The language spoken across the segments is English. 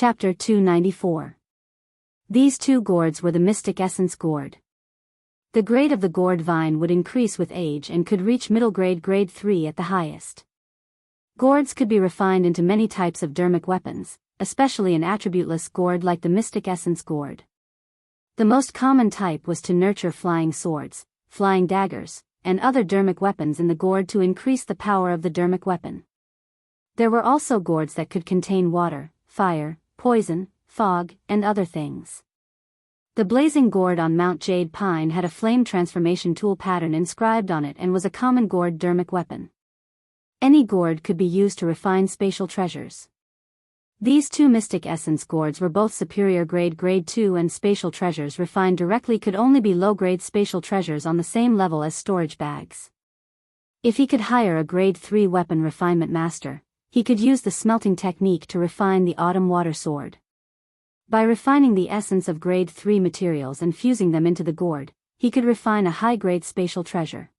Chapter 294. These two gourds were the mystic essence gourd. The grade of the gourd vine would increase with age and could reach middle grade, grade 3 at the highest. Gourds could be refined into many types of dermic weapons, especially an attributeless gourd like the mystic essence gourd. The most common type was to nurture flying swords, flying daggers, and other dermic weapons in the gourd to increase the power of the dermic weapon. There were also gourds that could contain water, fire, poison, fog, and other things. The blazing gourd on Mount Jade Pine had a flame transformation tool pattern inscribed on it and was a common gourd dermic weapon. Any gourd could be used to refine spatial treasures. These two mystic essence gourds were both superior grade, grade 2, and spatial treasures refined directly could only be low-grade spatial treasures on the same level as storage bags. If he could hire a grade 3 weapon refinement master, he could use the smelting technique to refine the autumn water sword. By refining the essence of grade 3 materials and fusing them into the gourd, he could refine a high-grade spatial treasure.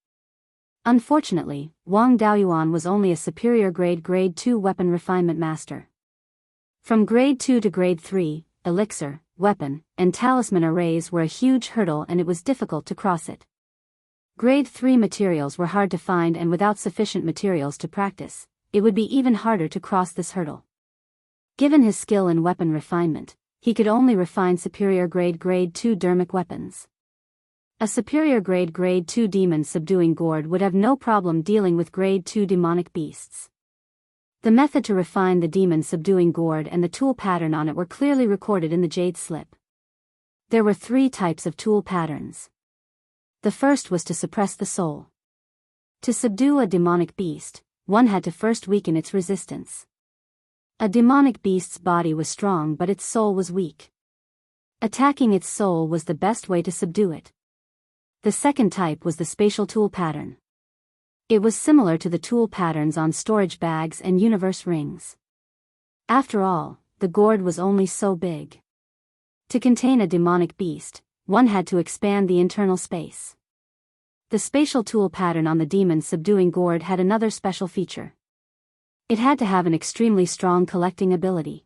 Unfortunately, Wang Daoyuan was only a superior grade, grade 2 weapon refinement master. From grade 2 to grade 3, elixir, weapon, and talisman arrays were a huge hurdle and it was difficult to cross it. Grade 3 materials were hard to find, and without sufficient materials to practice, it would be even harder to cross this hurdle. Given his skill in weapon refinement, he could only refine superior grade, grade 2 dermic weapons. A superior grade, grade 2 demon subduing gourd would have no problem dealing with grade 2 demonic beasts. The method to refine the demon subduing gourd and the tool pattern on it were clearly recorded in the jade slip. There were 3 types of tool patterns. The first was to suppress the soul. To subdue a demonic beast, one had to first weaken its resistance. A demonic beast's body was strong but its soul was weak. Attacking its soul was the best way to subdue it. The second type was the spatial tool pattern. It was similar to the tool patterns on storage bags and universe rings. After all, the gourd was only so big. To contain a demonic beast, one had to expand the internal space. The spatial tool pattern on the demon subduing gourd had another special feature. It had to have an extremely strong collecting ability.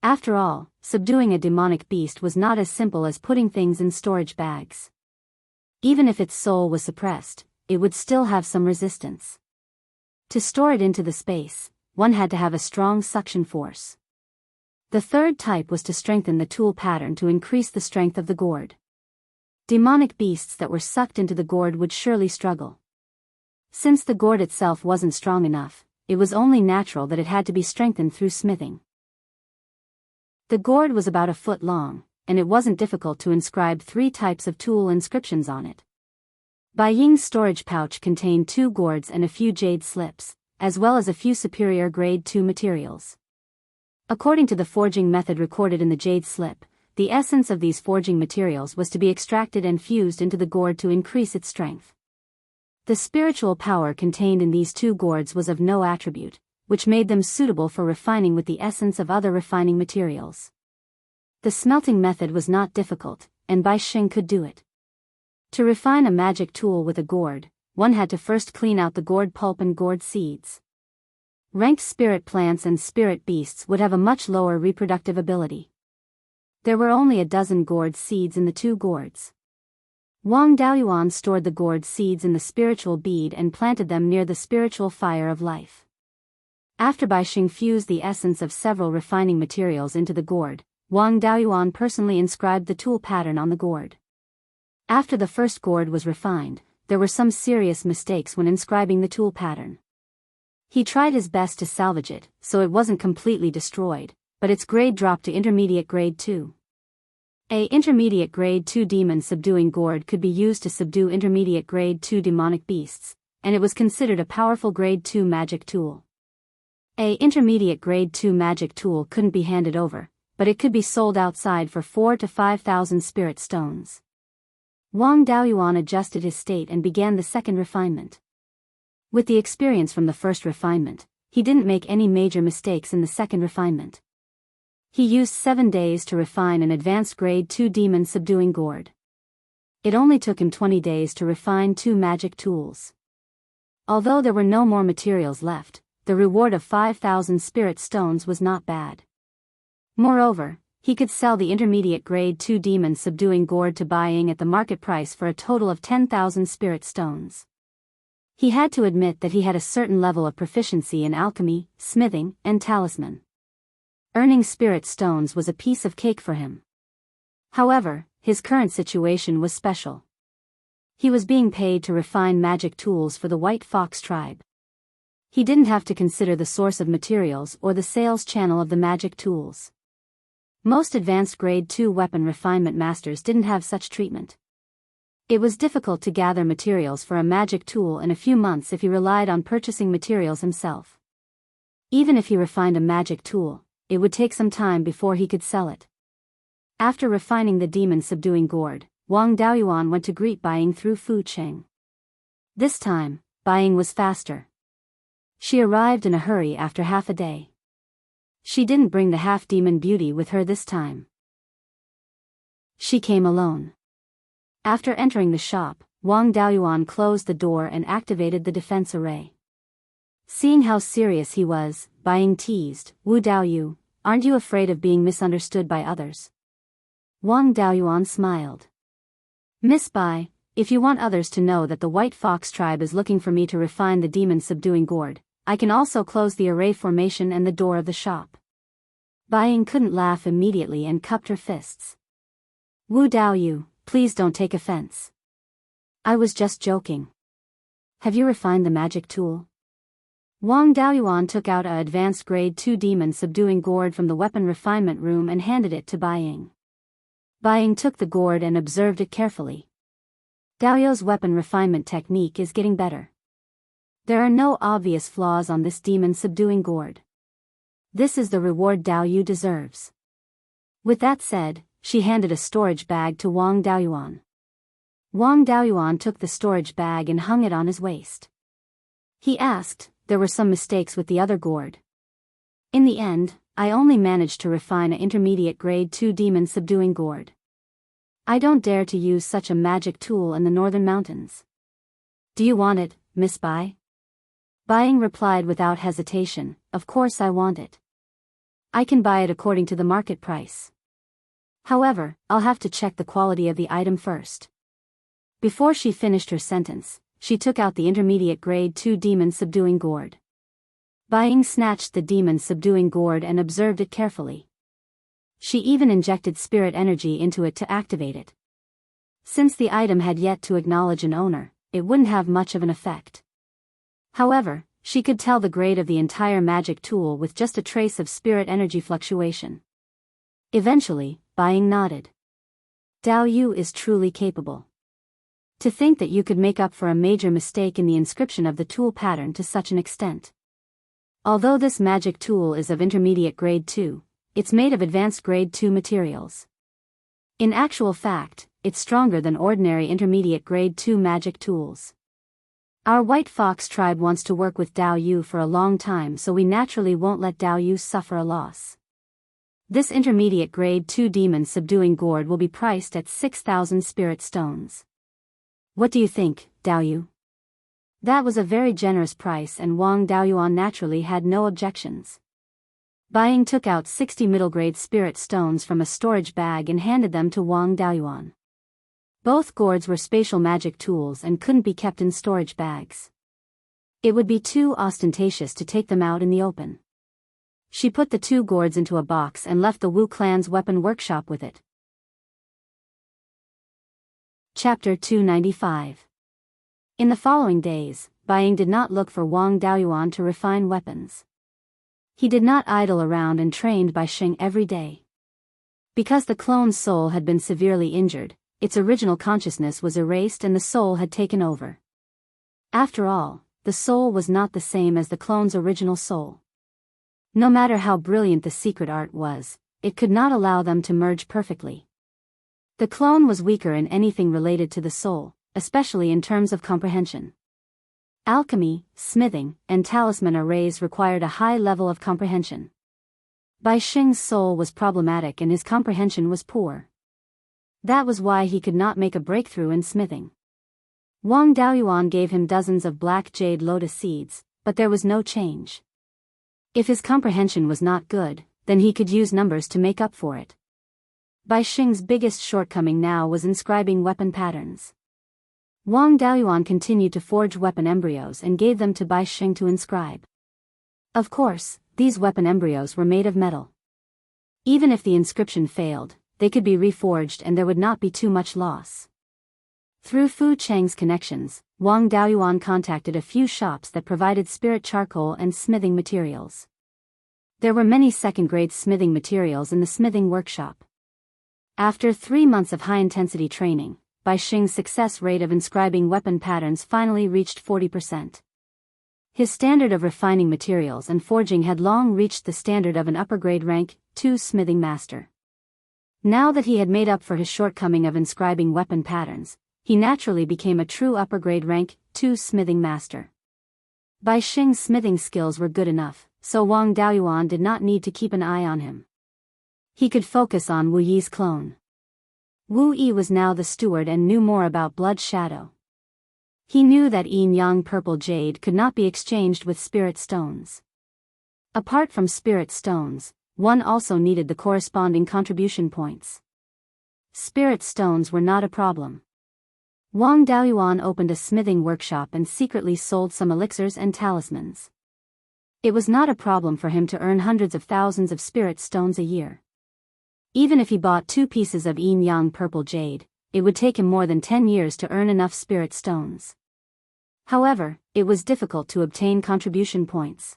After all, subduing a demonic beast was not as simple as putting things in storage bags. Even if its soul was suppressed, it would still have some resistance. To store it into the space, one had to have a strong suction force. The third type was to strengthen the tool pattern to increase the strength of the gourd. Demonic beasts that were sucked into the gourd would surely struggle. Since the gourd itself wasn't strong enough, it was only natural that it had to be strengthened through smithing. The gourd was about a foot long, and it wasn't difficult to inscribe 3 types of tool inscriptions on it. Beiying's storage pouch contained 2 gourds and a few jade slips, as well as a few superior grade 2 materials. According to the forging method recorded in the jade slip, the essence of these forging materials was to be extracted and fused into the gourd to increase its strength. The spiritual power contained in these 2 gourds was of no attribute, which made them suitable for refining with the essence of other refining materials. The smelting method was not difficult, and Baixing could do it. To refine a magic tool with a gourd, one had to first clean out the gourd pulp and gourd seeds. Ranked spirit plants and spirit beasts would have a much lower reproductive ability. There were only a dozen gourd seeds in the 2 gourds. Wang Daoyuan stored the gourd seeds in the spiritual bead and planted them near the spiritual fire of life. After Baixing fused the essence of several refining materials into the gourd, Wang Daoyuan personally inscribed the tool pattern on the gourd. After the first gourd was refined, there were some serious mistakes when inscribing the tool pattern. He tried his best to salvage it, so it wasn't completely destroyed, but its grade dropped to intermediate grade 2. A intermediate grade 2 demon subduing gourd could be used to subdue intermediate grade 2 demonic beasts, and it was considered a powerful grade 2 magic tool. A intermediate grade 2 magic tool couldn't be handed over, but it could be sold outside for 4,000 to 5,000 spirit stones. Wang Daoyuan adjusted his state and began the second refinement. With the experience from the first refinement, he didn't make any major mistakes in the second refinement. He used 7 days to refine an advanced grade 2 demon subduing gourd. It only took him 20 days to refine 2 magic tools. Although there were no more materials left, the reward of 5,000 spirit stones was not bad. Moreover, he could sell the intermediate grade 2 demon subduing gourd to Beiyuan at the market price for a total of 10,000 spirit stones. He had to admit that he had a certain level of proficiency in alchemy, smithing, and talisman. Earning spirit stones was a piece of cake for him. However, his current situation was special. He was being paid to refine magic tools for the White Fox tribe. He didn't have to consider the source of materials or the sales channel of the magic tools. Most advanced grade 2 weapon refinement masters didn't have such treatment. It was difficult to gather materials for a magic tool in a few months if he relied on purchasing materials himself. Even if he refined a magic tool, it would take some time before he could sell it. After refining the demon subduing gourd, Wang Daoyuan went to greet Beiyuan through Fu Cheng. This time, Beiyuan was faster. She arrived in a hurry after half a day. She didn't bring the half-demon beauty with her this time. She came alone. After entering the shop, Wang Daoyuan closed the door and activated the defense array. Seeing how serious he was, Beiyuan teased, "Wu Daoyu, aren't you afraid of being misunderstood by others?" Wang Daoyuan smiled. "Miss Bai, if you want others to know that the White Fox tribe is looking for me to refine the demon subduing gourd, I can also close the array formation and the door of the shop." Beiyuan couldn't laugh immediately and cupped her fists. "Wu Daoyu, please don't take offense. I was just joking. Have you refined the magic tool?" Wang Daoyuan took out a advanced grade 2 demon subduing gourd from the weapon refinement room and handed it to Beiyuan. Beiyuan took the gourd and observed it carefully. Daoyu's weapon refinement technique is getting better. There are no obvious flaws on this demon subduing gourd. This is the reward Daoyu deserves. With that said, she handed a storage bag to Wang Daoyuan. Wang Daoyuan took the storage bag and hung it on his waist. He asked, "There were some mistakes with the other gourd. In the end, I only managed to refine an intermediate grade 2 demon subduing gourd. I don't dare to use such a magic tool in the northern mountains. Do you want it, Miss Bai?" Beiyuan replied without hesitation, "Of course I want it. I can buy it according to the market price. However, I'll have to check the quality of the item first." Before she finished her sentence, she took out the intermediate grade 2 demon subduing gourd. Beiyuan snatched the demon subduing gourd and observed it carefully. She even injected spirit energy into it to activate it. Since the item had yet to acknowledge an owner, it wouldn't have much of an effect. However, she could tell the grade of the entire magic tool with just a trace of spirit energy fluctuation. Eventually, Beiyuan nodded. "Daoyu is truly capable. To think that you could make up for a major mistake in the inscription of the tool pattern to such an extent. Although this magic tool is of intermediate grade 2, it's made of advanced grade 2 materials. In actual fact, it's stronger than ordinary intermediate grade 2 magic tools. Our White Fox tribe wants to work with Daoyu for a long time, so we naturally won't let Daoyu suffer a loss. This intermediate grade 2 demon subduing gourd will be priced at 6,000 spirit stones. What do you think, Daoyu?" That was a very generous price and Wang Daoyuan naturally had no objections. Beiyuan took out 60 middle-grade spirit stones from a storage bag and handed them to Wang Daoyuan. Both gourds were spatial magic tools and couldn't be kept in storage bags. It would be too ostentatious to take them out in the open. She put the 2 gourds into a box and left the Wu clan's weapon workshop with it. Chapter 295. In the following days, Beiyuan did not look for Wang Daoyuan to refine weapons. He did not idle around and trained by Sheng every day. Because the clone's soul had been severely injured, its original consciousness was erased and the soul had taken over. After all, the soul was not the same as the clone's original soul. No matter how brilliant the secret art was, it could not allow them to merge perfectly. The clone was weaker in anything related to the soul, especially in terms of comprehension. Alchemy, smithing, and talisman arrays required a high level of comprehension. Bai Sheng's soul was problematic and his comprehension was poor. That was why he could not make a breakthrough in smithing. Wang Daoyuan gave him dozens of black jade lotus seeds, but there was no change. If his comprehension was not good, then he could use numbers to make up for it. Beisheng's biggest shortcoming now was inscribing weapon patterns. Wang Daoyuan continued to forge weapon embryos and gave them to Beisheng to inscribe. Of course, these weapon embryos were made of metal. Even if the inscription failed, they could be reforged and there would not be too much loss. Through Fu Cheng's connections, Wang Daoyuan contacted a few shops that provided spirit charcoal and smithing materials. There were many second-grade smithing materials in the smithing workshop. After 3 months of high-intensity training, Beisheng's success rate of inscribing weapon patterns finally reached 40%. His standard of refining materials and forging had long reached the standard of an upper-grade rank 2 smithing master. Now that he had made up for his shortcoming of inscribing weapon patterns, he naturally became a true upper-grade rank 2 smithing master. Beisheng's smithing skills were good enough, so Wang Daoyuan did not need to keep an eye on him. He could focus on Wu Yi's clone. Wu Yi was now the steward and knew more about blood shadow. He knew that yin-yang purple jade could not be exchanged with spirit stones. Apart from spirit stones, one also needed the corresponding contribution points. Spirit stones were not a problem. Wang Daoyuan opened a smithing workshop and secretly sold some elixirs and talismans. It was not a problem for him to earn hundreds of thousands of spirit stones a year. Even if he bought 2 pieces of yin-yang purple jade, it would take him more than 10 years to earn enough spirit stones. However, it was difficult to obtain contribution points.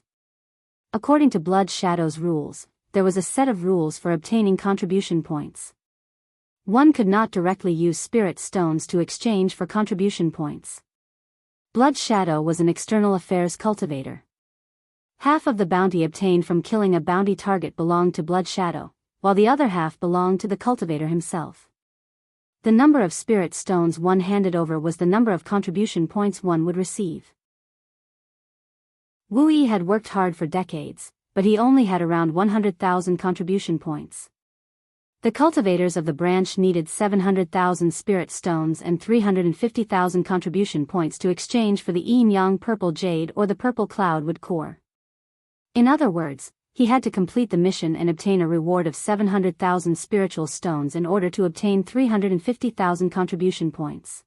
According to Blood Shadow's rules, there was a set of rules for obtaining contribution points. One could not directly use spirit stones to exchange for contribution points. Blood Shadow was an external affairs cultivator. Half of the bounty obtained from killing a bounty target belonged to Blood Shadow, while the other half belonged to the cultivator himself. The number of spirit stones one handed over was the number of contribution points one would receive. Wu Yi had worked hard for decades, but he only had around 100,000 contribution points. The cultivators of the branch needed 700,000 spirit stones and 350,000 contribution points to exchange for the yin-yang purple jade or the purple cloudwood core. In other words, he had to complete the mission and obtain a reward of 700,000 spiritual stones in order to obtain 350,000 contribution points.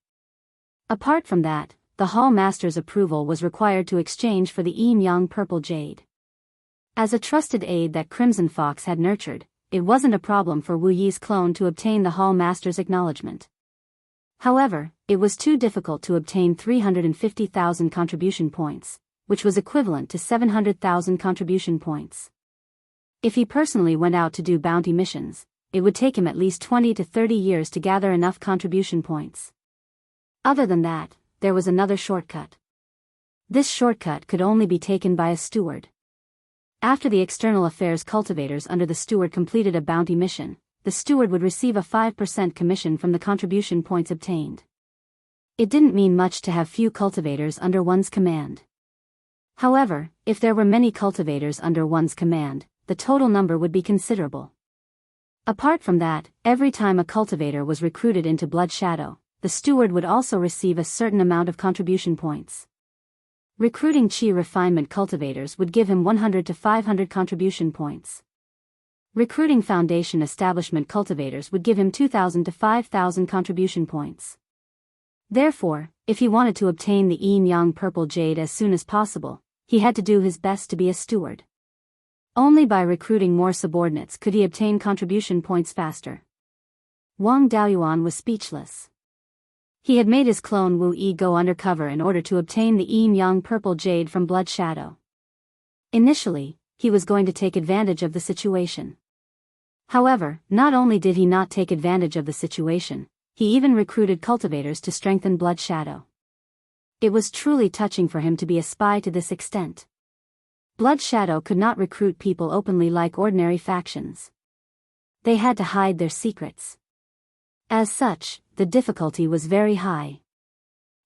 Apart from that, the Hall Master's approval was required to exchange for the yin-yang purple jade. As a trusted aide that Crimson Fox had nurtured, it wasn't a problem for Wu Yi's clone to obtain the Hall Master's acknowledgement. However, it was too difficult to obtain 350,000 contribution points, which was equivalent to 700,000 contribution points. If he personally went out to do bounty missions, it would take him at least 20 to 30 years to gather enough contribution points. Other than that, there was another shortcut. This shortcut could only be taken by a steward. After the external affairs cultivators under the steward completed a bounty mission, the steward would receive a 5% commission from the contribution points obtained. It didn't mean much to have few cultivators under one's command. However, if there were many cultivators under one's command, the total number would be considerable. Apart from that, every time a cultivator was recruited into Blood Shadow, the steward would also receive a certain amount of contribution points. Recruiting Qi refinement cultivators would give him 100 to 500 contribution points. Recruiting foundation establishment cultivators would give him 2,000 to 5,000 contribution points. Therefore, if he wanted to obtain the yin-yang purple jade as soon as possible, he had to do his best to be a steward. Only by recruiting more subordinates could he obtain contribution points faster. Wang Daoyuan was speechless. He had made his clone Wu Yi go undercover in order to obtain the yin-yang purple jade from Blood Shadow. Initially, he was going to take advantage of the situation. However, not only did he not take advantage of the situation, he even recruited cultivators to strengthen Blood Shadow. It was truly touching for him to be a spy to this extent. Blood Shadow could not recruit people openly like ordinary factions. They had to hide their secrets. As such, the difficulty was very high.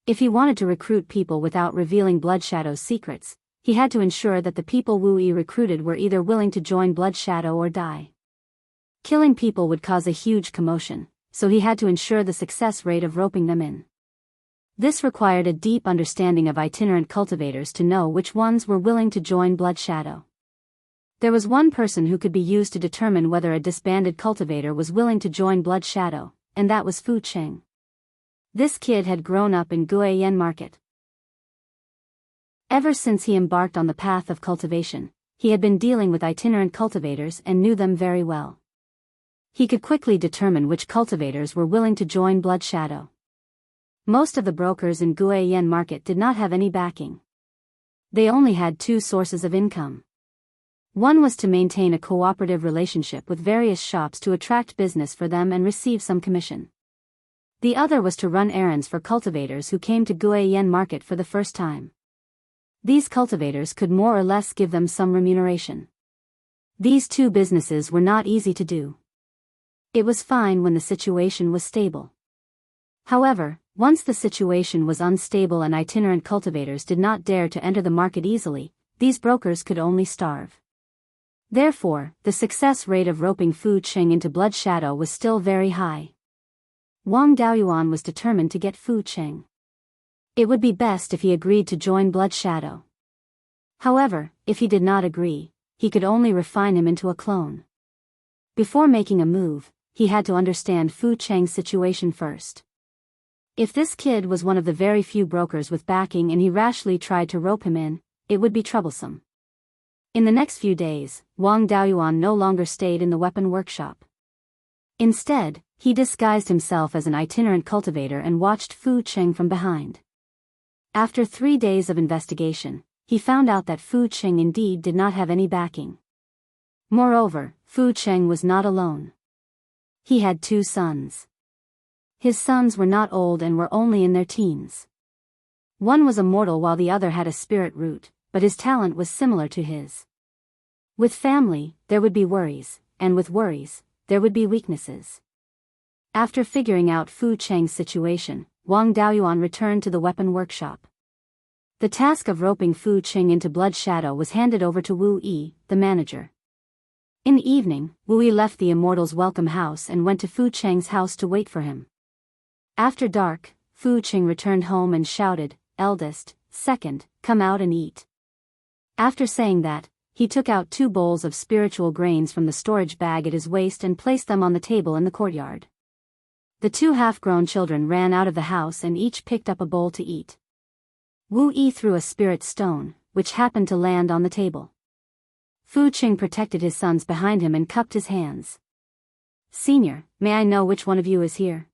If he wanted to recruit people without revealing Blood Shadow's secrets, he had to ensure that the people Wu Yi recruited were either willing to join Blood Shadow or die. Killing people would cause a huge commotion, so he had to ensure the success rate of roping them in. This required a deep understanding of itinerant cultivators to know which ones were willing to join Blood Shadow. There was one person who could be used to determine whether a disbanded cultivator was willing to join Blood Shadow, and that was Fu Qing. This kid had grown up in Guiyan Market. Ever since he embarked on the path of cultivation, he had been dealing with itinerant cultivators and knew them very well. He could quickly determine which cultivators were willing to join Blood Shadow. Most of the brokers in Guiyan Market did not have any backing. They only had two sources of income. One was to maintain a cooperative relationship with various shops to attract business for them and receive some commission. The other was to run errands for cultivators who came to Guiyan Market for the first time. These cultivators could more or less give them some remuneration. These two businesses were not easy to do. It was fine when the situation was stable. However, once the situation was unstable and itinerant cultivators did not dare to enter the market easily, these brokers could only starve. Therefore, the success rate of roping Fu Qing into Blood Shadow was still very high. Wang Daoyuan was determined to get Fu Qing. It would be best if he agreed to join Blood Shadow. However, if he did not agree, he could only refine him into a clone. Before making a move, he had to understand Fu Qing's situation first. If this kid was one of the very few brokers with backing and he rashly tried to rope him in, it would be troublesome. In the next few days, Wang Daoyuan no longer stayed in the weapon workshop. Instead, he disguised himself as an itinerant cultivator and watched Fu Qing from behind. After 3 days of investigation, he found out that Fu Qing indeed did not have any backing. Moreover, Fu Qing was not alone. He had 2 sons. His sons were not old and were only in their teens. One was a mortal while the other had a spirit root, but his talent was similar to his. With family, there would be worries, and with worries, there would be weaknesses. After figuring out Fu Qing's situation, Wang Daoyuan returned to the weapon workshop. The task of roping Fu Qing into Blood Shadow was handed over to Wu Yi, the manager. In the evening, Wu Yi left the Immortals' welcome house and went to Fu Qing's house to wait for him. After dark, Fu Qing returned home and shouted, "Eldest, second, come out and eat." After saying that, he took out 2 bowls of spiritual grains from the storage bag at his waist and placed them on the table in the courtyard. The 2 half-grown children ran out of the house and each picked up a bowl to eat. Wu Yi threw a spirit stone, which happened to land on the table. Fu Qing protected his sons behind him and cupped his hands. "Senior, may I know which one of you is here?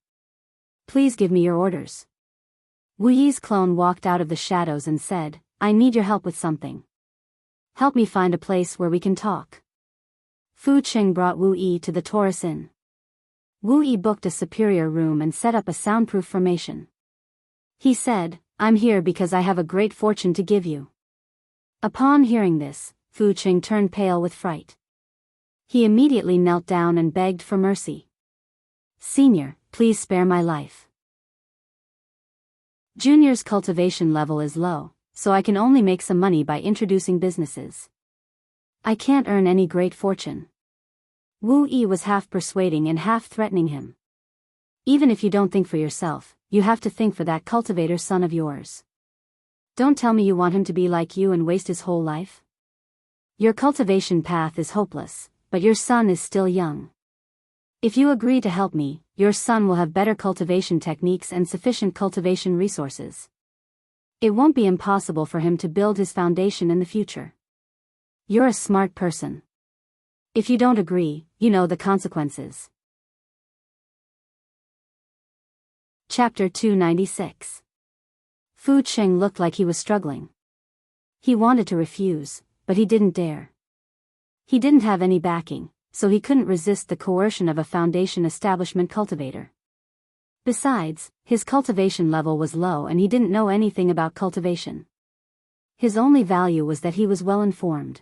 Please give me your orders." Wu Yi's clone walked out of the shadows and said, "I need your help with something. Help me find a place where we can talk." Fu Qing brought Wu Yi to the Taurus Inn. Wu Yi booked a superior room and set up a soundproof formation. He said, "I'm here because I have a great fortune to give you." Upon hearing this, Fu Qing turned pale with fright. He immediately knelt down and begged for mercy. "Senior, please spare my life. Junior's cultivation level is low, so I can only make some money by introducing businesses. I can't earn any great fortune." Wu Yi was half persuading and half threatening him. "Even if you don't think for yourself, you have to think for that cultivator son of yours. Don't tell me you want him to be like you and waste his whole life. Your cultivation path is hopeless, but your son is still young. If you agree to help me, your son will have better cultivation techniques and sufficient cultivation resources. It won't be impossible for him to build his foundation in the future. You're a smart person. If you don't agree, you know the consequences." Chapter 296. Fu Qing looked like he was struggling. He wanted to refuse, but he didn't dare. He didn't have any backing, so he couldn't resist the coercion of a foundation establishment cultivator. Besides, his cultivation level was low and he didn't know anything about cultivation. His only value was that he was well informed.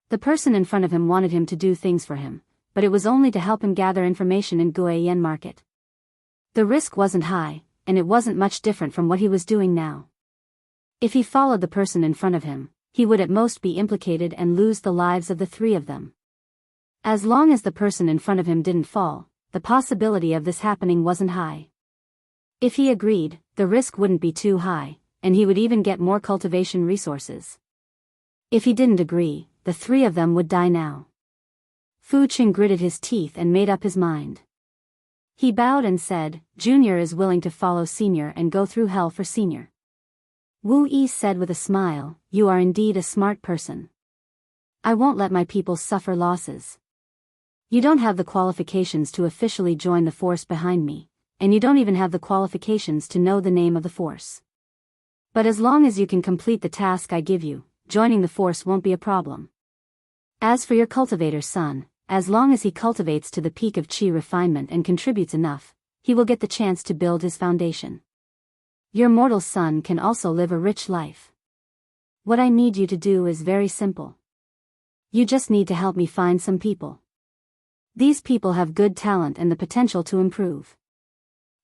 The person in front of him wanted him to do things for him, but it was only to help him gather information in Guiyan Market. The risk wasn't high, and it wasn't much different from what he was doing now. If he followed the person in front of him, he would at most be implicated and lose the lives of the 3 of them. As long as the person in front of him didn't fall, the possibility of this happening wasn't high. If he agreed, the risk wouldn't be too high, and he would even get more cultivation resources. If he didn't agree, the three of them would die now. Fu Qing gritted his teeth and made up his mind. He bowed and said, Junior is willing to follow Senior and go through hell for Senior. Wu Yi said with a smile, you are indeed a smart person. I won't let my people suffer losses. You don't have the qualifications to officially join the force behind me, and you don't even have the qualifications to know the name of the force. But as long as you can complete the task I give you, joining the force won't be a problem. As for your cultivator's son, as long as he cultivates to the peak of qi refinement and contributes enough, he will get the chance to build his foundation. Your mortal son can also live a rich life. What I need you to do is very simple. You just need to help me find some people. These people have good talent and the potential to improve.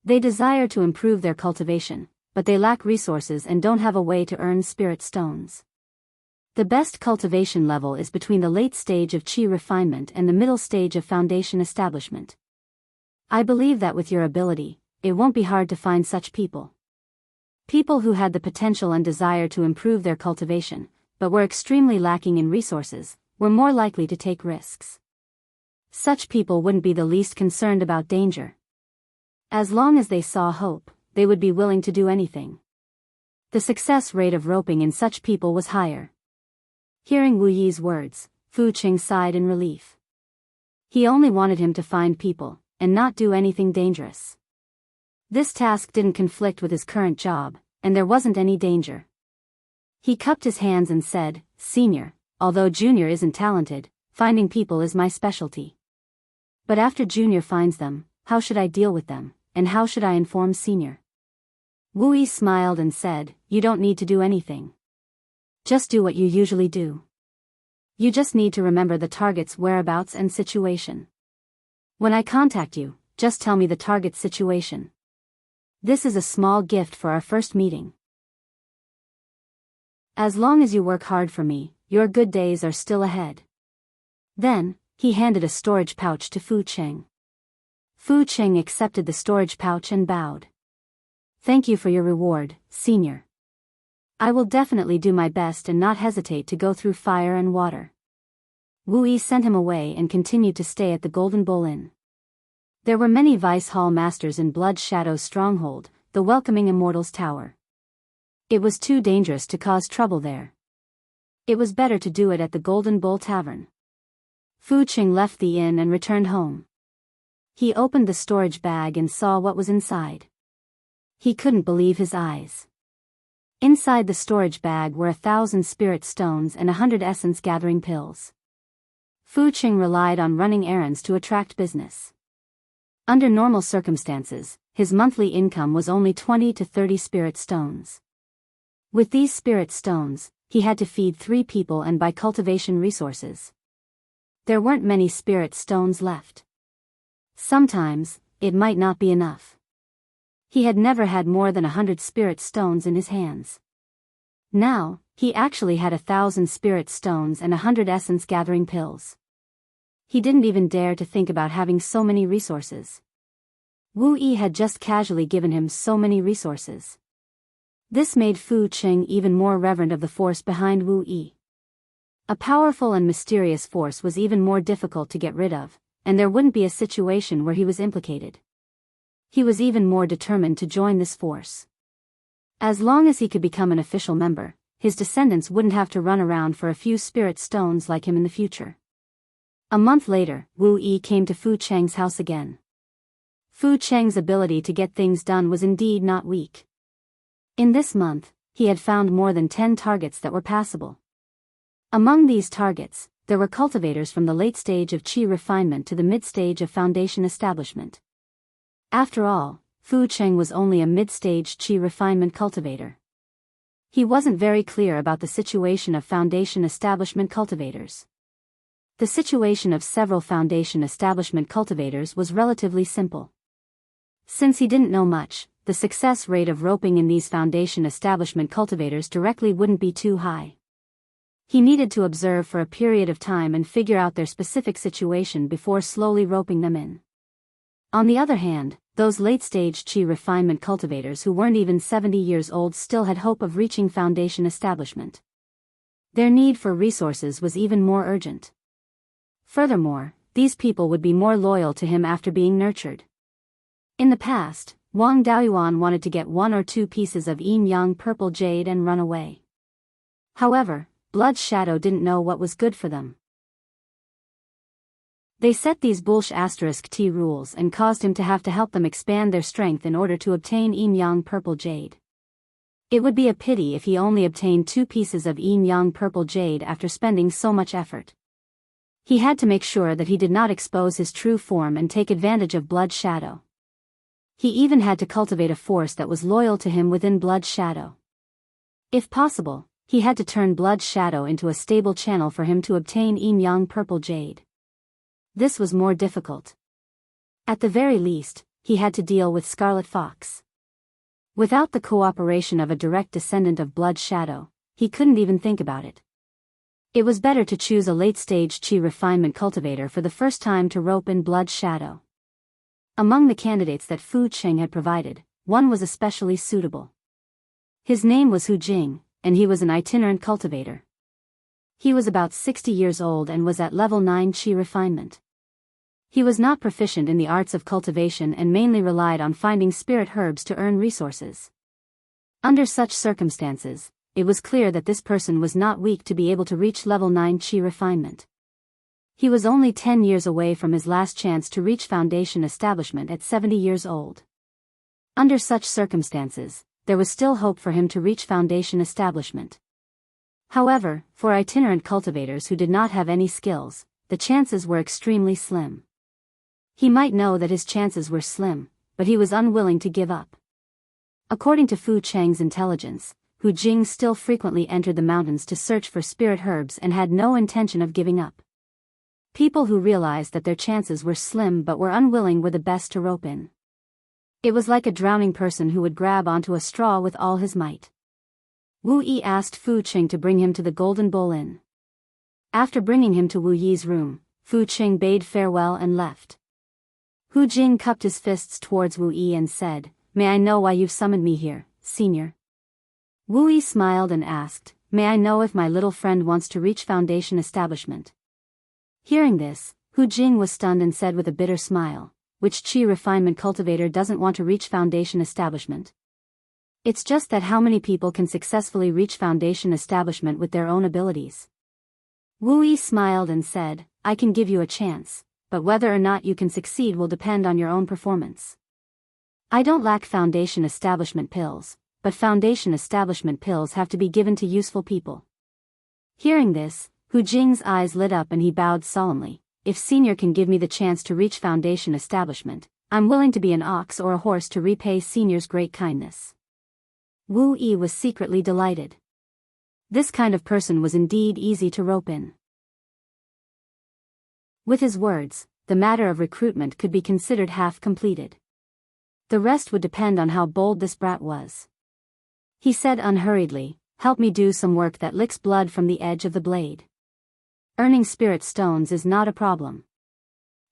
They desire to improve their cultivation, but they lack resources and don't have a way to earn spirit stones. The best cultivation level is between the late stage of qi refinement and the middle stage of foundation establishment. I believe that with your ability, it won't be hard to find such people. People who had the potential and desire to improve their cultivation, but were extremely lacking in resources, were more likely to take risks. Such people wouldn't be the least concerned about danger. As long as they saw hope, they would be willing to do anything. The success rate of roping in such people was higher. Hearing Wu Yi's words, Fu Qing sighed in relief. He only wanted him to find people, and not do anything dangerous. This task didn't conflict with his current job, and there wasn't any danger. He cupped his hands and said, Senior, although Junior isn't talented, finding people is my specialty. But after Junior finds them, how should I deal with them, and how should I inform Senior? Wu Yi smiled and said, you don't need to do anything. Just do what you usually do. You just need to remember the target's whereabouts and situation. When I contact you, just tell me the target's situation. This is a small gift for our first meeting. As long as you work hard for me, your good days are still ahead. Then, he handed a storage pouch to Fu Qing. Fu Qing accepted the storage pouch and bowed. Thank you for your reward, Senior. I will definitely do my best and not hesitate to go through fire and water. Wu Yi sent him away and continued to stay at the Golden Bull Inn. There were many Vice Hall Masters in Blood Shadow's stronghold, the welcoming Immortals Tower. It was too dangerous to cause trouble there. It was better to do it at the Golden Bull Tavern. Fu Qing left the inn and returned home. He opened the storage bag and saw what was inside. He couldn't believe his eyes. Inside the storage bag were 1,000 spirit stones and 100 essence-gathering pills. Fu Qing relied on running errands to attract business. Under normal circumstances, his monthly income was only 20 to 30 spirit stones. With these spirit stones, he had to feed 3 people and buy cultivation resources. There weren't many spirit stones left. Sometimes, it might not be enough. He had never had more than 100 spirit stones in his hands. Now, he actually had 1,000 spirit stones and 100 essence-gathering pills. He didn't even dare to think about having so many resources. Wu Yi had just casually given him so many resources. This made Fu Qing even more reverent of the force behind Wu Yi. A powerful and mysterious force was even more difficult to get rid of, and there wouldn't be a situation where he was implicated. He was even more determined to join this force. As long as he could become an official member, his descendants wouldn't have to run around for a few spirit stones like him in the future. A month later, Wu Yi came to Fu Cheng's house again. Fu Cheng's ability to get things done was indeed not weak. In this month, he had found more than 10 targets that were passable. Among these targets, there were cultivators from the late stage of qi refinement to the mid-stage of foundation establishment. After all, Fu Cheng was only a mid-stage qi refinement cultivator. He wasn't very clear about the situation of foundation establishment cultivators. The situation of several foundation establishment cultivators was relatively simple. Since he didn't know much, the success rate of roping in these foundation establishment cultivators directly wouldn't be too high. He needed to observe for a period of time and figure out their specific situation before slowly roping them in. On the other hand, those late-stage qi refinement cultivators who weren't even 70 years old still had hope of reaching foundation establishment. Their need for resources was even more urgent. Furthermore, these people would be more loyal to him after being nurtured. In the past, Wang Daoyuan wanted to get 1 or 2 pieces of yin-yang purple jade and run away. However, Blood's shadow didn't know what was good for them. They set these **T rules and caused him to have to help them expand their strength in order to obtain yin-yang purple jade. It would be a pity if he only obtained 2 pieces of yin-yang purple jade after spending so much effort. He had to make sure that he did not expose his true form and take advantage of Blood's shadow. He even had to cultivate a force that was loyal to him within Blood's shadow. If possible, he had to turn Blood's shadow into a stable channel for him to obtain yin-yang purple jade. This was more difficult. At the very least, he had to deal with Scarlet Fox. Without the cooperation of a direct descendant of Blood's shadow, he couldn't even think about it. It was better to choose a late-stage Qi refinement cultivator for the first time to rope in Blood's shadow. Among the candidates that Fu Cheng had provided, one was especially suitable. His name was Hu Jing, and he was an itinerant cultivator. He was about 60 years old and was at level 9 Qi refinement. He was not proficient in the arts of cultivation and mainly relied on finding spirit herbs to earn resources. Under such circumstances, it was clear that this person was not weak to be able to reach level 9 Qi refinement. He was only 10 years away from his last chance to reach foundation establishment at 70 years old. Under such circumstances, there was still hope for him to reach foundation establishment. However, for itinerant cultivators who did not have any skills, the chances were extremely slim. He might know that his chances were slim, but he was unwilling to give up. According to Fu Cheng's intelligence, Hu Jing still frequently entered the mountains to search for spirit herbs and had no intention of giving up. People who realized that their chances were slim but were unwilling were the best to rope in. It was like a drowning person who would grab onto a straw with all his might. Wu Yi asked Fu Cheng to bring him to the Golden Bowl Inn. After bringing him to Wu Yi's room, Fu Cheng bade farewell and left. Hu Jing cupped his fists towards Wu Yi and said, "May I know why you've summoned me here, senior?" Wu Yi smiled and asked, "May I know if my little friend wants to reach foundation establishment?" Hearing this, Hu Jing was stunned and said with a bitter smile, "Which Qi refinement cultivator doesn't want to reach foundation establishment? It's just that how many people can successfully reach foundation establishment with their own abilities?" Wu Yi smiled and said, "I can give you a chance, but whether or not you can succeed will depend on your own performance. I don't lack foundation establishment pills, but foundation establishment pills have to be given to useful people." Hearing this, Hu Jing's eyes lit up and he bowed solemnly, "If senior can give me the chance to reach foundation establishment, I'm willing to be an ox or a horse to repay senior's great kindness." Wu Yi was secretly delighted. This kind of person was indeed easy to rope in. With his words, the matter of recruitment could be considered half completed. The rest would depend on how bold this brat was. He said unhurriedly, "Help me do some work that licks blood from the edge of the blade. Earning spirit stones is not a problem.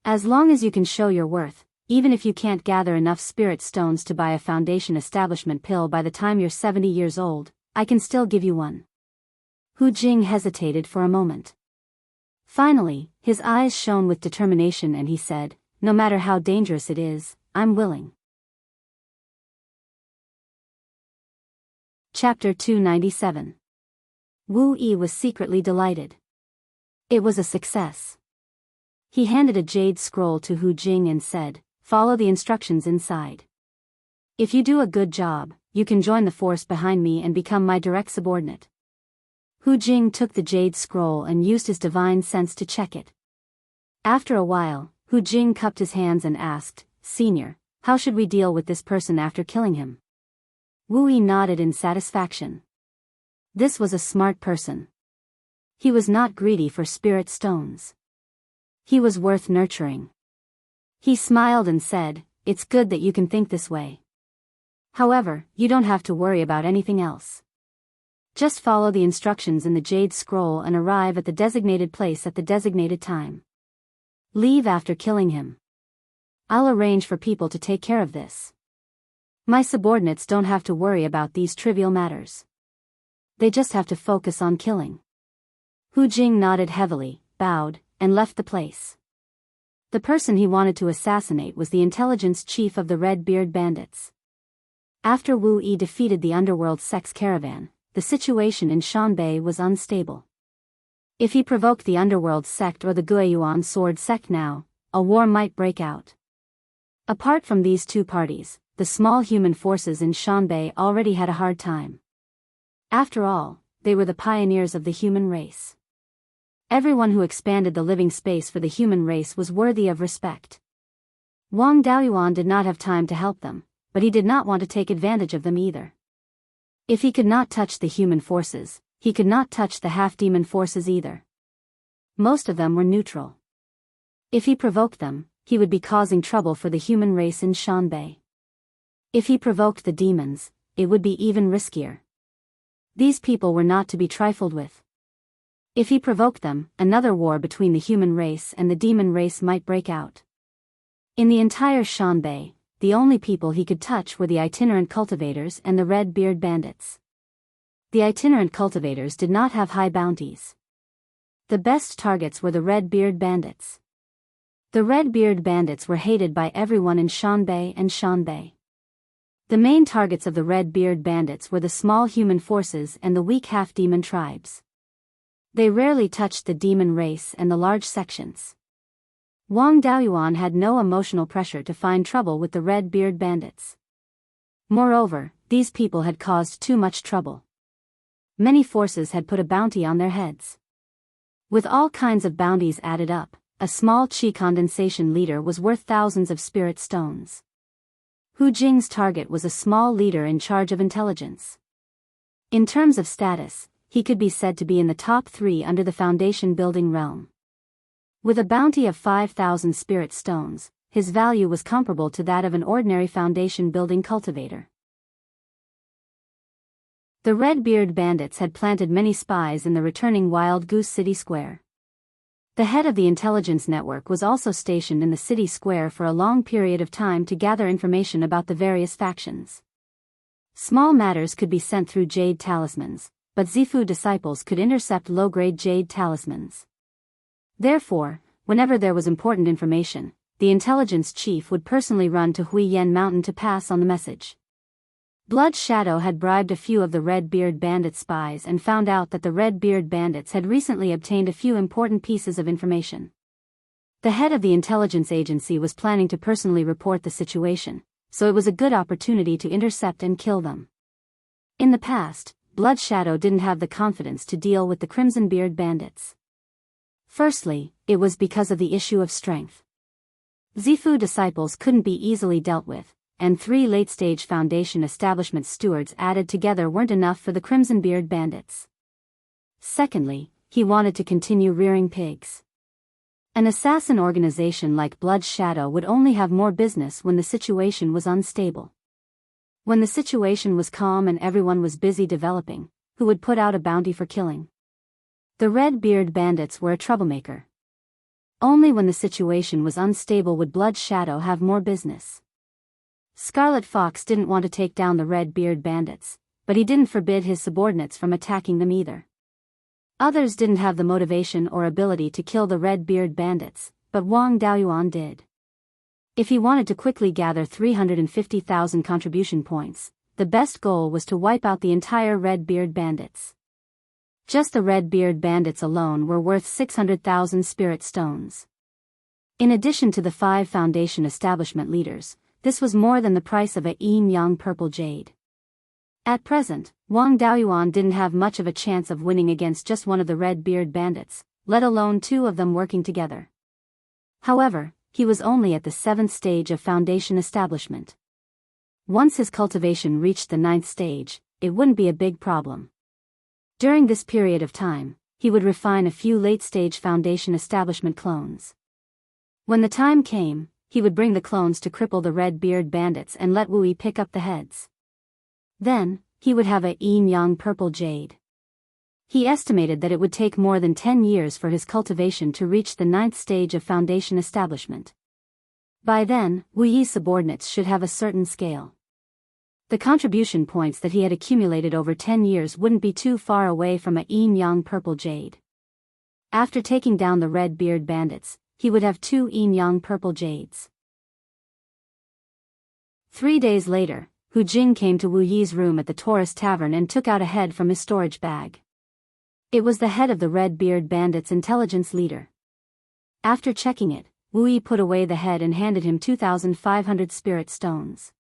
As long as you can show your worth, even if you can't gather enough spirit stones to buy a foundation establishment pill by the time you're 70 years old, I can still give you one." Hu Jing hesitated for a moment. Finally, his eyes shone with determination and he said, "No matter how dangerous it is, I'm willing." Chapter 297. Wu Yi was secretly delighted. It was a success. He handed a jade scroll to Hu Jing and said, "Follow the instructions inside. If you do a good job, you can join the force behind me and become my direct subordinate." Hu Jing took the jade scroll and used his divine sense to check it. After a while, Hu Jing cupped his hands and asked, "Senior, how should we deal with this person after killing him?" Wu Yi nodded in satisfaction. This was a smart person. He was not greedy for spirit stones. He was worth nurturing. He smiled and said, "It's good that you can think this way. However, you don't have to worry about anything else. Just follow the instructions in the jade scroll and arrive at the designated place at the designated time. Leave after killing him. I'll arrange for people to take care of this. My subordinates don't have to worry about these trivial matters. They just have to focus on killing." Hu Jing nodded heavily, bowed, and left the place. The person he wanted to assassinate was the intelligence chief of the Red-Beard Bandits. After Wu Yi defeated the underworld sex caravan, the situation in Shanbei was unstable. If he provoked the underworld sect or the Beiyuan sword sect now, a war might break out. Apart from these two parties, the small human forces in Shanbei already had a hard time. After all, they were the pioneers of the human race. Everyone who expanded the living space for the human race was worthy of respect. Wang Daoyuan did not have time to help them, but he did not want to take advantage of them either. If he could not touch the human forces, he could not touch the half-demon forces either. Most of them were neutral. If he provoked them, he would be causing trouble for the human race in Shanbei. If he provoked the demons, it would be even riskier. These people were not to be trifled with. If he provoked them, another war between the human race and the demon race might break out. In the entire Shanbei, the only people he could touch were the itinerant cultivators and the Red-Beard Bandits. The itinerant cultivators did not have high bounties. The best targets were the Red-Beard Bandits. The Red-Beard Bandits were hated by everyone in Shanbei and Shanbei. The main targets of the Red-Beard Bandits were the small human forces and the weak half-demon tribes. They rarely touched the demon race and the large sections. Wang Daoyuan had no emotional pressure to find trouble with the Red-Beard Bandits. Moreover, these people had caused too much trouble. Many forces had put a bounty on their heads. With all kinds of bounties added up, a small qi condensation leader was worth thousands of spirit stones. Hu Jing's target was a small leader in charge of intelligence. In terms of status, he could be said to be in the top 3 under the foundation building realm. With a bounty of 5,000 spirit stones, his value was comparable to that of an ordinary foundation building cultivator. The Red-Beard Bandits had planted many spies in the returning Wild Goose City Square. The head of the intelligence network was also stationed in the city square for a long period of time to gather information about the various factions. Small matters could be sent through jade talismans, but Zifu disciples could intercept low-grade jade talismans. Therefore, whenever there was important information, the intelligence chief would personally run to Huiyen Mountain to pass on the message. Blood Shadow had bribed a few of the Red-Beard Bandit spies and found out that the Red-Beard Bandits had recently obtained a few important pieces of information. The head of the intelligence agency was planning to personally report the situation, so it was a good opportunity to intercept and kill them. In the past, Blood Shadow didn't have the confidence to deal with the Crimson Beard Bandits. Firstly, it was because of the issue of strength. Zifu disciples couldn't be easily dealt with, and 3 late-stage Foundation establishment stewards added together weren't enough for the Crimson Beard Bandits. Secondly, he wanted to continue rearing pigs. An assassin organization like Blood Shadow would only have more business when the situation was unstable. When the situation was calm and everyone was busy developing, who would put out a bounty for killing? The Red-Beard Bandits were a troublemaker. Only when the situation was unstable would Blood Shadow have more business. Scarlet Fox didn't want to take down the Red-Beard Bandits, but he didn't forbid his subordinates from attacking them either. Others didn't have the motivation or ability to kill the Red-Beard Bandits, but Wang Daoyuan did. If he wanted to quickly gather 350,000 contribution points, the best goal was to wipe out the entire Red-Beard Bandits. Just the Red-Beard Bandits alone were worth 600,000 spirit stones. In addition to the 5 Foundation establishment leaders, this was more than the price of a yin-yang purple jade. At present, Wang Daoyuan didn't have much of a chance of winning against just one of the Red-Beard Bandits, let alone 2 of them working together. However, he was only at the 7th stage of Foundation establishment. Once his cultivation reached the 9th stage, it wouldn't be a big problem. During this period of time, he would refine a few late-stage Foundation establishment clones. When the time came, he would bring the clones to cripple the Red-Beard Bandits and let Wu Yi pick up the heads. Then, he would have a yin-yang purple jade. He estimated that it would take more than 10 years for his cultivation to reach the 9th stage of Foundation establishment. By then, Wu Yi's subordinates should have a certain scale. The contribution points that he had accumulated over 10 years wouldn't be too far away from a yin-yang purple jade. After taking down the red-beard bandits, he would have 2 yin-yang purple jades. 3 days later, Hu Jing came to Wu Yi's room at the tourist tavern and took out a head from his storage bag. It was the head of the red-beard bandits' intelligence leader. After checking it, Wu Yi put away the head and handed him 2,500 spirit stones.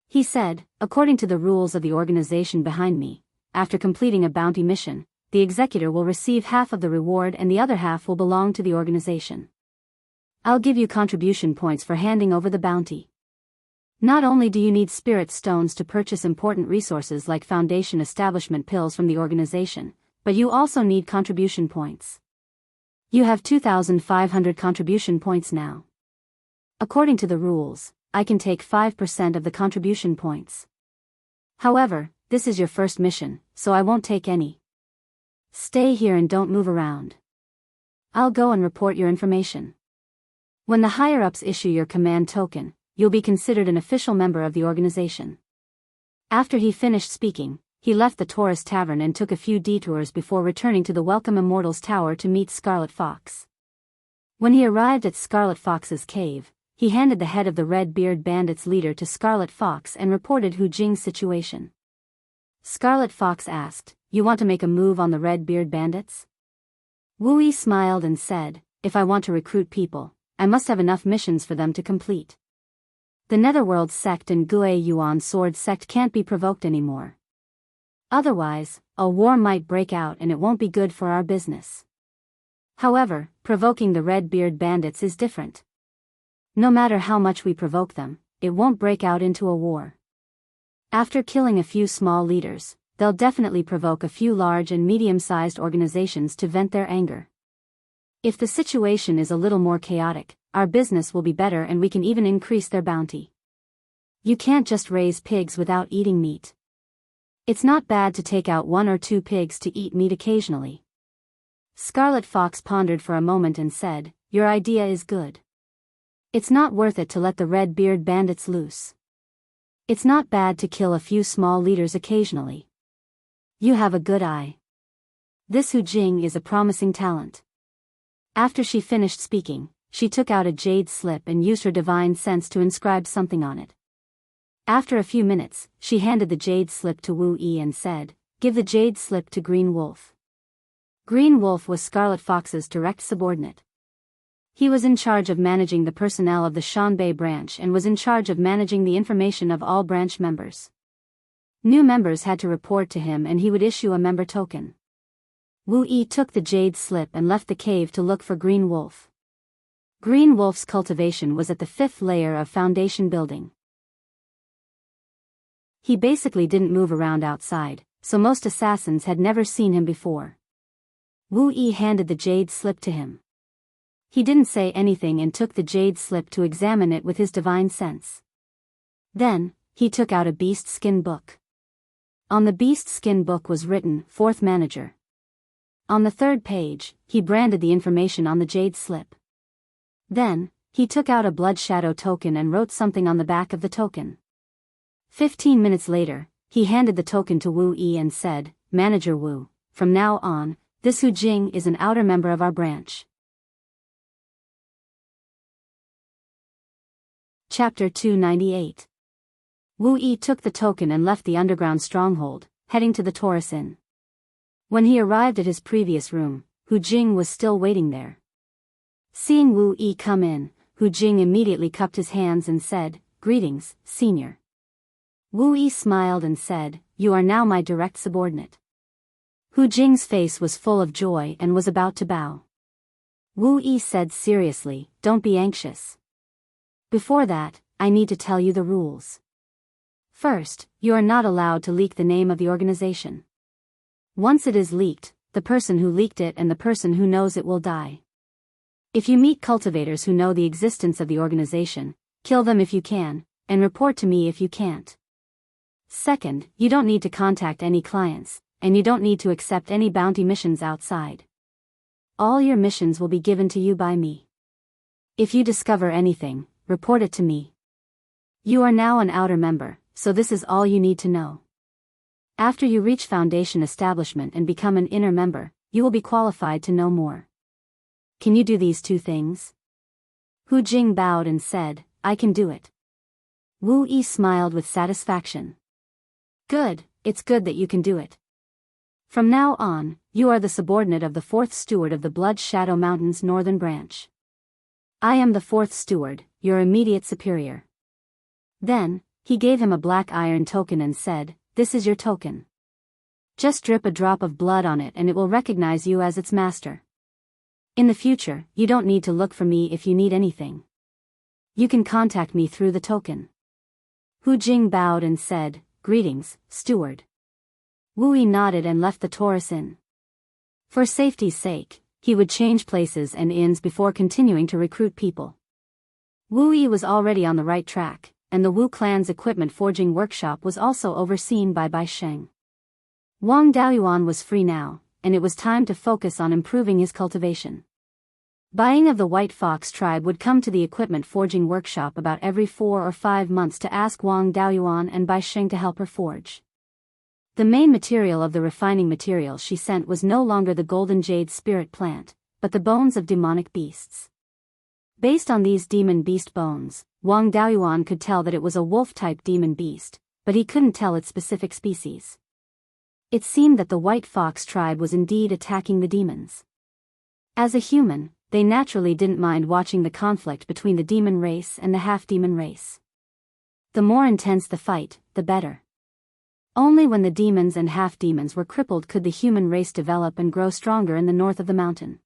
He said, according to the rules of the organization behind me, after completing a bounty mission, the executor will receive half of the reward and the other half will belong to the organization. I'll give you contribution points for handing over the bounty. Not only do you need spirit stones to purchase important resources like Foundation establishment pills from the organization, but you also need contribution points. You have 2,500 contribution points now. According to the rules, I can take 5% of the contribution points. However, this is your first mission, so I won't take any. Stay here and don't move around. I'll go and report your information. When the higher-ups issue your command token, you'll be considered an official member of the organization. After he finished speaking, he left the tourist tavern and took a few detours before returning to the Welcome Immortals Tower to meet Scarlet Fox. When he arrived at Scarlet Fox's cave, he handed the head of the Red-Beard Bandits leader to Scarlet Fox and reported Hu Jing's situation. Scarlet Fox asked, "You want to make a move on the Red-Beard Bandits?" Wu Yi smiled and said, "If I want to recruit people, I must have enough missions for them to complete. The Netherworld sect and Gue Yuan Sword sect can't be provoked anymore. Otherwise, a war might break out and it won't be good for our business. However, provoking the Red-Beard Bandits is different. No matter how much we provoke them, it won't break out into a war. After killing a few small leaders, they'll definitely provoke a few large and medium-sized organizations to vent their anger. If the situation is a little more chaotic, our business will be better and we can even increase their bounty. You can't just raise pigs without eating meat. It's not bad to take out 1 or 2 pigs to eat meat occasionally." Scarlet Fox pondered for a moment and said, "Your idea is good. It's not worth it to let the Red-Beard Bandits loose. It's not bad to kill a few small leaders occasionally. You have a good eye. This Hu Jing is a promising talent." After she finished speaking, she took out a jade slip and used her divine sense to inscribe something on it. After a few minutes, she handed the jade slip to Wu Yi and said, "Give the jade slip to Green Wolf." Green Wolf was Scarlet Fox's direct subordinate. He was in charge of managing the personnel of the Shanbei branch and was in charge of managing the information of all branch members. New members had to report to him and he would issue a member token. Wu Yi took the jade slip and left the cave to look for Green Wolf. Green Wolf's cultivation was at the 5th layer of Foundation building. He basically didn't move around outside, so most assassins had never seen him before. Wu Yi handed the jade slip to him. He didn't say anything and took the jade slip to examine it with his divine sense. Then, he took out a beast skin book. On the beast skin book was written, 4th Manager. On the 3rd page, he branded the information on the jade slip. Then, he took out a blood shadow token and wrote something on the back of the token. 15 minutes later, he handed the token to Wu Yi and said, "Manager Wu, from now on, this Hu Jing is an outer member of our branch." Chapter 298. Wu Yi took the token and left the underground stronghold, heading to the Taurus Inn. When he arrived at his previous room, Hu Jing was still waiting there. Seeing Wu Yi come in, Hu Jing immediately cupped his hands and said, "Greetings, senior." Wu Yi smiled and said, "You are now my direct subordinate." Hu Jing's face was full of joy and was about to bow. Wu Yi said seriously, "Don't be anxious. Before that, I need to tell you the rules. First, you are not allowed to leak the name of the organization. Once it is leaked, the person who leaked it and the person who knows it will die. If you meet cultivators who know the existence of the organization, kill them if you can, and report to me if you can't. Second, you don't need to contact any clients, and you don't need to accept any bounty missions outside. All your missions will be given to you by me. If you discover anything, report it to me. You are now an outer member, so this is all you need to know. After you reach Foundation establishment and become an inner member, you will be qualified to know more. can you do these two things? Hu Jing bowed and said, I can do it. Wu Yi smiled with satisfaction. Good, it's good that you can do it. From now on, you are the subordinate of the fourth steward of the Blood Shadow Mountain's northern branch. I am the fourth steward, your immediate superior. Then, he gave him a black iron token and said, this is your token. Just drip a drop of blood on it and it will recognize you as its master. In the future, you don't need to look for me if you need anything. You can contact me through the token. Hu Jing bowed and said, greetings, steward. Wu Yi nodded and left the Taurus Inn. For safety's sake, he would change places and inns before continuing to recruit people. Wu Yi was already on the right track, and the Wu clan's equipment forging workshop was also overseen by Bai Sheng. Wang Daoyuan was free now, and it was time to focus on improving his cultivation. Buying of the White Fox tribe would come to the equipment forging workshop about every 4 or 5 months to ask Wang Daoyuan and Bai Sheng to help her forge. The main material of the refining material she sent was no longer the golden jade spirit plant, but the bones of demonic beasts. Based on these demon beast bones, Wang Daoyuan could tell that it was a wolf-type demon beast, but he couldn't tell its specific species. It seemed that the White Fox tribe was indeed attacking the demons. As a human, they naturally didn't mind watching the conflict between the demon race and the half-demon race. The more intense the fight, the better. Only when the demons and half-demons were crippled could the human race develop and grow stronger in the north of the mountain.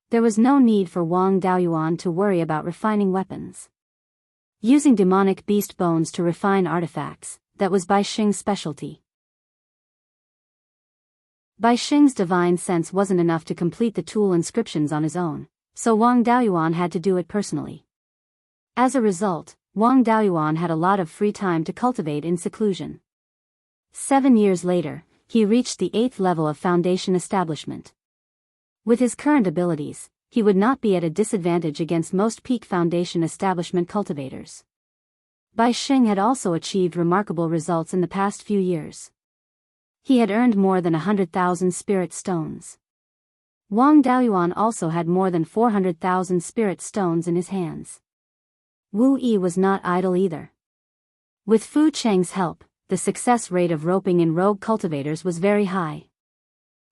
There was no need for Wang Daoyuan to worry about refining weapons. Using demonic beast bones to refine artifacts, that was Bai Sheng's specialty. Bai Sheng's divine sense wasn't enough to complete the tool inscriptions on his own, so Wang Daoyuan had to do it personally. As a result, Wang Daoyuan had a lot of free time to cultivate in seclusion. 7 years later, he reached the 8th level of foundation establishment. With his current abilities, he would not be at a disadvantage against most peak foundation establishment cultivators. Bai Sheng had also achieved remarkable results in the past few years. He had earned more than 100,000 spirit stones. Wang Daoyuan also had more than 400,000 spirit stones in his hands. Wu Yi was not idle either. With Fu Cheng's help, the success rate of roping in rogue cultivators was very high.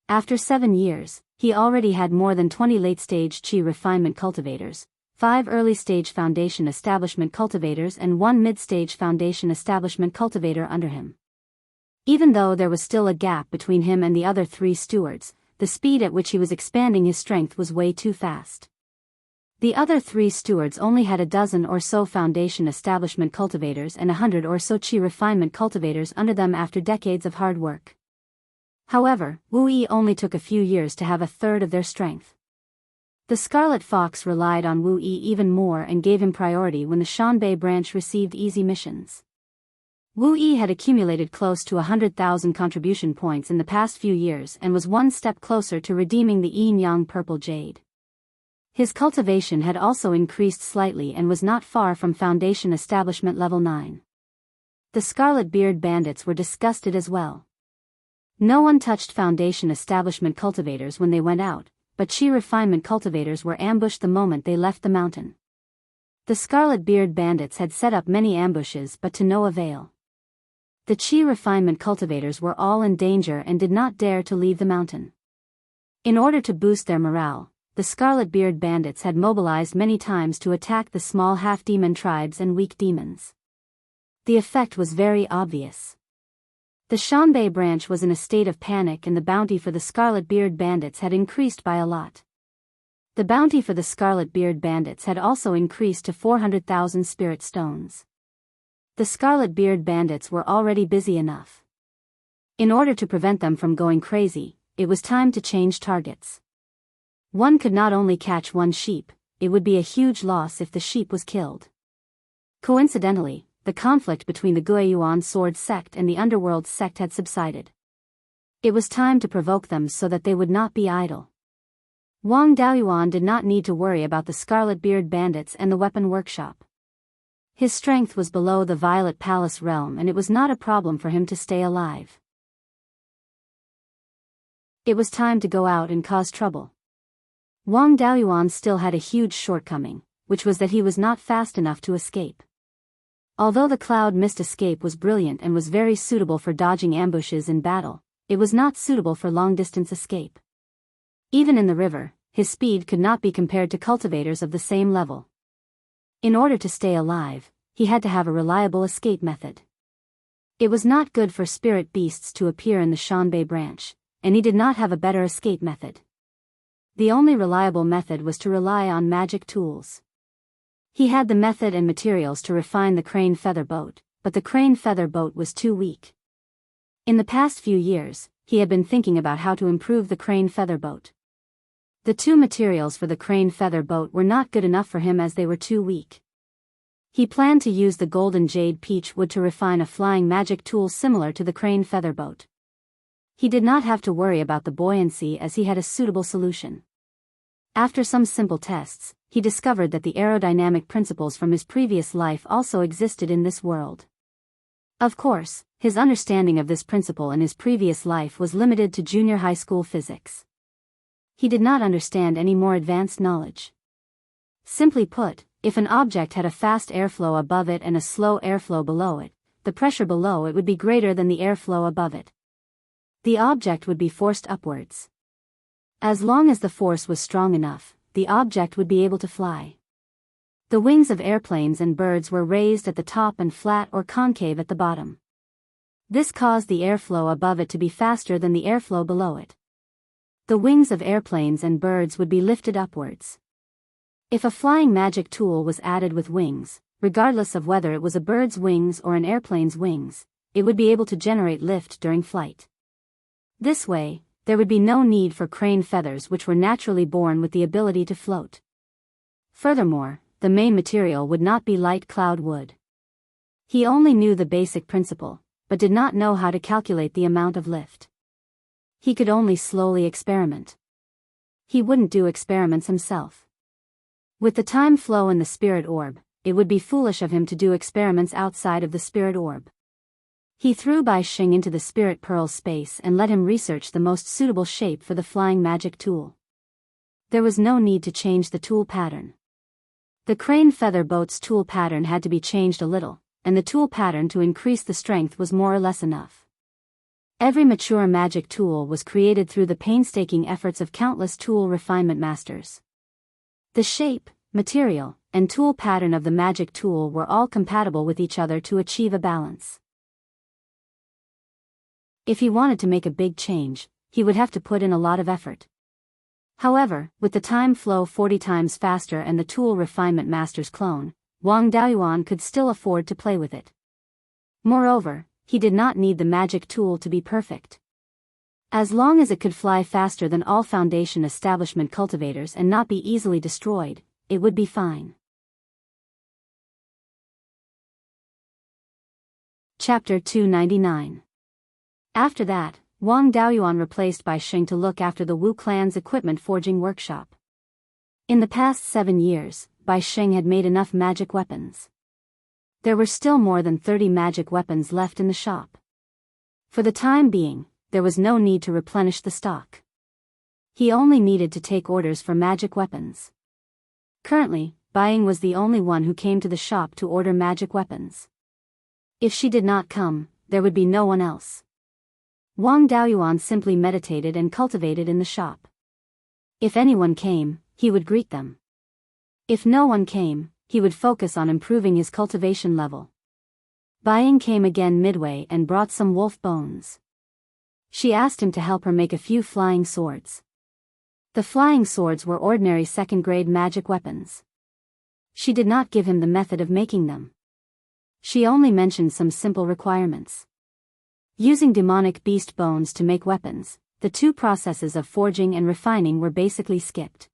After 7 years, he already had more than 20 late-stage Qi refinement cultivators, 5 early-stage foundation establishment cultivators and 1 mid-stage foundation establishment cultivator under him. Even though there was still a gap between him and the other 3 stewards, the speed at which he was expanding his strength was way too fast. The other 3 stewards only had a dozen or so foundation establishment cultivators and 100 or so Qi refinement cultivators under them after decades of hard work. However, Wu Yi only took a few years to have a third of their strength. The Scarlet Fox relied on Wu Yi even more and gave him priority when the Shanbei branch received easy missions. Wu Yi had accumulated close to 100,000 contribution points in the past few years and was one step closer to redeeming the Yin-Yang Purple Jade. His cultivation had also increased slightly and was not far from Foundation Establishment Level 9. The Scarlet Beard Bandits were disgusted as well. No one touched Foundation Establishment cultivators when they went out, but Qi refinement cultivators were ambushed the moment they left the mountain. The Scarlet Beard Bandits had set up many ambushes but to no avail. The Qi refinement cultivators were all in danger and did not dare to leave the mountain. In order to boost their morale, the Scarlet Beard Bandits had mobilized many times to attack the small half-demon tribes and weak demons. The effect was very obvious. The Shanbei branch was in a state of panic and the bounty for the Scarlet Beard Bandits had increased by a lot. The bounty for the Scarlet Beard Bandits had also increased to 400,000 spirit stones. The Scarlet Beard Bandits were already busy enough. In order to prevent them from going crazy, it was time to change targets. One could not only catch one sheep, it would be a huge loss if the sheep was killed. Coincidentally, the conflict between the Guiyuan sword sect and the underworld sect had subsided. It was time to provoke them so that they would not be idle. Wang Daoyuan did not need to worry about the Scarlet Beard Bandits and the weapon workshop. His strength was below the Violet Palace realm and it was not a problem for him to stay alive. It was time to go out and cause trouble. Wang Daoyuan still had a huge shortcoming, which was that he was not fast enough to escape. Although the cloud mist escape was brilliant and was very suitable for dodging ambushes in battle, it was not suitable for long-distance escape. Even in the river, his speed could not be compared to cultivators of the same level. In order to stay alive, he had to have a reliable escape method. It was not good for spirit beasts to appear in the Shanbei branch, and he did not have a better escape method. The only reliable method was to rely on magic tools. He had the method and materials to refine the crane feather boat, but the crane feather boat was too weak. In the past few years, he had been thinking about how to improve the crane feather boat. The two materials for the crane feather boat were not good enough for him as they were too weak. He planned to use the golden jade peach wood to refine a flying magic tool similar to the crane feather boat. He did not have to worry about the buoyancy as he had a suitable solution. After some simple tests, he discovered that the aerodynamic principles from his previous life also existed in this world. Of course, his understanding of this principle in his previous life was limited to junior high school physics. He did not understand any more advanced knowledge. Simply put, if an object had a fast airflow above it and a slow airflow below it, the pressure below it would be greater than the airflow above it. The object would be forced upwards. As long as the force was strong enough, the object would be able to fly. The wings of airplanes and birds were raised at the top and flat or concave at the bottom. This caused the airflow above it to be faster than the airflow below it. The wings of airplanes and birds would be lifted upwards. If a flying magic tool was added with wings, regardless of whether it was a bird's wings or an airplane's wings, it would be able to generate lift during flight. This way, there would be no need for crane feathers which were naturally born with the ability to float. Furthermore, the main material would not be light cloud wood. He only knew the basic principle, but did not know how to calculate the amount of lift. He could only slowly experiment. He wouldn't do experiments himself. With the time flow in the spirit orb, it would be foolish of him to do experiments outside of the spirit orb. He threw Bai Xing into the spirit pearl space and let him research the most suitable shape for the flying magic tool. There was no need to change the tool pattern. The crane feather boat's tool pattern had to be changed a little, and the tool pattern to increase the strength was more or less enough. Every mature magic tool was created through the painstaking efforts of countless tool refinement masters. The shape, material, and tool pattern of the magic tool were all compatible with each other to achieve a balance. If he wanted to make a big change, he would have to put in a lot of effort. However, with the time flow 40 times faster and the tool refinement master's clone, Wang Daoyuan could still afford to play with it. Moreover, he did not need the magic tool to be perfect. As long as it could fly faster than all Foundation establishment cultivators and not be easily destroyed, it would be fine. Chapter 299. After that, Wang Daoyuan replaced Bai Xing to look after the Wu clan's equipment forging workshop. In the past 7 years, Bai Xing had made enough magic weapons. There were still more than 30 magic weapons left in the shop. For the time being, there was no need to replenish the stock. He only needed to take orders for magic weapons. Currently, Beiyuan was the only one who came to the shop to order magic weapons. If she did not come, there would be no one else. Wang Daoyuan simply meditated and cultivated in the shop. If anyone came, he would greet them. If no one came, he would focus on improving his cultivation level. Beiyuan came again midway and brought some wolf bones. She asked him to help her make a few flying swords. The flying swords were ordinary second-grade magic weapons. She did not give him the method of making them. She only mentioned some simple requirements. Using demonic beast bones to make weapons, the two processes of forging and refining were basically skipped.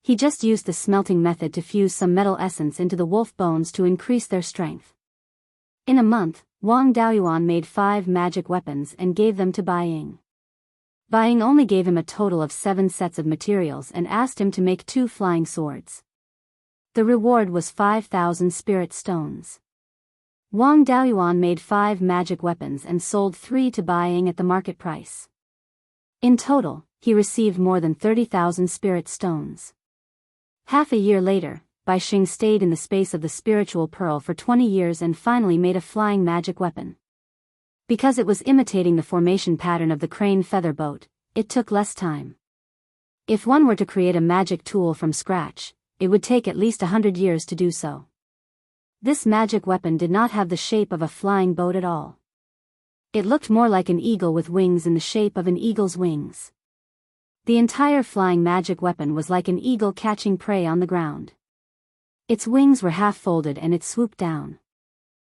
He just used the smelting method to fuse some metal essence into the wolf bones to increase their strength. In a month, Wang Daoyuan made 5 magic weapons and gave them to Beiyuan. Beiyuan only gave him a total of 7 sets of materials and asked him to make 2 flying swords. The reward was 5,000 spirit stones. Wang Daoyuan made 5 magic weapons and sold 3 to Beiyuan at the market price. In total, he received more than 30,000 spirit stones. Half a year later, Biyao stayed in the space of the spiritual pearl for 20 years and finally made a flying magic weapon. Because it was imitating the formation pattern of the crane feather boat, it took less time. If one were to create a magic tool from scratch, it would take at least 100 years to do so. This magic weapon did not have the shape of a flying boat at all. It looked more like an eagle with wings in the shape of an eagle's wings. The entire flying magic weapon was like an eagle catching prey on the ground. Its wings were half folded and it swooped down.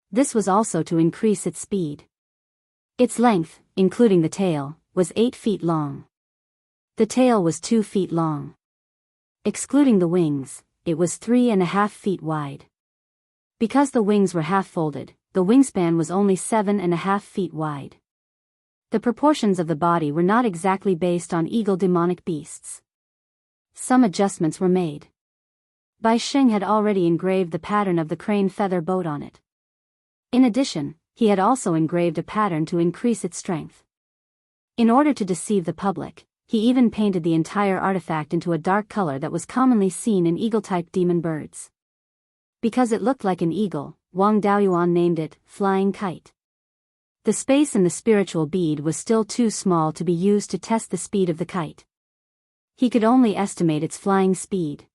This was also to increase its speed. Its length, including the tail, was 8 feet long. The tail was 2 feet long. Excluding the wings, it was 3.5 feet wide. Because the wings were half folded, the wingspan was only 7.5 feet wide. The proportions of the body were not exactly based on eagle demonic beasts. Some adjustments were made. Biyao had already engraved the pattern of the crane feather boat on it. In addition, he had also engraved a pattern to increase its strength. In order to deceive the public, he even painted the entire artifact into a dark color that was commonly seen in eagle-type demon birds. Because it looked like an eagle, Wang Daoyuan named it Flying Kite. The space in the spiritual bead was still too small to be used to test the speed of the kite. He could only estimate its flying speed.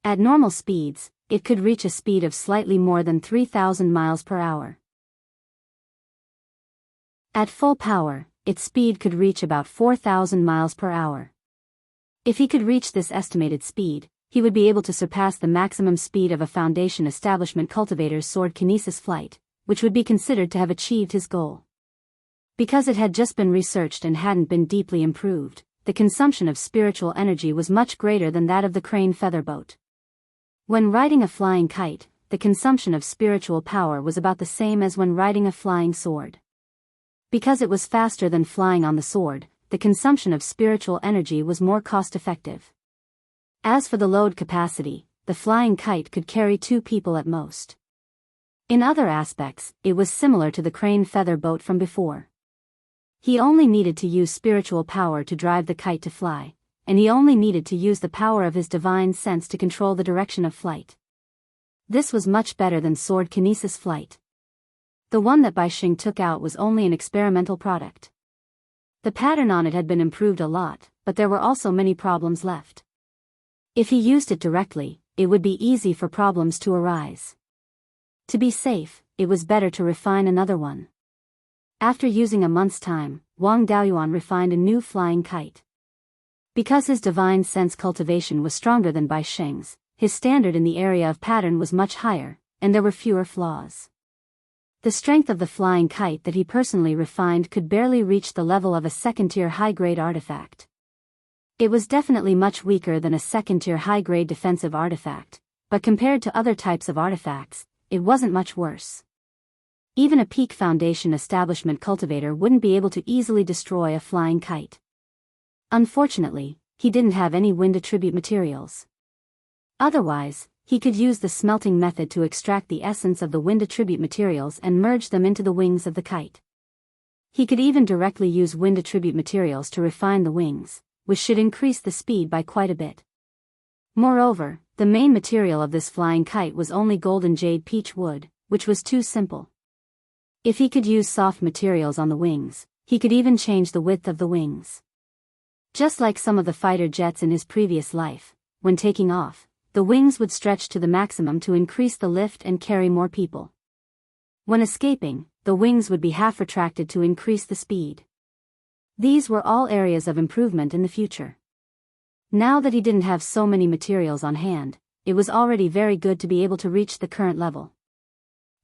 At normal speeds, it could reach a speed of slightly more than 3,000 miles per hour. At full power, its speed could reach about 4,000 miles per hour. If he could reach this estimated speed, he would be able to surpass the maximum speed of a Foundation establishment cultivator's sword kinesis flight, which would be considered to have achieved his goal. Because it had just been researched and hadn't been deeply improved, the consumption of spiritual energy was much greater than that of the crane feather boat. When riding a flying kite, the consumption of spiritual power was about the same as when riding a flying sword. Because it was faster than flying on the sword, the consumption of spiritual energy was more cost-effective. As for the load capacity, the flying kite could carry 2 people at most. In other aspects, it was similar to the crane feather boat from before. He only needed to use spiritual power to drive the kite to fly, and he only needed to use the power of his divine sense to control the direction of flight. This was much better than sword kinesis flight. The one that Biyao took out was only an experimental product. The pattern on it had been improved a lot, but there were also many problems left. If he used it directly, it would be easy for problems to arise. To be safe, it was better to refine another one. After using a month's time, Wang Daoyuan refined a new flying kite. Because his divine sense cultivation was stronger than Biyao's, his standard in the area of pattern was much higher, and there were fewer flaws. The strength of the flying kite that he personally refined could barely reach the level of a second-tier high-grade artifact. It was definitely much weaker than a second-tier high-grade defensive artifact, but compared to other types of artifacts, it wasn't much worse. Even a peak Foundation establishment cultivator wouldn't be able to easily destroy a flying kite. Unfortunately, he didn't have any wind attribute materials. Otherwise, he could use the smelting method to extract the essence of the wind attribute materials and merge them into the wings of the kite. He could even directly use wind attribute materials to refine the wings, which should increase the speed by quite a bit. Moreover, the main material of this flying kite was only golden jade peach wood, which was too simple. If he could use soft materials on the wings, he could even change the width of the wings. Just like some of the fighter jets in his previous life, when taking off, the wings would stretch to the maximum to increase the lift and carry more people. When escaping, the wings would be half retracted to increase the speed. These were all areas of improvement in the future. Now that he didn't have so many materials on hand, it was already very good to be able to reach the current level.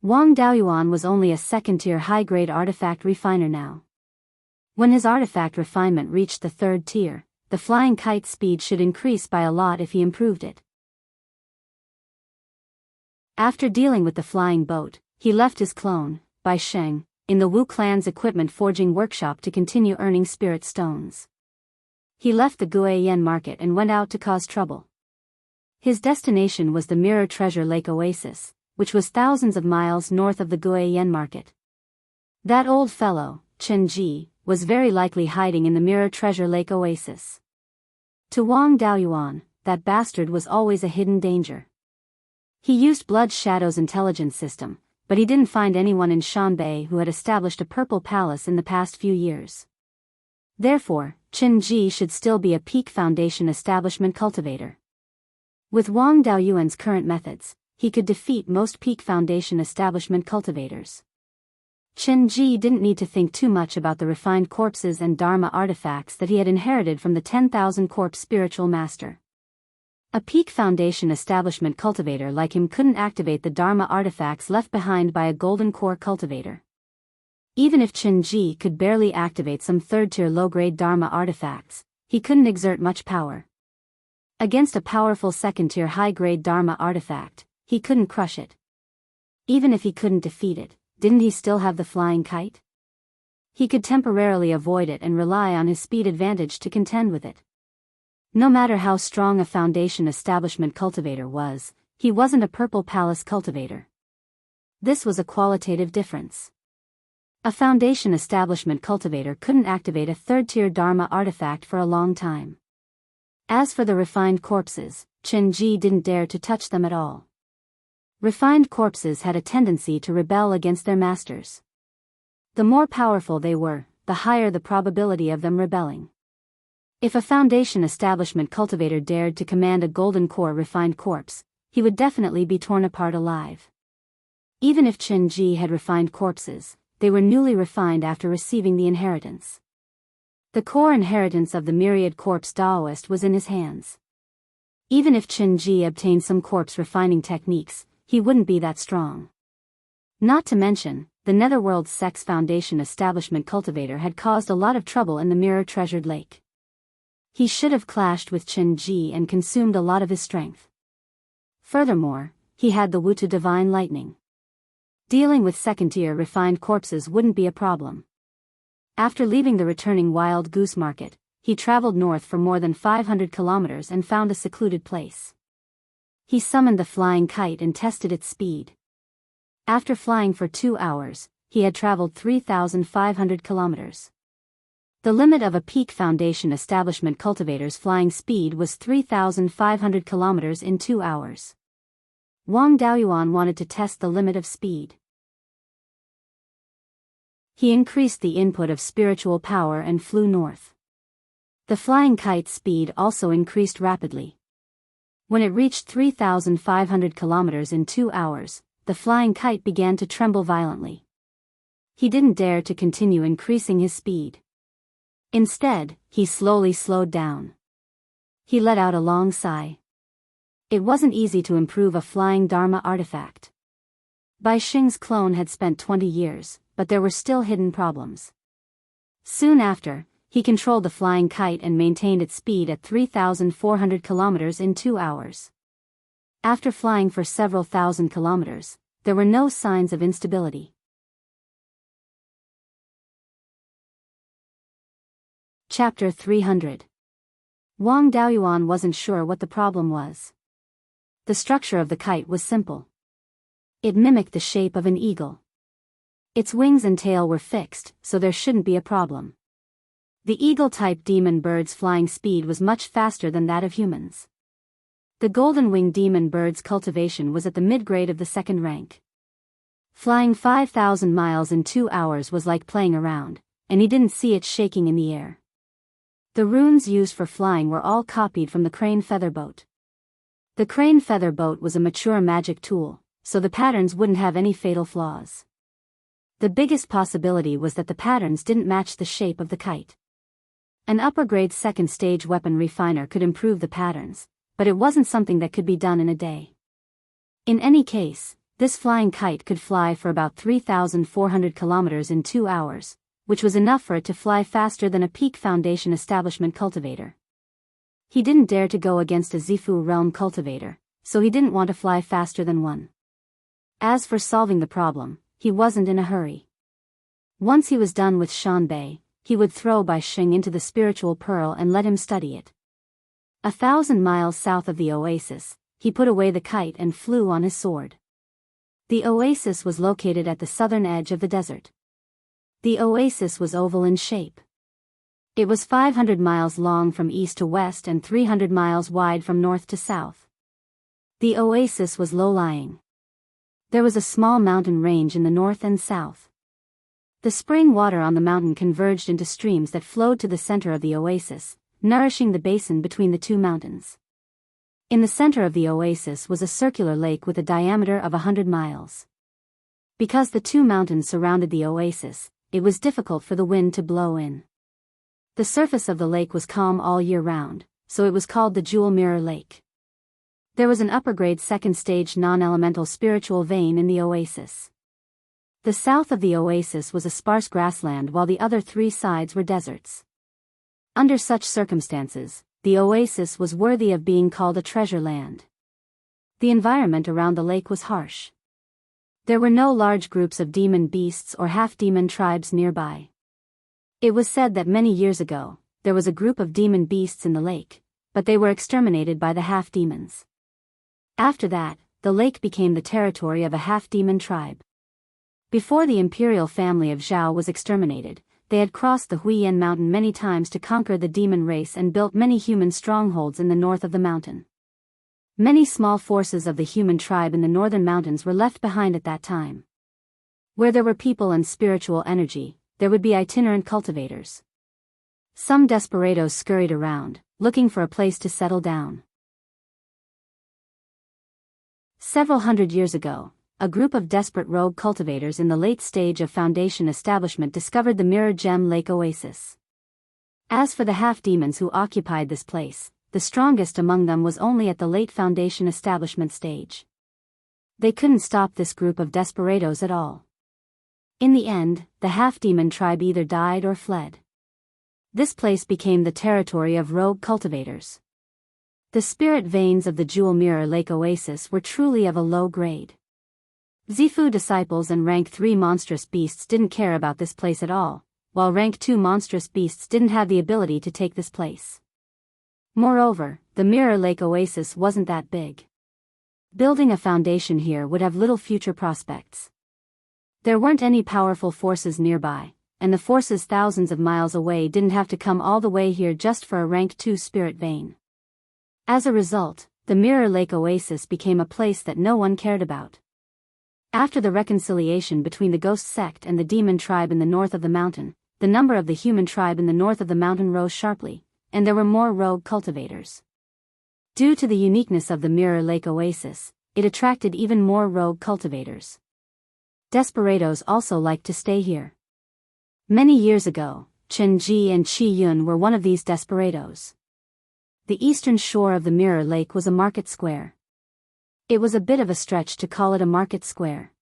Wang Daoyuan was only a second-tier high-grade artifact refiner now. When his artifact refinement reached the 3rd tier, the flying kite's speed should increase by a lot if he improved it. After dealing with the flying boat, he left his clone, Biyao, in the Wu clan's equipment forging workshop to continue earning spirit stones. He left the Guiyan market and went out to cause trouble. His destination was the Mirror Treasure Lake Oasis, which was thousands of miles north of the Guiyan market. That old fellow, Chen Ji, was very likely hiding in the Mirror Treasure Lake Oasis. To Wang Daoyuan, that bastard was always a hidden danger. He used Blood Shadow's intelligence system, but he didn't find anyone in Shanbei who had established a purple palace in the past few years. Therefore, Qin Ji should still be a peak foundation establishment cultivator. With Wang Daoyuan's current methods, he could defeat most peak foundation establishment cultivators. Qin Ji didn't need to think too much about the refined corpses and Dharma artifacts that he had inherited from the 10,000 corpse spiritual master. A peak foundation establishment cultivator like him couldn't activate the Dharma artifacts left behind by a golden core cultivator. Even if Qin Ji could barely activate some third-tier low-grade Dharma artifacts, he couldn't exert much power. Against a powerful second-tier high-grade Dharma artifact, he couldn't crush it. Even if he couldn't defeat it, didn't he still have the flying kite? He could temporarily avoid it and rely on his speed advantage to contend with it. No matter how strong a foundation establishment cultivator was, he wasn't a purple palace cultivator. This was a qualitative difference. A foundation establishment cultivator couldn't activate a third-tier Dharma artifact for a long time. As for the refined corpses, Qin Ji didn't dare to touch them at all. Refined corpses had a tendency to rebel against their masters. The more powerful they were, the higher the probability of them rebelling. If a foundation establishment cultivator dared to command a golden core refined corpse, he would definitely be torn apart alive. Even if Qin Ji had refined corpses, they were newly refined after receiving the inheritance. The core inheritance of the myriad corpse Daoist was in his hands. Even if Qin Ji obtained some corpse refining techniques, he wouldn't be that strong. Not to mention, the Netherworld's Sex Foundation establishment cultivator had caused a lot of trouble in the Mirror Treasured Lake. He should have clashed with Qin Ji and consumed a lot of his strength. Furthermore, he had the Wuta Divine Lightning. Dealing with second-tier refined corpses wouldn't be a problem. After leaving the returning Wild Goose Market, he traveled north for more than 500 kilometers and found a secluded place. He summoned the flying kite and tested its speed. After flying for 2 hours, he had traveled 3,500 kilometers. The limit of a peak foundation establishment cultivator's flying speed was 3,500 kilometers in 2 hours. Wang Daoyuan wanted to test the limit of speed. He increased the input of spiritual power and flew north. The flying kite's speed also increased rapidly. When it reached 3,500 kilometers in 2 hours, the flying kite began to tremble violently. He didn't dare to continue increasing his speed. Instead, he slowly slowed down. He let out a long sigh. It wasn't easy to improve a flying Dharma artifact. Bai Xing's clone had spent 20 years, but there were still hidden problems. Soon after, he controlled the flying kite and maintained its speed at 3,400 kilometers in 2 hours. After flying for several thousand kilometers, there were no signs of instability. Chapter 300. Wang Daoyuan wasn't sure what the problem was. The structure of the kite was simple. It mimicked the shape of an eagle. Its wings and tail were fixed, so there shouldn't be a problem. The eagle-type demon bird's flying speed was much faster than that of humans. The golden-winged demon bird's cultivation was at the mid-grade of the second rank. Flying 5,000 miles in 2 hours was like playing around, and he didn't see it shaking in the air. The runes used for flying were all copied from the crane feather boat. The crane feather boat was a mature magic tool, so the patterns wouldn't have any fatal flaws. The biggest possibility was that the patterns didn't match the shape of the kite. An upper-grade second-stage weapon refiner could improve the patterns, but it wasn't something that could be done in a day. In any case, this flying kite could fly for about 3,400 kilometers in 2 hours, which was enough for it to fly faster than a peak foundation establishment cultivator. He didn't dare to go against a Zifu realm cultivator, so he didn't want to fly faster than one. As for solving the problem, he wasn't in a hurry. Once he was done with Shanbei, he would throw Bai Xing into the spiritual pearl and let him study it. 1,000 miles south of the oasis, he put away the kite and flew on his sword. The oasis was located at the southern edge of the desert. The oasis was oval in shape. It was 500 miles long from east to west and 300 miles wide from north to south. The oasis was low-lying. There was a small mountain range in the north and south. The spring water on the mountain converged into streams that flowed to the center of the oasis, nourishing the basin between the two mountains. In the center of the oasis was a circular lake with a diameter of 100 miles. Because the two mountains surrounded the oasis, it was difficult for the wind to blow in. The surface of the lake was calm all year round, so it was called the Jewel Mirror Lake. There was an upper-grade second-stage non-elemental spiritual vein in the oasis. The south of the oasis was a sparse grassland while the other three sides were deserts. Under such circumstances, the oasis was worthy of being called a treasure land. The environment around the lake was harsh. There were no large groups of demon beasts or half-demon tribes nearby. It was said that many years ago, there was a group of demon beasts in the lake, but they were exterminated by the half-demons. After that, the lake became the territory of a half-demon tribe. Before the imperial family of Zhao was exterminated, they had crossed the Huiyan mountain many times to conquer the demon race and built many human strongholds in the north of the mountain. Many small forces of the human tribe in the northern mountains were left behind at that time. Where there were people and spiritual energy, there would be itinerant cultivators. Some desperados scurried around, looking for a place to settle down. Several hundred years ago, a group of desperate rogue cultivators in the late stage of foundation establishment discovered the Mirror Gem Lake Oasis. As for the half-demons who occupied this place, the strongest among them was only at the late foundation establishment stage. They couldn't stop this group of desperados at all. In the end, the half-demon tribe either died or fled. This place became the territory of rogue cultivators. The spirit veins of the Jewel Mirror Lake Oasis were truly of a low grade. Zifu disciples and rank 3 monstrous beasts didn't care about this place at all, while rank 2 monstrous beasts didn't have the ability to take this place. Moreover, the Mirror Lake Oasis wasn't that big. Building a foundation here would have little future prospects. There weren't any powerful forces nearby, and the forces thousands of miles away didn't have to come all the way here just for a rank 2 spirit vein. As a result, the Mirror Lake Oasis became a place that no one cared about. After the reconciliation between the ghost sect and the demon tribe in the north of the mountain, the number of the human tribe in the north of the mountain rose sharply, and there were more rogue cultivators. Due to the uniqueness of the Mirror Lake Oasis, it attracted even more rogue cultivators. Desperados also liked to stay here. Many years ago, Chen Ji and Qi Yun were one of these desperados. The eastern shore of the Mirror Lake was a market square. It was a bit of a stretch to call it a market square.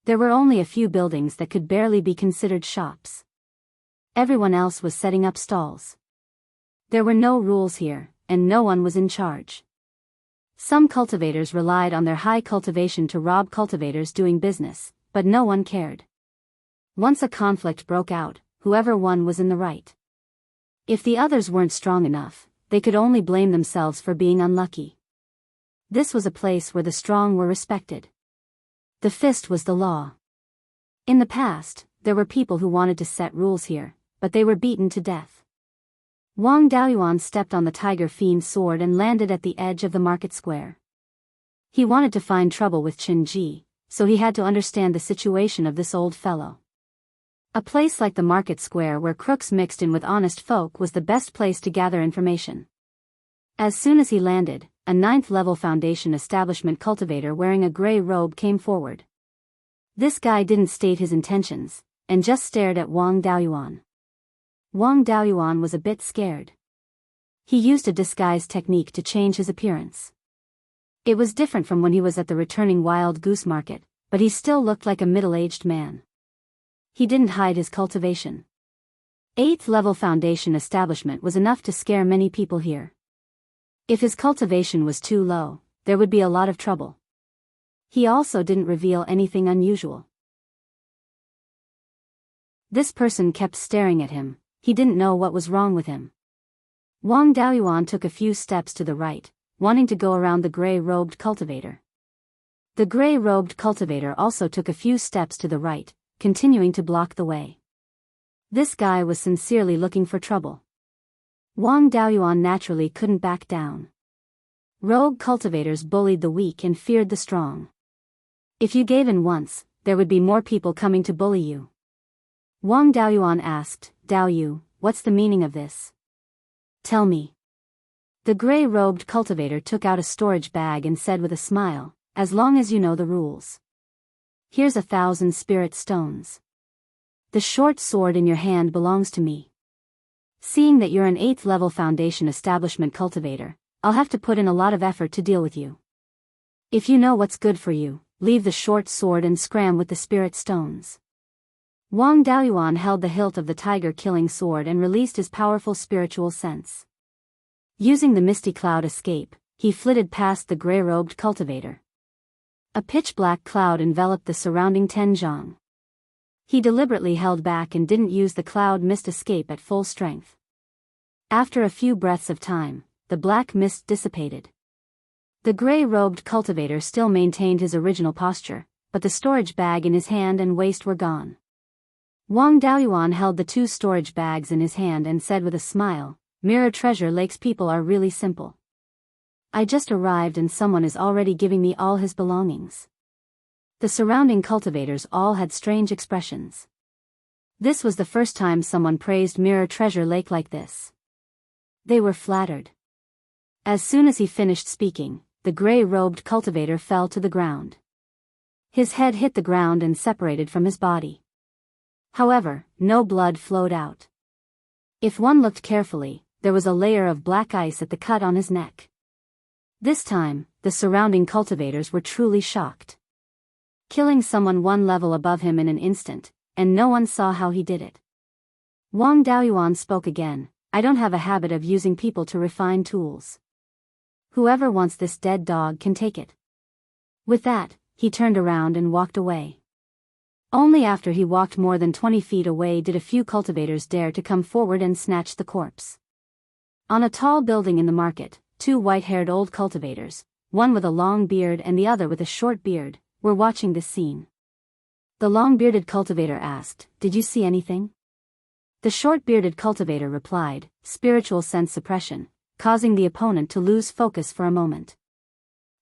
There were only a few buildings that could barely be considered shops. Everyone else was setting up stalls. There were no rules here, and no one was in charge. Some cultivators relied on their high cultivation to rob cultivators doing business, but no one cared. Once a conflict broke out, whoever won was in the right. If the others weren't strong enough, they could only blame themselves for being unlucky. This was a place where the strong were respected. The fist was the law. In the past, there were people who wanted to set rules here, but they were beaten to death. Wang Daoyuan stepped on the tiger fiend's sword and landed at the edge of the market square. He wanted to find trouble with Qin Ji, so he had to understand the situation of this old fellow. A place like the market square where crooks mixed in with honest folk was the best place to gather information. As soon as he landed, a 9th-level foundation establishment cultivator wearing a gray robe came forward. This guy didn't state his intentions, and just stared at Wang Daoyuan. Wang Daoyuan was a bit scared. He used a disguise technique to change his appearance. It was different from when he was at the returning wild goose market, but he still looked like a middle-aged man. He didn't hide his cultivation. 8th-level foundation establishment was enough to scare many people here. If his cultivation was too low, there would be a lot of trouble. He also didn't reveal anything unusual. This person kept staring at him. He didn't know what was wrong with him. Wang Daoyuan took a few steps to the right, wanting to go around the gray-robed cultivator. The gray-robed cultivator also took a few steps to the right, continuing to block the way. This guy was sincerely looking for trouble. Wang Daoyuan naturally couldn't back down. Rogue cultivators bullied the weak and feared the strong. If you gave in once, there would be more people coming to bully you. Wang Daoyuan asked, Daoyu, what's the meaning of this? Tell me. The gray-robed cultivator took out a storage bag and said with a smile, as long as you know the rules. Here's 1,000 spirit stones. The short sword in your hand belongs to me. Seeing that you're an 8th level foundation establishment cultivator, I'll have to put in a lot of effort to deal with you. If you know what's good for you, leave the short sword and scram with the spirit stones. Wang Daoyuan held the hilt of the tiger-killing sword and released his powerful spiritual sense. Using the misty cloud escape, he flitted past the gray-robed cultivator. A pitch-black cloud enveloped the surrounding Tenjiang. He deliberately held back and didn't use the cloud mist escape at full strength. After a few breaths of time, the black mist dissipated. The gray-robed cultivator still maintained his original posture, but the storage bag in his hand and waist were gone. Wang Daoyuan held the 2 storage bags in his hand and said with a smile, Mirror Treasure Lake's people are really simple. I just arrived and someone is already giving me all his belongings. The surrounding cultivators all had strange expressions. This was the first time someone praised Mirror Treasure Lake like this. They were flattered. As soon as he finished speaking, the gray-robed cultivator fell to the ground. His head hit the ground and separated from his body. However, no blood flowed out. If one looked carefully, there was a layer of black ice at the cut on his neck. This time, the surrounding cultivators were truly shocked. Killing someone 1 level above him in an instant, and no one saw how he did it. Wang Daoyuan spoke again, I don't have a habit of using people to refine tools. Whoever wants this dead dog can take it. With that, he turned around and walked away. Only after he walked more than 20 feet away did a few cultivators dare to come forward and snatch the corpse. On a tall building in the market, 2 white-haired old cultivators, one with a long beard and the other with a short beard, were watching this scene. The long-bearded cultivator asked, Did you see anything? The short-bearded cultivator replied, Spiritual sense suppression, causing the opponent to lose focus for a moment.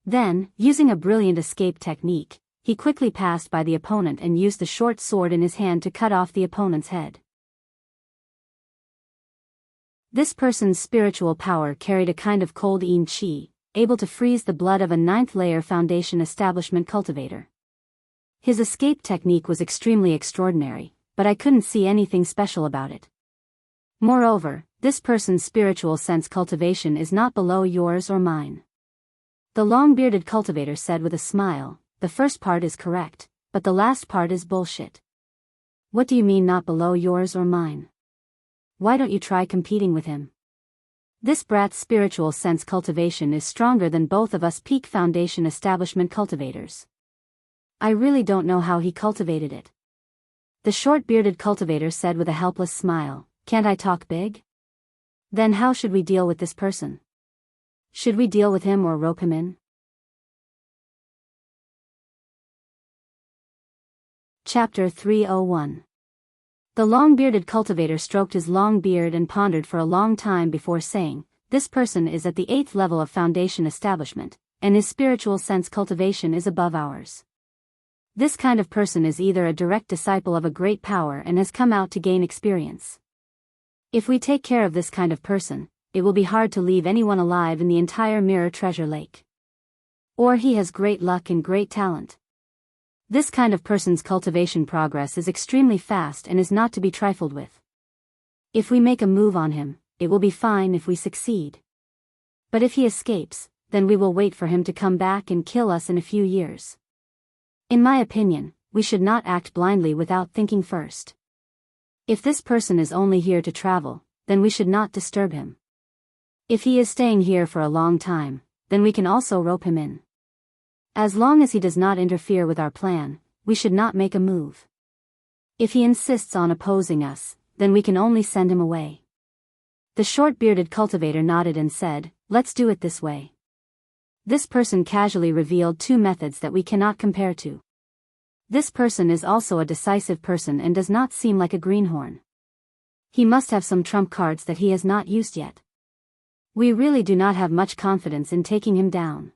Then, using a brilliant escape technique, he quickly passed by the opponent and used the short sword in his hand to cut off the opponent's head. This person's spiritual power carried a kind of cold yin qi, able to freeze the blood of a 9th layer foundation establishment cultivator. His escape technique was extremely extraordinary, but I couldn't see anything special about it. Moreover, this person's spiritual sense cultivation is not below yours or mine. The long-bearded cultivator said with a smile, The first part is correct, but the last part is bullshit. What do you mean not below yours or mine? Why don't you try competing with him? This brat's spiritual sense cultivation is stronger than both of us peak foundation establishment cultivators. I really don't know how he cultivated it. The short-bearded cultivator said with a helpless smile, Can't I talk big? Then how should we deal with this person? Should we deal with him or rope him in? Chapter 301. The long-bearded cultivator stroked his long beard and pondered for a long time before saying, This person is at the 8th level of foundation establishment, and his spiritual sense cultivation is above ours. This kind of person is either a direct disciple of a great power and has come out to gain experience. If we take care of this kind of person, it will be hard to leave anyone alive in the entire Mirror Treasure Lake. Or he has great luck and great talent. This kind of person's cultivation progress is extremely fast and is not to be trifled with. If we make a move on him, it will be fine if we succeed. But if he escapes, then we will wait for him to come back and kill us in a few years. In my opinion, we should not act blindly without thinking first. If this person is only here to travel, then we should not disturb him. If he is staying here for a long time, then we can also rope him in. As long as he does not interfere with our plan, we should not make a move. If he insists on opposing us, then we can only send him away. The short-bearded cultivator nodded and said, Let's do it this way. This person casually revealed 2 methods that we cannot compare to. This person is also a decisive person and does not seem like a greenhorn. He must have some trump cards that he has not used yet. We really do not have much confidence in taking him down.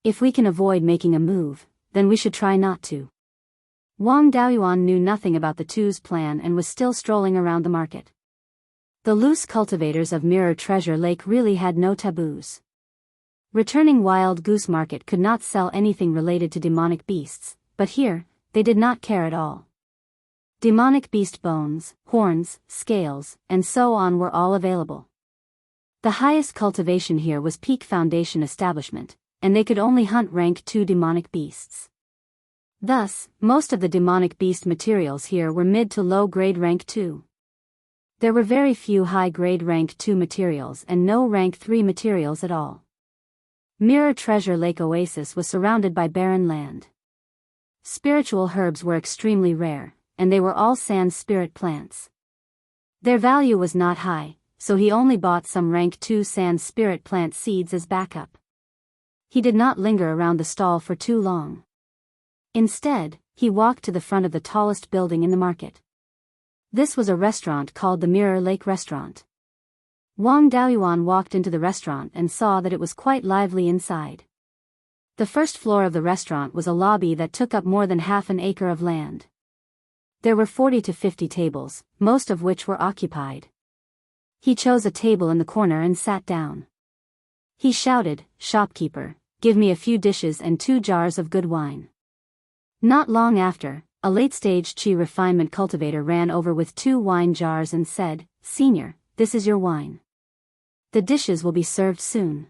If we can avoid making a move, then we should try not to. Wang Daoyuan knew nothing about the two's plan and was still strolling around the market. The loose cultivators of Mirror Treasure Lake really had no taboos. Returning Wild Goose Market could not sell anything related to demonic beasts, but here, they did not care at all. Demonic beast bones, horns, scales, and so on were all available. The highest cultivation here was Peak Foundation Establishment, and they could only hunt rank 2 demonic beasts. Thus, most of the demonic beast materials here were mid to low grade rank 2. There were very few high grade rank 2 materials and no rank 3 materials at all. Mirror Treasure Lake Oasis was surrounded by barren land. Spiritual herbs were extremely rare, and they were all sand spirit plants. Their value was not high, so he only bought some rank 2 sand spirit plant seeds as backup. He did not linger around the stall for too long. Instead, he walked to the front of the tallest building in the market. This was a restaurant called the Mirror Lake Restaurant. Wang Daoyuan walked into the restaurant and saw that it was quite lively inside. The first floor of the restaurant was a lobby that took up more than half an acre of land. There were 40 to 50 tables, most of which were occupied. He chose a table in the corner and sat down. He shouted, "Shopkeeper, give me a few dishes and 2 jars of good wine." Not long after, a late-stage chi refinement cultivator ran over with 2 wine jars and said, "Senior, this is your wine. The dishes will be served soon."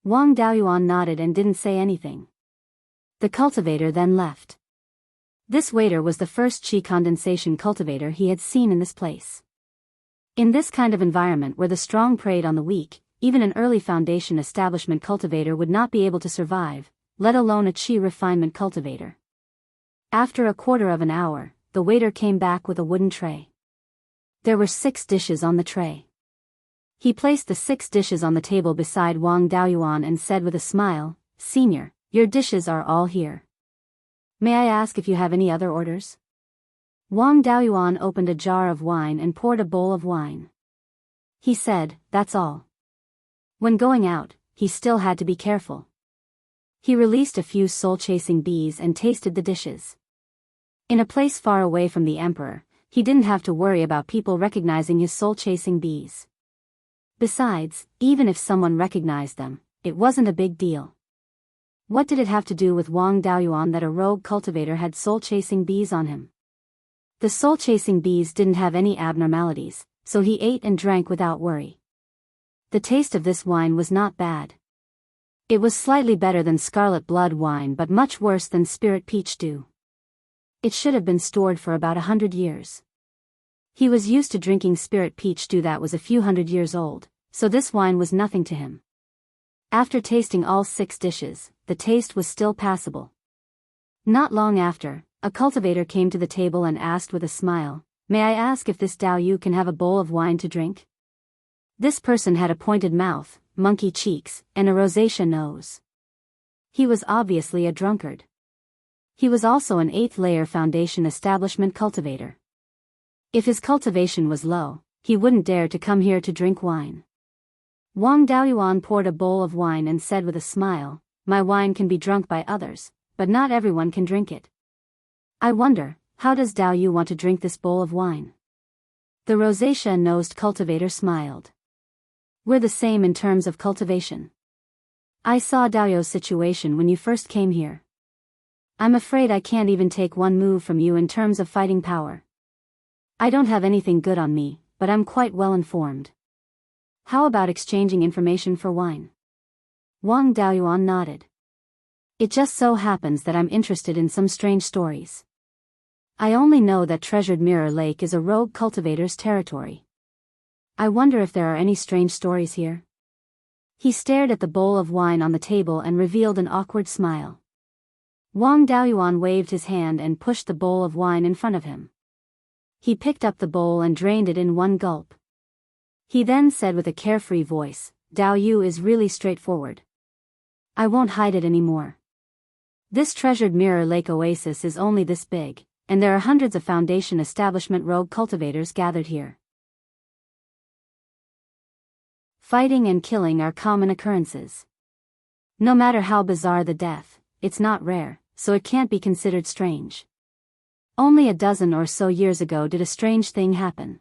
Wang Daoyuan nodded and didn't say anything. The cultivator then left. This waiter was the first chi condensation cultivator he had seen in this place. In this kind of environment where the strong preyed on the weak, even an early foundation establishment cultivator would not be able to survive, let alone a chi refinement cultivator. After a quarter of an hour, the waiter came back with a wooden tray. There were 6 dishes on the tray. He placed the 6 dishes on the table beside Wang Daoyuan and said with a smile, "Senior, your dishes are all here. May I ask if you have any other orders?" Wang Daoyuan opened a jar of wine and poured a bowl of wine. He said, "That's all." When going out, he still had to be careful. He released a few soul-chasing bees and tasted the dishes. In a place far away from the emperor, he didn't have to worry about people recognizing his soul-chasing bees. Besides, even if someone recognized them, it wasn't a big deal. What did it have to do with Wang Daoyuan that a rogue cultivator had soul-chasing bees on him? The soul-chasing bees didn't have any abnormalities, so he ate and drank without worry. The taste of this wine was not bad. It was slightly better than scarlet blood wine but much worse than spirit peach dew. It should have been stored for about 100 years. He was used to drinking spirit peach dew that was a few hundred years old, so this wine was nothing to him. After tasting all 6 dishes, the taste was still passable. Not long after, a cultivator came to the table and asked with a smile, "May I ask if this Dao Yu can have a bowl of wine to drink?" This person had a pointed mouth, monkey cheeks, and a rosacea nose. He was obviously a drunkard. He was also an 8th layer foundation establishment cultivator. If his cultivation was low, he wouldn't dare to come here to drink wine. Wang Daoyuan poured a bowl of wine and said with a smile, "My wine can be drunk by others, but not everyone can drink it. I wonder, how does Dao Yu want to drink this bowl of wine?" The rosacea-nosed cultivator smiled. "We're the same in terms of cultivation. I saw Dao Yu's situation when you first came here. I'm afraid I can't even take one move from you in terms of fighting power. I don't have anything good on me, but I'm quite well informed. How about exchanging information for wine?" Wang Daoyuan nodded. "It just so happens that I'm interested in some strange stories. I only know that Treasured Mirror Lake is a rogue cultivator's territory. I wonder if there are any strange stories here." He stared at the bowl of wine on the table and revealed an awkward smile. Wang Daoyuan waved his hand and pushed the bowl of wine in front of him. He picked up the bowl and drained it in one gulp. He then said with a carefree voice, "Dao Yu is really straightforward. I won't hide it anymore. This Treasured Mirror Lake Oasis is only this big, and there are hundreds of Foundation establishment rogue cultivators gathered here. Fighting and killing are common occurrences. No matter how bizarre the death, it's not rare, so it can't be considered strange. Only a dozen or so years ago did a strange thing happen.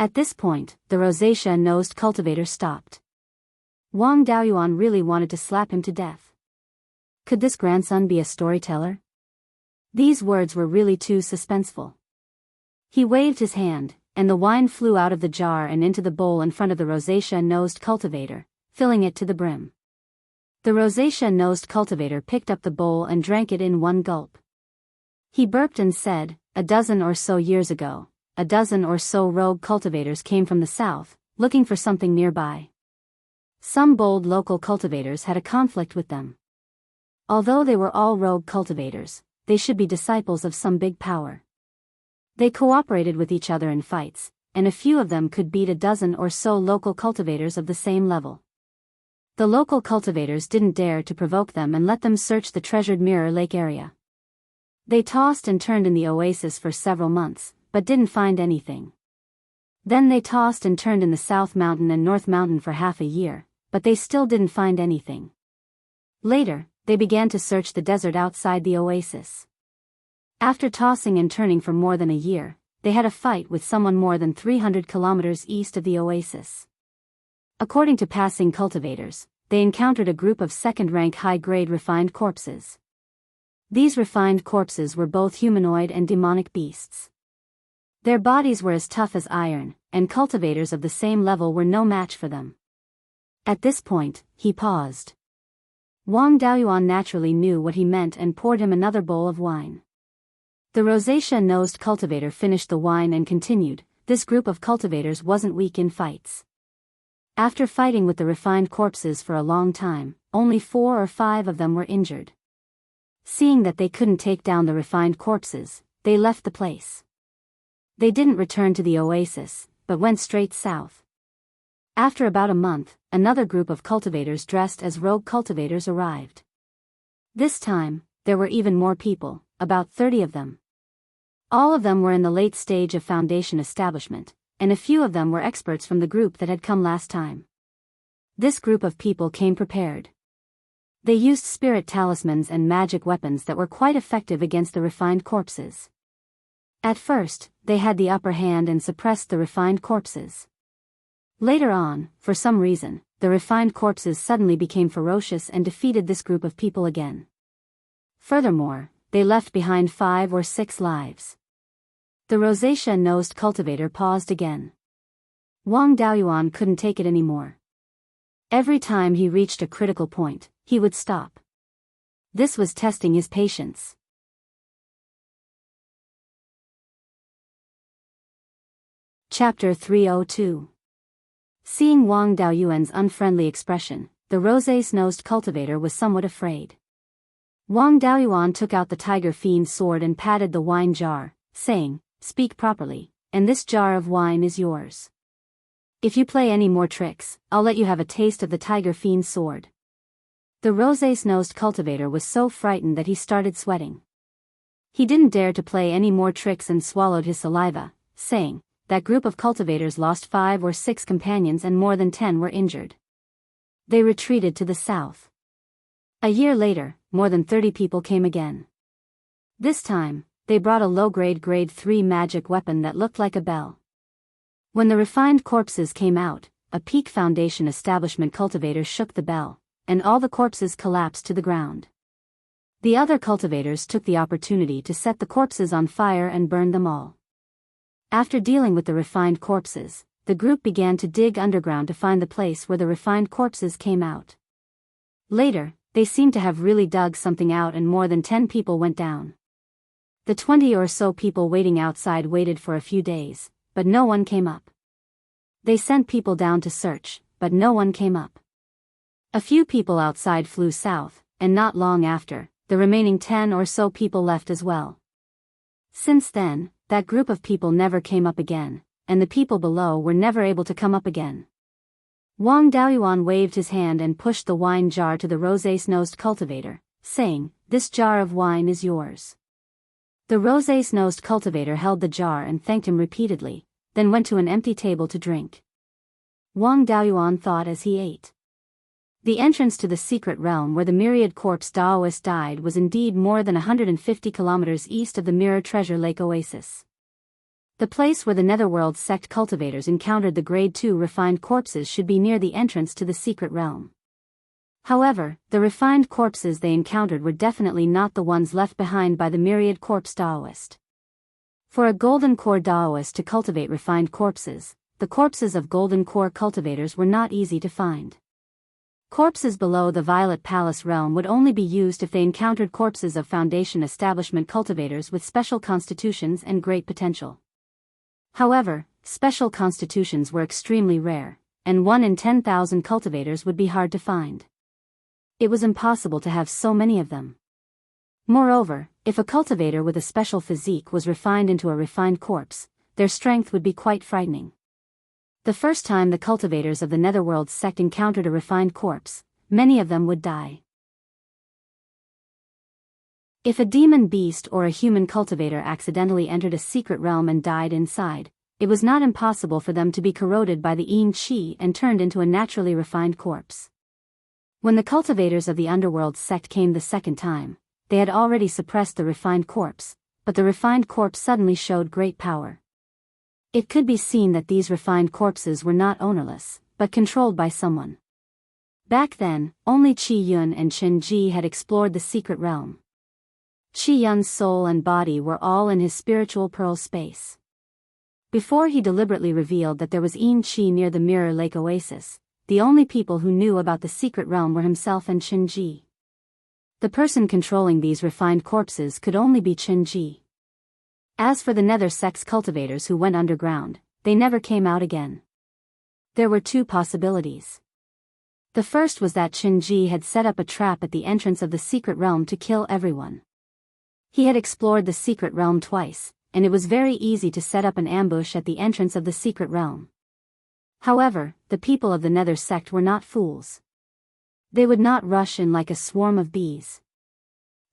At this point, the rosacea-nosed cultivator stopped. Wang Daoyuan really wanted to slap him to death. Could this grandson be a storyteller? These words were really too suspenseful. He waved his hand, and the wine flew out of the jar and into the bowl in front of the rosacea-nosed cultivator, filling it to the brim. The rosacea-nosed cultivator picked up the bowl and drank it in one gulp. He burped and said, "A dozen or so years ago, a dozen or so rogue cultivators came from the south, looking for something nearby. Some bold local cultivators had a conflict with them. Although they were all rogue cultivators, they should be disciples of some big power. They cooperated with each other in fights, and a few of them could beat a dozen or so local cultivators of the same level. The local cultivators didn't dare to provoke them and let them search the treasured Mirror Lake area. They tossed and turned in the oasis for several months, but didn't find anything. Then they tossed and turned in the South Mountain and North Mountain for half a year, but they still didn't find anything. Later, they began to search the desert outside the oasis. After tossing and turning for more than a year, they had a fight with someone more than 300 kilometers east of the oasis. According to passing cultivators, they encountered a group of second-rank high-grade refined corpses. These refined corpses were both humanoid and demonic beasts. Their bodies were as tough as iron, and cultivators of the same level were no match for them. At this point, he paused. Wang Daoyuan naturally knew what he meant and poured him another bowl of wine. The rosacea-nosed cultivator finished the wine and continued, "This group of cultivators wasn't weak in fights. After fighting with the refined corpses for a long time, only 4 or 5 of them were injured. Seeing that they couldn't take down the refined corpses, they left the place. They didn't return to the oasis, but went straight south. After about a month, another group of cultivators dressed as rogue cultivators arrived. This time, there were even more people, about 30 of them. All of them were in the late stage of Foundation establishment, and a few of them were experts from the group that had come last time. This group of people came prepared. They used spirit talismans and magic weapons that were quite effective against the refined corpses. At first, they had the upper hand and suppressed the refined corpses. Later on, for some reason, the refined corpses suddenly became ferocious and defeated this group of people again. Furthermore, they left behind 5 or 6 lives. The rosacea-nosed cultivator paused again. Wang Daoyuan couldn't take it anymore. Every time he reached a critical point, he would stop. This was testing his patience. Chapter 302. Seeing Wang Daoyuan's unfriendly expression, the rosacea-nosed cultivator was somewhat afraid. Wang Daoyuan took out the tiger fiend sword and patted the wine jar, saying, "Speak properly, and this jar of wine is yours. If you play any more tricks, I'll let you have a taste of the tiger fiend sword." The rosacea-nosed cultivator was so frightened that he started sweating. He didn't dare to play any more tricks and swallowed his saliva, saying, "That group of cultivators lost 5 or 6 companions and more than 10 were injured. They retreated to the south." A year later, more than 30 people came again. This time, they brought a low-grade grade 3 magic weapon that looked like a bell. When the refined corpses came out, a peak Foundation establishment cultivator shook the bell, and all the corpses collapsed to the ground. The other cultivators took the opportunity to set the corpses on fire and burn them all. After dealing with the refined corpses, the group began to dig underground to find the place where the refined corpses came out. Later, they seemed to have really dug something out and more than 10 people went down. The 20 or so people waiting outside waited for a few days, but no one came up. They sent people down to search, but no one came up. A few people outside flew south, and not long after, the remaining 10 or so people left as well. Since then, that group of people never came up again, and the people below were never able to come up again. Wang Daoyuan waved his hand and pushed the wine jar to the rosacea-nosed cultivator, saying, "This jar of wine is yours. The rose-nosed cultivator held the jar and thanked him repeatedly, then went to an empty table to drink. Wang Daoyuan thought as he ate. The entrance to the secret realm where the myriad corpse Daoist died was indeed more than 150 kilometers east of the Mirror Treasure Lake Oasis. The place where the Netherworld sect cultivators encountered the Grade 2 refined corpses should be near the entrance to the secret realm. However, the refined corpses they encountered were definitely not the ones left behind by the myriad corpse Daoist. For a golden core Daoist to cultivate refined corpses, the corpses of golden core cultivators were not easy to find. Corpses below the Violet Palace realm would only be used if they encountered corpses of Foundation Establishment cultivators with special constitutions and great potential. However, special constitutions were extremely rare, and 1 in 10,000 cultivators would be hard to find. It was impossible to have so many of them. Moreover, if a cultivator with a special physique was refined into a refined corpse, their strength would be quite frightening. The first time the cultivators of the Netherworld sect encountered a refined corpse, many of them would die. If a demon beast or a human cultivator accidentally entered a secret realm and died inside, it was not impossible for them to be corroded by the Yin Qi and turned into a naturally refined corpse. When the cultivators of the Underworld sect came the second time, they had already suppressed the refined corpse, but the refined corpse suddenly showed great power. It could be seen that these refined corpses were not ownerless, but controlled by someone. Back then, only Qi Yun and Chen Ji had explored the secret realm. Qi Yun's soul and body were all in his spiritual pearl space. Before he deliberately revealed that there was Yin Qi near the Mirror Lake Oasis, the only people who knew about the secret realm were himself and Chen Ji. The person controlling these refined corpses could only be Chen Ji. As for the Nether sect's cultivators who went underground, they never came out again. There were two possibilities. The first was that Chen Ji had set up a trap at the entrance of the secret realm to kill everyone. He had explored the secret realm twice, and it was very easy to set up an ambush at the entrance of the secret realm. However, the people of the Nether sect were not fools. They would not rush in like a swarm of bees.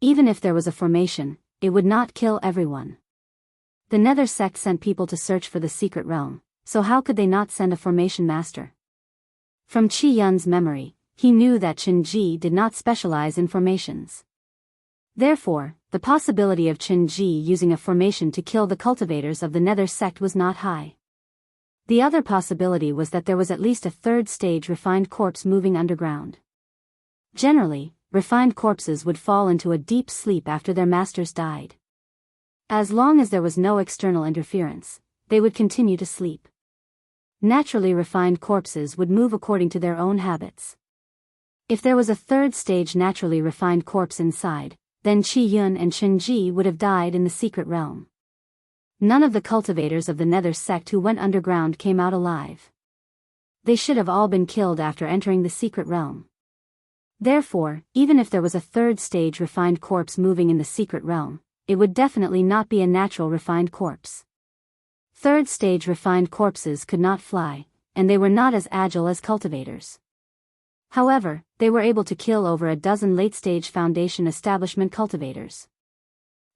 Even if there was a formation, it would not kill everyone. The Nether sect sent people to search for the secret realm, so how could they not send a formation master? From Qi Yun's memory, he knew that Chen Ji did not specialize in formations. Therefore, the possibility of Chen Ji using a formation to kill the cultivators of the Nether sect was not high. The other possibility was that there was at least a third stage refined corpse moving underground. Generally, refined corpses would fall into a deep sleep after their masters died. As long as there was no external interference, they would continue to sleep. Naturally refined corpses would move according to their own habits. If there was a third stage naturally refined corpse inside, then Qi Yun and Chen Ji would have died in the secret realm. None of the cultivators of the Nether sect who went underground came out alive. They should have all been killed after entering the secret realm. Therefore, even if there was a third stage refined corpse moving in the secret realm, it would definitely not be a natural refined corpse. Third stage refined corpses could not fly, and they were not as agile as cultivators. However, they were able to kill over a dozen late-stage Foundation Establishment cultivators.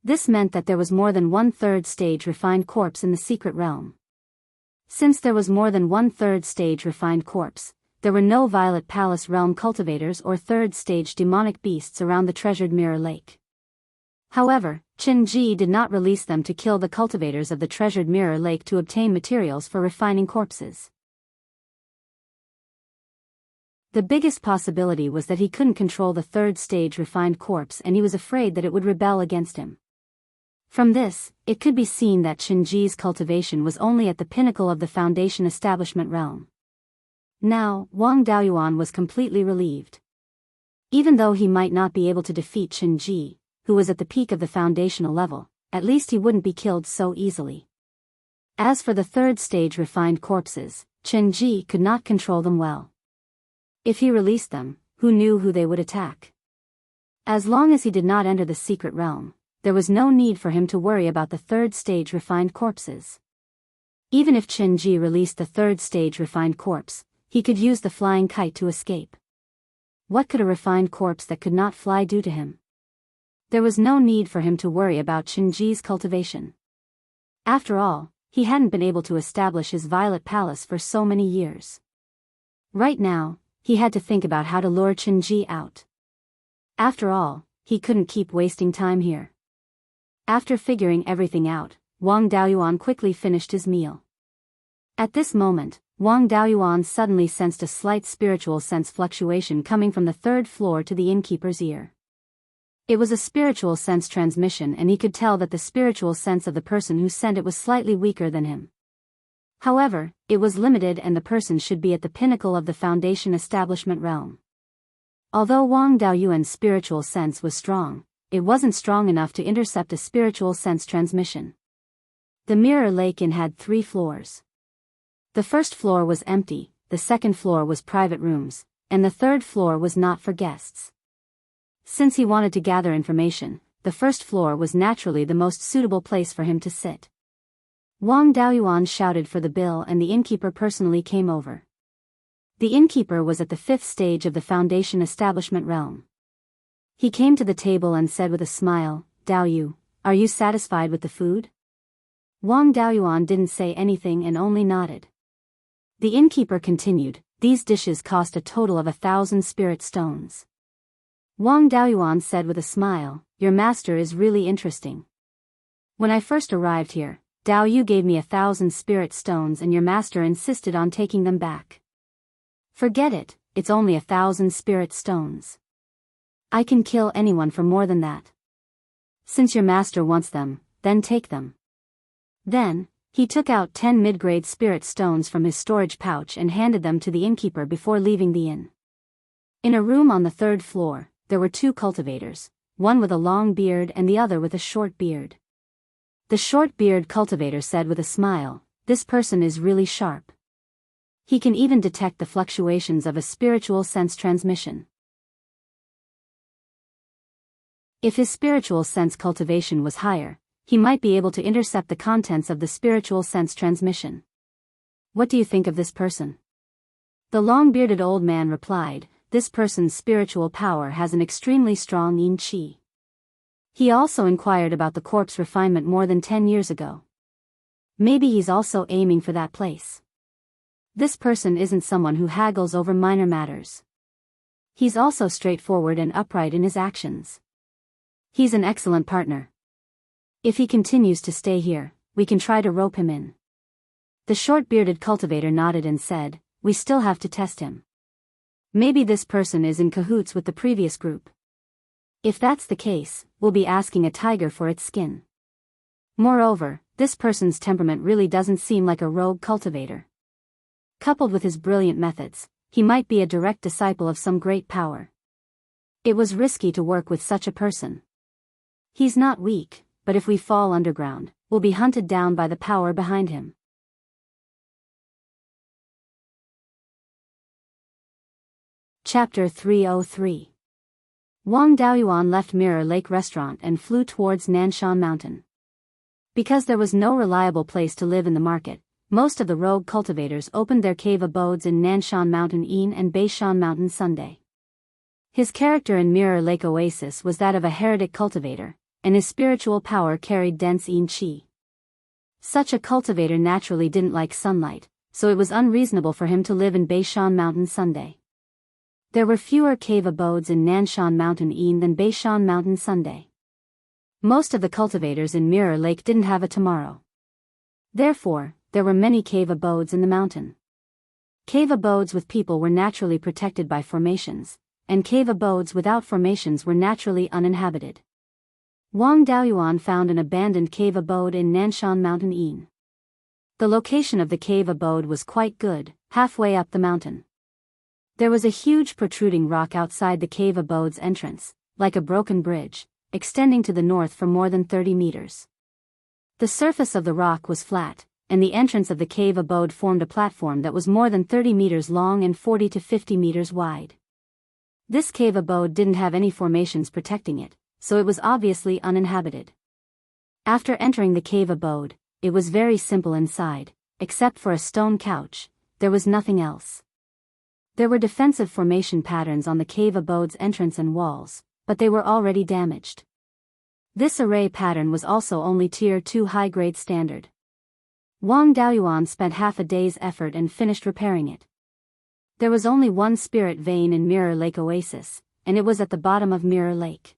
This meant that there was more than one third stage refined corpse in the secret realm. Since there was more than one third stage refined corpse, there were no Violet Palace realm cultivators or third stage demonic beasts around the treasured Mirror Lake. However, Chen Ji did not release them to kill the cultivators of the treasured Mirror Lake to obtain materials for refining corpses. The biggest possibility was that he couldn't control the third stage refined corpse and he was afraid that it would rebel against him. From this, it could be seen that Chen Ji's cultivation was only at the pinnacle of the Foundation Establishment realm. Now, Wang Daoyuan was completely relieved. Even though he might not be able to defeat Chen Ji, who was at the peak of the foundational level, at least he wouldn't be killed so easily. As for the third stage refined corpses, Chen Ji could not control them well. If he released them, who knew who they would attack? As long as he did not enter the secret realm, there was no need for him to worry about the third stage refined corpses. Even if Chen Ji released the third stage refined corpse, he could use the flying kite to escape. What could a refined corpse that could not fly do to him? There was no need for him to worry about Qinji's cultivation. After all, he hadn't been able to establish his Violet Palace for so many years. Right now, he had to think about how to lure Qinji out. After all, he couldn't keep wasting time here. After figuring everything out, Wang Daoyuan quickly finished his meal. At this moment, Wang Daoyuan suddenly sensed a slight spiritual sense fluctuation coming from the third floor to the innkeeper's ear. It was a spiritual sense transmission, and he could tell that the spiritual sense of the person who sent it was slightly weaker than him. However, it was limited and the person should be at the pinnacle of the foundation establishment realm. Although Wang Daoyuan's spiritual sense was strong, it wasn't strong enough to intercept a spiritual sense transmission. The Mirror Lake Inn had 3 floors. The first floor was empty, the second floor was private rooms, and the third floor was not for guests. Since he wanted to gather information, the first floor was naturally the most suitable place for him to sit. Wang Daoyuan shouted for the bill and the innkeeper personally came over. The innkeeper was at the 5th stage of the foundation establishment realm. He came to the table and said with a smile, "Daoyu, are you satisfied with the food?" Wang Daoyuan didn't say anything and only nodded. The innkeeper continued, "These dishes cost a total of 1,000 spirit stones." Wang Daoyuan said with a smile, "Your master is really interesting. When I first arrived here, Dao Yu gave me 1,000 spirit stones and your master insisted on taking them back. Forget it, it's only 1,000 spirit stones. I can kill anyone for more than that. Since your master wants them, then take them." Then, he took out 10 mid-grade spirit stones from his storage pouch and handed them to the innkeeper before leaving the inn. In a room on the 3rd floor, there were 2 cultivators, one with a long beard and the other with a short beard. The short-beard cultivator said with a smile, "This person is really sharp. He can even detect the fluctuations of a spiritual sense transmission. If his spiritual sense cultivation was higher, he might be able to intercept the contents of the spiritual sense transmission. What do you think of this person?" The long-bearded old man replied, "This person's spiritual power has an extremely strong yin qi." He also inquired about the corpse refinement more than 10 years ago. Maybe he's also aiming for that place. This person isn't someone who haggles over minor matters. He's also straightforward and upright in his actions. He's an excellent partner. If he continues to stay here, we can try to rope him in. The short-bearded cultivator nodded and said, "We still have to test him. Maybe this person is in cahoots with the previous group. If that's the case, we'll be asking a tiger for its skin. Moreover, this person's temperament really doesn't seem like a rogue cultivator. Coupled with his brilliant methods, he might be a direct disciple of some great power. It was risky to work with such a person. He's not weak, but if we fall underground, we'll be hunted down by the power behind him." Chapter 303. Wang Daoyuan left Mirror Lake Restaurant and flew towards Nanshan Mountain. Because there was no reliable place to live in the market, most of the rogue cultivators opened their cave abodes in Nanshan Mountain Inn and Beiyuan Mountain Sunday. His character in Mirror Lake Oasis was that of a heretic cultivator, and his spiritual power carried dense yin qi. Such a cultivator naturally didn't like sunlight, so it was unreasonable for him to live in Beiyuan Mountain Sunday. There were fewer cave abodes in Nanshan Mountain Inn than Beiyuan Mountain Sunday. Most of the cultivators in Mirror Lake didn't have a tomorrow. Therefore, there were many cave abodes in the mountain. Cave abodes with people were naturally protected by formations, and cave abodes without formations were naturally uninhabited. Wang Daoyuan found an abandoned cave abode in Nanshan Mountain Inn. The location of the cave abode was quite good, halfway up the mountain. There was a huge protruding rock outside the cave abode's entrance, like a broken bridge, extending to the north for more than 30 meters. The surface of the rock was flat, and the entrance of the cave abode formed a platform that was more than 30 meters long and 40 to 50 meters wide. This cave abode didn't have any formations protecting it, so it was obviously uninhabited. After entering the cave abode, it was very simple inside, except for a stone couch, there was nothing else. There were defensive formation patterns on the cave abode's entrance and walls, but they were already damaged. This array pattern was also only Tier 2 high-grade standard. Wang Daoyuan spent half a day's effort and finished repairing it. There was only one spirit vein in Mirror Lake Oasis, and it was at the bottom of Mirror Lake.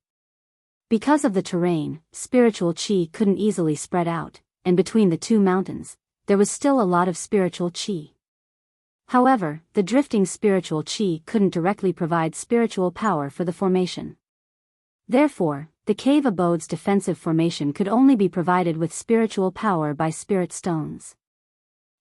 Because of the terrain, spiritual qi couldn't easily spread out, and between the two mountains, there was still a lot of spiritual qi. However, the drifting spiritual qi couldn't directly provide spiritual power for the formation. Therefore, the cave abode's defensive formation could only be provided with spiritual power by spirit stones.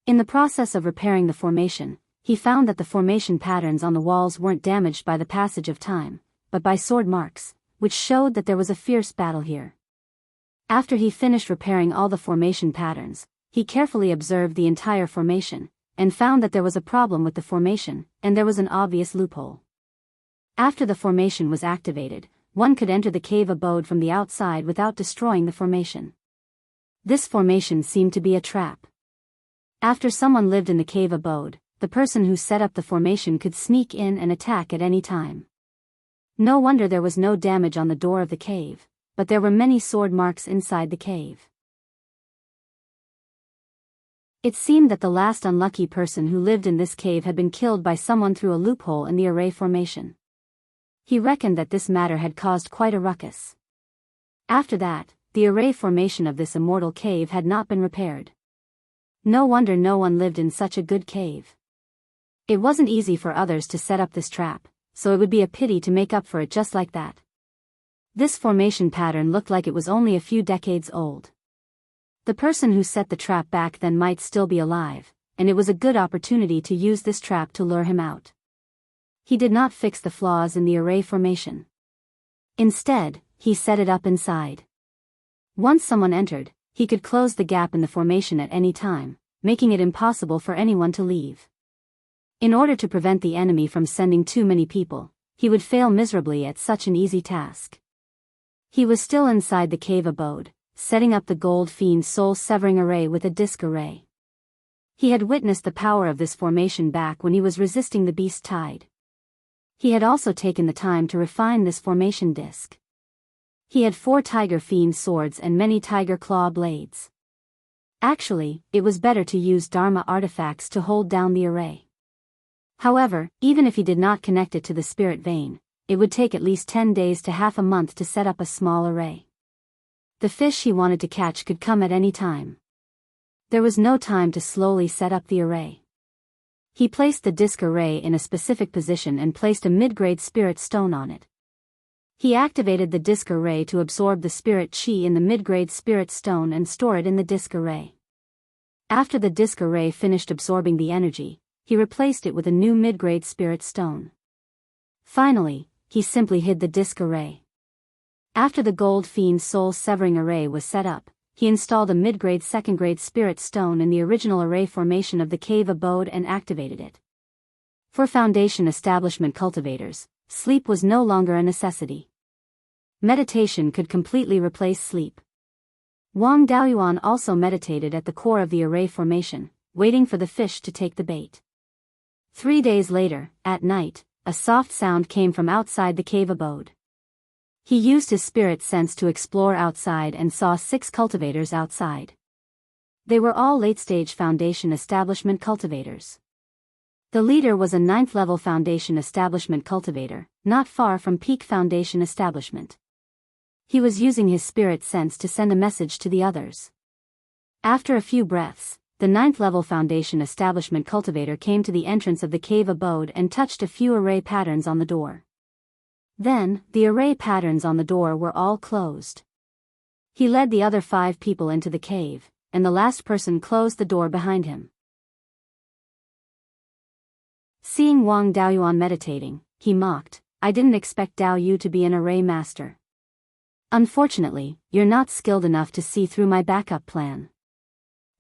In the process of repairing the formation, he found that the formation patterns on the walls weren't damaged by the passage of time, but by sword marks, which showed that there was a fierce battle here. After he finished repairing all the formation patterns, he carefully observed the entire formation, and found that there was a problem with the formation, and there was an obvious loophole. After the formation was activated, one could enter the cave abode from the outside without destroying the formation. This formation seemed to be a trap. After someone lived in the cave abode, the person who set up the formation could sneak in and attack at any time. No wonder there was no damage on the door of the cave, but there were many sword marks inside the cave. It seemed that the last unlucky person who lived in this cave had been killed by someone through a loophole in the array formation. He reckoned that this matter had caused quite a ruckus. After that, the array formation of this immortal cave had not been repaired. No wonder no one lived in such a good cave. It wasn't easy for others to set up this trap, so it would be a pity to make up for it just like that. This formation pattern looked like it was only a few decades old. The person who set the trap back then might still be alive, and it was a good opportunity to use this trap to lure him out. He did not fix the flaws in the array formation. Instead, he set it up inside. Once someone entered, he could close the gap in the formation at any time, making it impossible for anyone to leave. In order to prevent the enemy from sending too many people, he would fail miserably at such an easy task. He was still inside the cave abode, setting up the gold fiend soul-severing array with a disc array. He had witnessed the power of this formation back when he was resisting the beast tide. He had also taken the time to refine this formation disc. He had 4 tiger fiend swords and many tiger claw blades. Actually, it was better to use Dharma artifacts to hold down the array. However, even if he did not connect it to the spirit vein, it would take at least 10 days to half a month to set up a small array. The fish he wanted to catch could come at any time. There was no time to slowly set up the array. He placed the disc array in a specific position and placed a mid-grade spirit stone on it. He activated the disc array to absorb the spirit chi in the mid-grade spirit stone and store it in the disc array. After the disc array finished absorbing the energy, he replaced it with a new mid-grade spirit stone. Finally, he simply hid the disc array. After the gold fiend soul-severing array was set up, he installed a mid-grade second-grade spirit stone in the original array formation of the cave abode and activated it. For foundation establishment cultivators, sleep was no longer a necessity. Meditation could completely replace sleep. Wang Daoyuan also meditated at the core of the array formation, waiting for the fish to take the bait. 3 days later, at night, a soft sound came from outside the cave abode. He used his spirit sense to explore outside and saw 6 cultivators outside. They were all late-stage foundation establishment cultivators. The leader was a 9th-level foundation establishment cultivator, not far from peak foundation establishment. He was using his spirit sense to send a message to the others. After a few breaths, the 9th-level foundation establishment cultivator came to the entrance of the cave abode and touched a few array patterns on the door. Then, the array patterns on the door were all closed. He led the other 5 people into the cave, and the last person closed the door behind him. Seeing Wang Daoyuan meditating, he mocked, "I didn't expect Dao Yu to be an array master. Unfortunately, you're not skilled enough to see through my backup plan.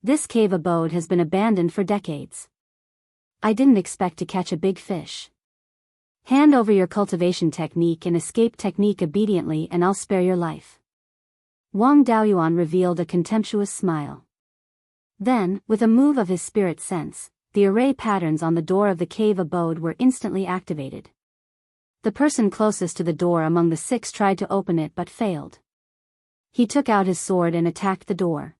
This cave abode has been abandoned for decades. I didn't expect to catch a big fish. Hand over your cultivation technique and escape technique obediently and I'll spare your life." Wang Daoyuan revealed a contemptuous smile. Then, with a move of his spirit sense, the array patterns on the door of the cave abode were instantly activated. The person closest to the door among the 6 tried to open it but failed. He took out his sword and attacked the door.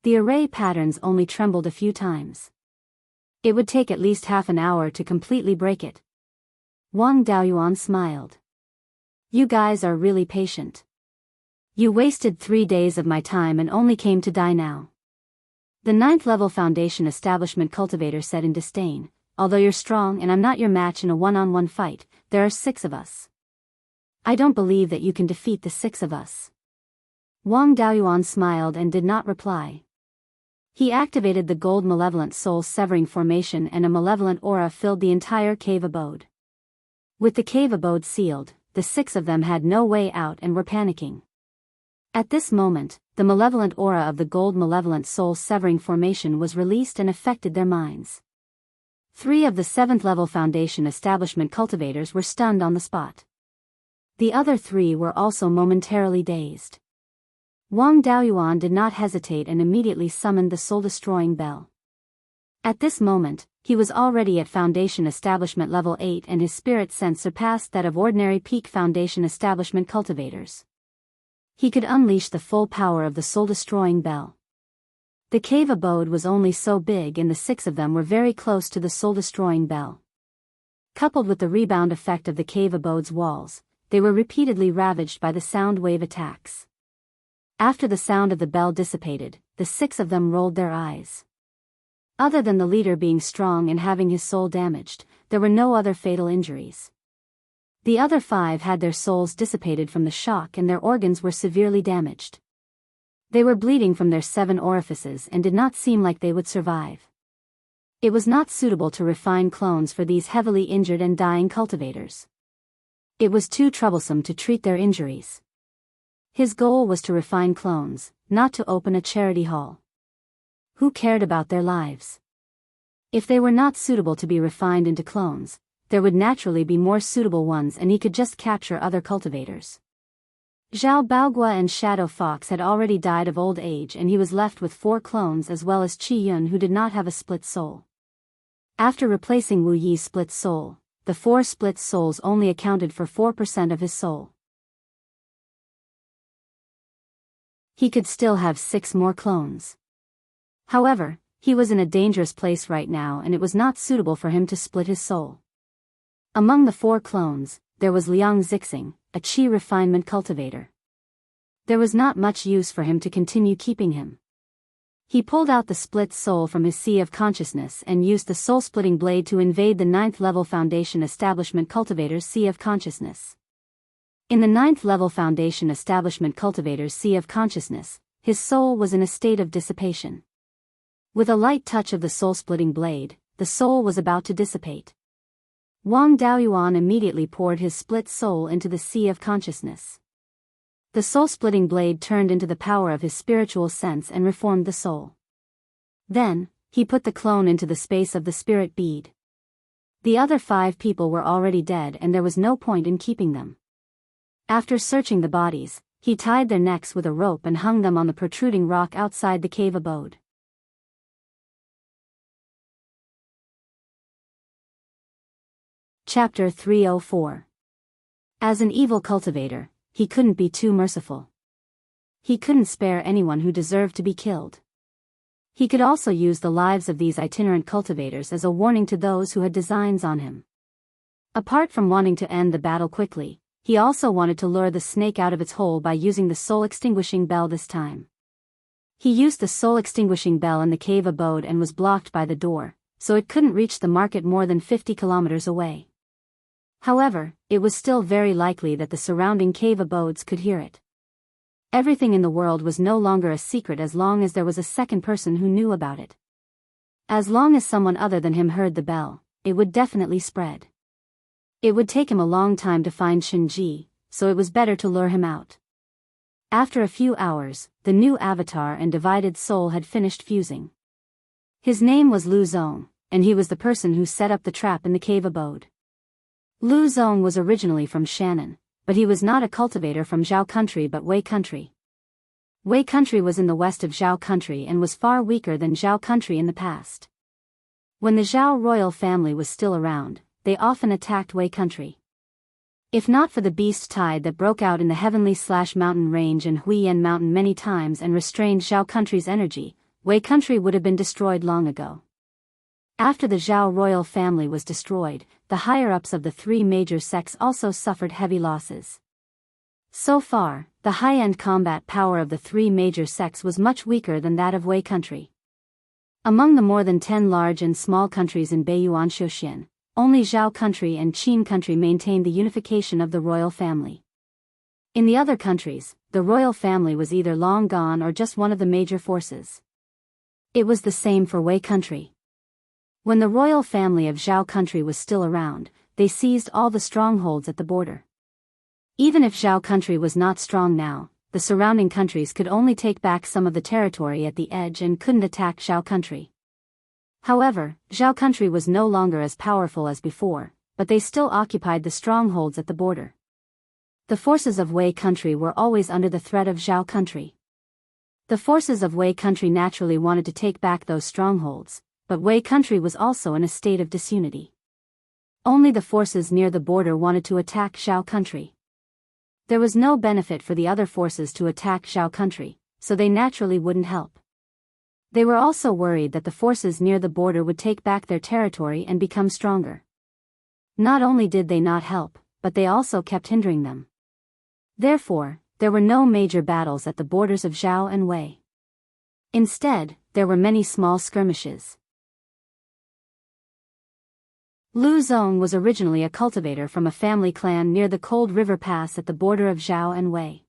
The array patterns only trembled a few times. It would take at least half an hour to completely break it. Wang Daoyuan smiled. You guys are really patient. You wasted 3 days of my time and only came to die now. The 9th level foundation establishment cultivator said in disdain, although you're strong and I'm not your match in a one-on-one fight, there are 6 of us. I don't believe that you can defeat the 6 of us. Wang Daoyuan smiled and did not reply. He activated the gold malevolent soul severing formation and a malevolent aura filled the entire cave abode. With the cave abode sealed, the 6 of them had no way out and were panicking. At this moment, the malevolent aura of the gold malevolent soul severing formation was released and affected their minds. 3 of the 7th level foundation establishment cultivators were stunned on the spot. The other 3 were also momentarily dazed. Wang Daoyuan did not hesitate and immediately summoned the soul-destroying bell. At this moment, he was already at Foundation Establishment Level 8 and his spirit sense surpassed that of ordinary peak Foundation Establishment cultivators. He could unleash the full power of the soul-destroying bell. The cave abode was only so big and the 6 of them were very close to the soul-destroying bell. Coupled with the rebound effect of the cave abode's walls, they were repeatedly ravaged by the sound wave attacks. After the sound of the bell dissipated, the 6 of them rolled their eyes. Other than the leader being strong and having his soul damaged, there were no other fatal injuries. The other 5 had their souls dissipated from the shock and their organs were severely damaged. They were bleeding from their 7 orifices and did not seem like they would survive. It was not suitable to refine clones for these heavily injured and dying cultivators. It was too troublesome to treat their injuries. His goal was to refine clones, not to open a charity hall. Who cared about their lives? If they were not suitable to be refined into clones, there would naturally be more suitable ones and he could just capture other cultivators. Zhao Baogua and Shadow Fox had already died of old age and he was left with 4 clones as well as Qi Yun who did not have a split soul. After replacing Wu Yi's split soul, the 4 split souls only accounted for 4% of his soul. He could still have 6 more clones. However, he was in a dangerous place right now and it was not suitable for him to split his soul. Among the 4 clones, there was Liang Zixing, a Qi refinement cultivator. There was not much use for him to continue keeping him. He pulled out the split soul from his sea of consciousness and used the soul-splitting blade to invade the 9th level foundation establishment cultivator's sea of consciousness. In the 9th level foundation establishment cultivator's sea of consciousness, his soul was in a state of dissipation. With a light touch of the soul-splitting blade, the soul was about to dissipate. Wang Daoyuan immediately poured his split soul into the sea of consciousness. The soul-splitting blade turned into the power of his spiritual sense and reformed the soul. Then, he put the clone into the space of the spirit bead. The other 5 people were already dead and there was no point in keeping them. After searching the bodies, he tied their necks with a rope and hung them on the protruding rock outside the cave abode. Chapter 304. As an evil cultivator, he couldn't be too merciful. He couldn't spare anyone who deserved to be killed. He could also use the lives of these itinerant cultivators as a warning to those who had designs on him. Apart from wanting to end the battle quickly, he also wanted to lure the snake out of its hole by using the soul-extinguishing bell this time. He used the soul-extinguishing bell in the cave abode and was blocked by the door, so it couldn't reach the market more than 50 kilometers away. However, it was still very likely that the surrounding cave abodes could hear it. Everything in the world was no longer a secret as long as there was a second person who knew about it. As long as someone other than him heard the bell, it would definitely spread. It would take him a long time to find Shinji, so it was better to lure him out. After a few hours, the new avatar and divided soul had finished fusing. His name was Lu Zong, and he was the person who set up the trap in the cave abode. Lu Zong was originally from Shannon, but he was not a cultivator from Zhao country but Wei country. Wei country was in the west of Zhao country and was far weaker than Zhao country in the past. When the Zhao royal family was still around, they often attacked Wei country. If not for the beast tide that broke out in the heavenly/mountain range and Huiyan mountain many times and restrained Zhao country's energy, Wei country would have been destroyed long ago. After the Zhao royal family was destroyed, the higher-ups of the three major sects also suffered heavy losses. So far, the high-end combat power of the three major sects was much weaker than that of Wei country. Among the more than 10 large and small countries in Beiyuan Shouxian, only Zhao country and Qin country maintained the unification of the royal family. In the other countries, the royal family was either long gone or just one of the major forces. It was the same for Wei country. When the royal family of Zhao country was still around, they seized all the strongholds at the border. Even if Zhao country was not strong now, the surrounding countries could only take back some of the territory at the edge and couldn't attack Zhao country. However, Zhao country was no longer as powerful as before, but they still occupied the strongholds at the border. The forces of Wei country were always under the threat of Zhao country. The forces of Wei country naturally wanted to take back those strongholds, but Wei country was also in a state of disunity. Only the forces near the border wanted to attack Zhao country. There was no benefit for the other forces to attack Zhao country, so they naturally wouldn't help. They were also worried that the forces near the border would take back their territory and become stronger. Not only did they not help, but they also kept hindering them. Therefore, there were no major battles at the borders of Zhao and Wei. Instead, there were many small skirmishes. Lu Zong was originally a cultivator from a family clan near the Cold River Pass at the border of Zhao and Wei.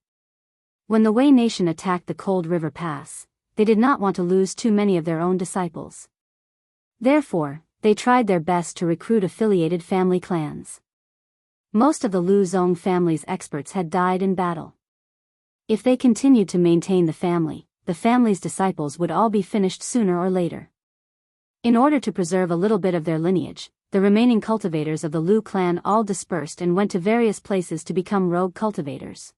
When the Wei nation attacked the Cold River Pass, they did not want to lose too many of their own disciples. Therefore, they tried their best to recruit affiliated family clans. Most of the Lu Zong family's experts had died in battle. If they continued to maintain the family's disciples would all be finished sooner or later. In order to preserve a little bit of their lineage, the remaining cultivators of the Lu clan all dispersed and went to various places to become rogue cultivators.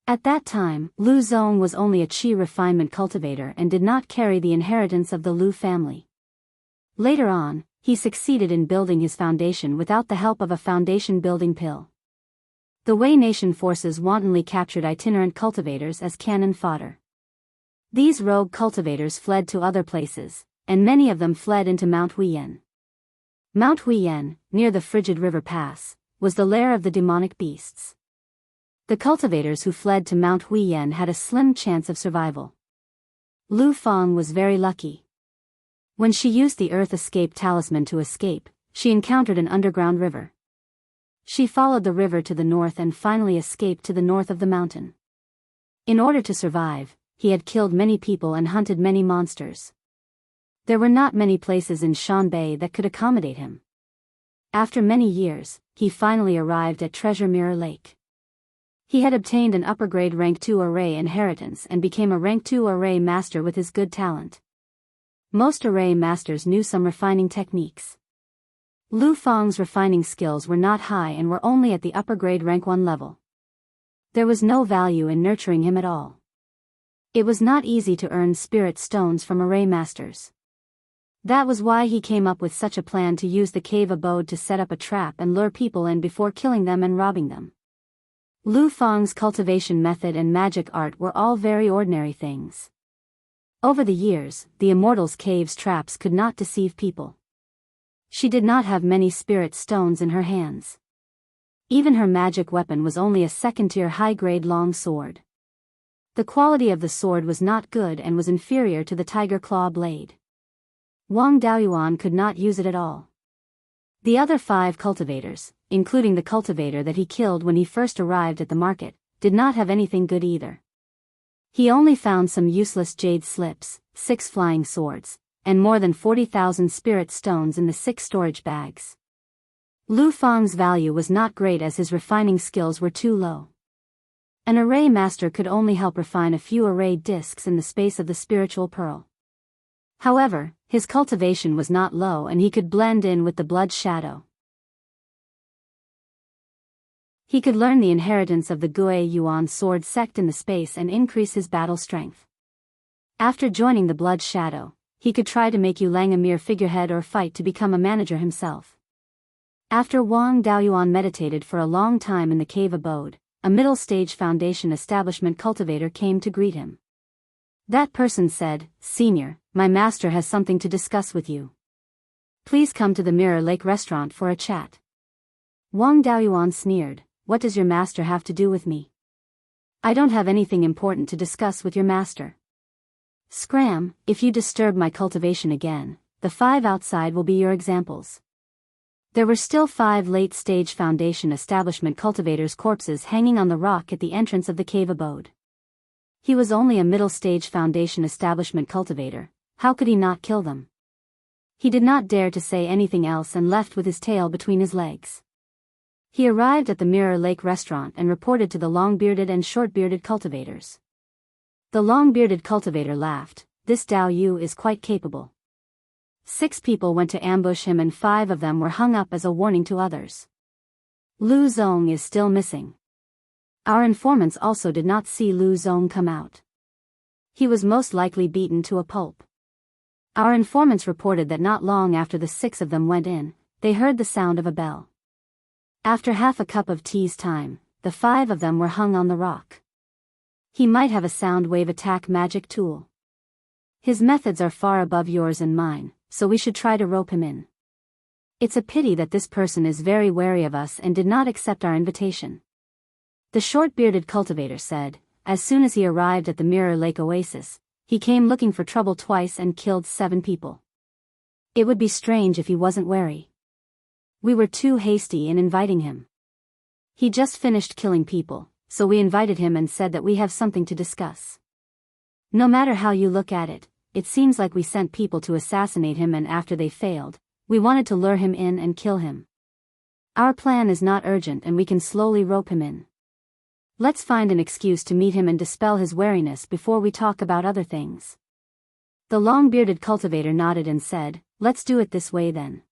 At that time, Lu Zong was only a Qi refinement cultivator and did not carry the inheritance of the Lu family. Later on, he succeeded in building his foundation without the help of a foundation-building pill. The Wei nation forces wantonly captured itinerant cultivators as cannon fodder. These rogue cultivators fled to other places, and many of them fled into Mount Huiyan. Mount Huiyan, near the Frigid River Pass, was the lair of the demonic beasts. The cultivators who fled to Mount Huiyan had a slim chance of survival. Lu Fang was very lucky. When she used the Earth Escape Talisman to escape, she encountered an underground river. She followed the river to the north and finally escaped to the north of the mountain. In order to survive, he had killed many people and hunted many monsters. There were not many places in Shanbei that could accommodate him. After many years, he finally arrived at Treasure Mirror Lake. He had obtained an upper-grade Rank 2 array inheritance and became a Rank 2 array master with his good talent. Most array masters knew some refining techniques. Lu Fang's refining skills were not high and were only at the upper-grade Rank 1 level. There was no value in nurturing him at all. It was not easy to earn spirit stones from array masters. That was why he came up with such a plan to use the cave abode to set up a trap and lure people in before killing them and robbing them. Lu Fang's cultivation method and magic art were all very ordinary things. Over the years, the Immortals' cave's traps could not deceive people. She did not have many spirit stones in her hands. Even her magic weapon was only a second-tier high-grade long sword. The quality of the sword was not good and was inferior to the tiger claw blade. Wang Daoyuan could not use it at all. The other 5 cultivators, including the cultivator that he killed when he first arrived at the market, did not have anything good either. He only found some useless jade slips, 6 flying swords, and more than 40,000 spirit stones in the 6 storage bags. Lu Fang's value was not great as his refining skills were too low. An array master could only help refine a few array discs in the space of the spiritual pearl. However, his cultivation was not low and he could blend in with the blood shadow. He could learn the inheritance of the Gui Yuan sword sect in the space and increase his battle strength. After joining the blood shadow, he could try to make Yulang a mere figurehead or fight to become a manager himself. After Wang Daoyuan meditated for a long time in the cave abode, a middle-stage foundation establishment cultivator came to greet him. That person said, "Senior, my master has something to discuss with you. Please come to the Mirror Lake restaurant for a chat." Wang Daoyuan sneered, "What does your master have to do with me? I don't have anything important to discuss with your master. Scram, if you disturb my cultivation again, the 5 outside will be your examples." There were still 5 late-stage foundation establishment cultivators' corpses hanging on the rock at the entrance of the cave abode. He was only a middle-stage foundation establishment cultivator, how could he not kill them? He did not dare to say anything else and left with his tail between his legs. He arrived at the Mirror Lake restaurant and reported to the long-bearded and short-bearded cultivators. The long-bearded cultivator laughed, "This Dao Yu is quite capable." 6 people went to ambush him and 5 of them were hung up as a warning to others. Lu Zong is still missing. Our informants also did not see Lu Zong come out. He was most likely beaten to a pulp. Our informants reported that not long after the 6 of them went in, they heard the sound of a bell. After half a cup of tea's time, the 5 of them were hung on the rock. He might have a sound wave attack magic tool. His methods are far above yours and mine, so we should try to rope him in. It's a pity that this person is very wary of us and did not accept our invitation. The short-bearded cultivator said, as soon as he arrived at the Mirror Lake Oasis, he came looking for trouble twice and killed 7 people. It would be strange if he wasn't wary. We were too hasty in inviting him. He just finished killing people, so we invited him and said that we have something to discuss. No matter how you look at it, it seems like we sent people to assassinate him, and after they failed, we wanted to lure him in and kill him. Our plan is not urgent and we can slowly rope him in. Let's find an excuse to meet him and dispel his wariness before we talk about other things. The long-bearded cultivator nodded and said, "Let's do it this way then.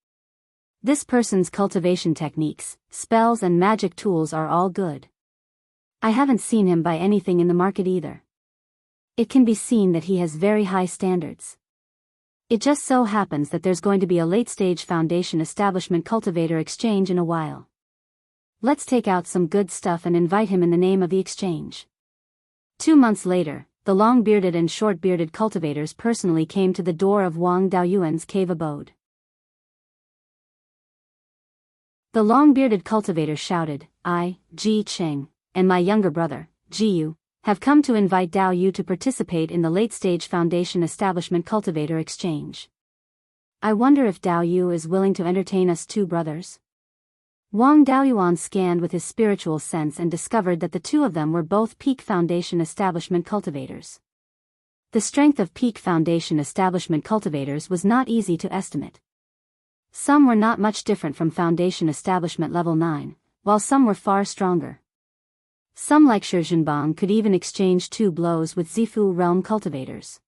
This person's cultivation techniques, spells and magic tools are all good. I haven't seen him buy anything in the market either. It can be seen that he has very high standards. It just so happens that there's going to be a late-stage foundation establishment cultivator exchange in a while. Let's take out some good stuff and invite him in the name of the exchange." 2 months later, the long-bearded and short-bearded cultivators personally came to the door of Wang Daoyuan's cave abode. The long-bearded cultivator shouted, "I, Ji Cheng, and my younger brother, Ji Yu, have come to invite Dao Yu to participate in the late-stage foundation establishment cultivator exchange. I wonder if Dao Yu is willing to entertain us 2 brothers?" Wang Daoyuan scanned with his spiritual sense and discovered that the 2 of them were both peak foundation establishment cultivators. The strength of peak foundation establishment cultivators was not easy to estimate. Some were not much different from foundation establishment level 9, while some were far stronger. Some like Shizhenbang could even exchange 2 blows with Zifu realm cultivators.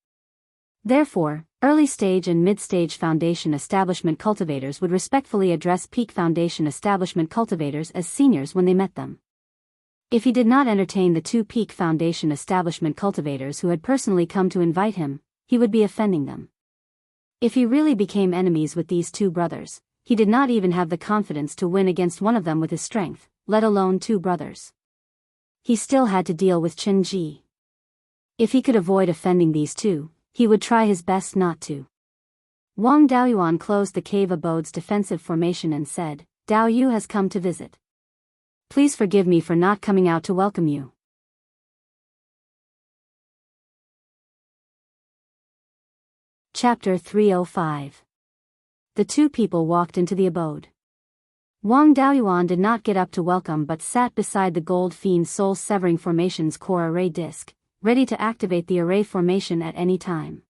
Therefore, early-stage and mid-stage foundation establishment cultivators would respectfully address peak foundation establishment cultivators as seniors when they met them. If he did not entertain the 2 peak foundation establishment cultivators who had personally come to invite him, he would be offending them. If he really became enemies with these 2 brothers, he did not even have the confidence to win against one of them with his strength, let alone 2 brothers. He still had to deal with Chen Ji. If he could avoid offending these 2, he would try his best not to. Wang Daoyuan closed the cave abode's defensive formation and said, "Dao Yu has come to visit. Please forgive me for not coming out to welcome you." Chapter 305. The 2 people walked into the abode. Wang Daoyuan did not get up to welcome but sat beside the Gold Fiend Soul-Severing Formation's core array disc, ready to activate the array formation at any time.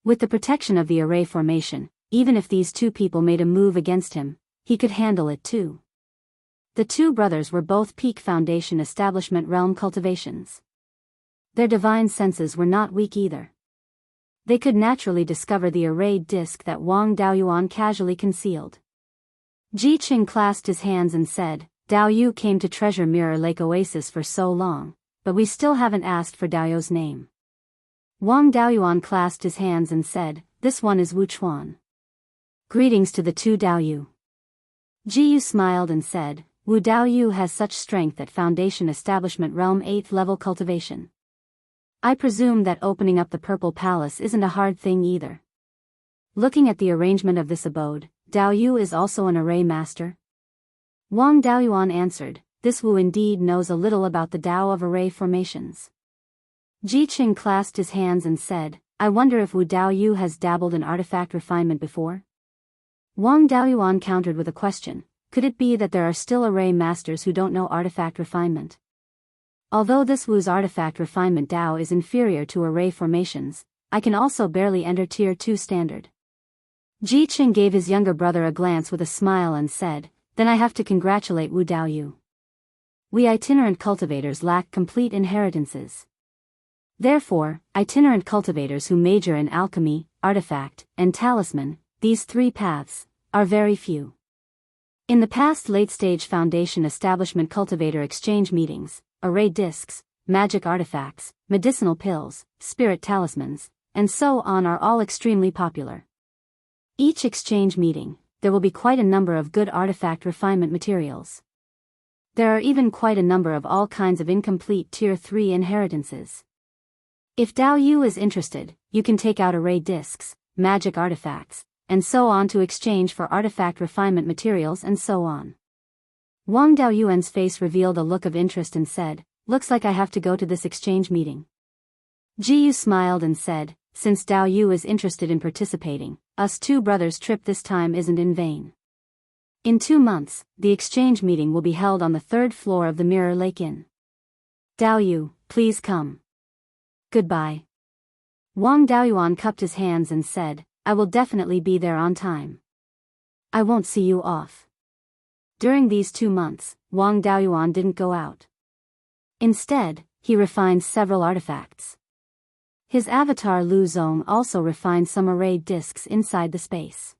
With the protection of the array formation, even if these 2 people made a move against him, he could handle it too. The 2 brothers were both peak foundation establishment realm cultivations. Their divine senses were not weak either. They could naturally discover the array disc that Wang Daoyuan casually concealed. Ji Qing clasped his hands and said, "Dao Yu came to Treasure Mirror Lake Oasis for so long, but we still haven't asked for Dao Yu's name." Wang Daoyuan clasped his hands and said, "This one is Wu Chuan. Greetings to the 2 Dao Yu." Jiyu smiled and said, Wu Daoyu has such strength at Foundation Establishment Realm 8th level cultivation. I presume that opening up the Purple Palace isn't a hard thing either. Looking at the arrangement of this abode, Daoyu is also an array master? Wang Daoyuan answered, this Wu indeed knows a little about the Dao of array formations. Ji Qing clasped his hands and said, I wonder if Wu Daoyu has dabbled in artifact refinement before? Wang Daoyuan countered with a question, could it be that there are still array masters who don't know artifact refinement? Although this Wu's artifact refinement Dao is inferior to array formations, I can also barely enter Tier 2 standard. Ji Qing gave his younger brother a glance with a smile and said, then I have to congratulate Wu Daoyu. We itinerant cultivators lack complete inheritances. Therefore, itinerant cultivators who major in alchemy, artifact, and talisman, these three paths, are very few. In the past late-stage Foundation Establishment Cultivator Exchange meetings, array discs, magic artifacts, medicinal pills, spirit talismans, and so on are all extremely popular. Each exchange meeting, there will be quite a number of good artifact refinement materials. There are even quite a number of all kinds of incomplete Tier 3 inheritances. If Daoyu is interested, you can take out array discs, magic artifacts, and so on to exchange for artifact refinement materials and so on. Wang Daoyuan's face revealed a look of interest and said, looks like I have to go to this exchange meeting. Jiyu smiled and said, since Daoyu is interested in participating, us two brothers' trip this time isn't in vain. In 2 months, the exchange meeting will be held on the 3rd floor of the Mirror Lake Inn. Daoyu, please come. Goodbye. Wang Daoyuan cupped his hands and said, I will definitely be there on time. I won't see you off. During these 2 months, Wang Daoyuan didn't go out. Instead, he refined several artifacts. His avatar Lu Zong also refined some array discs inside the space.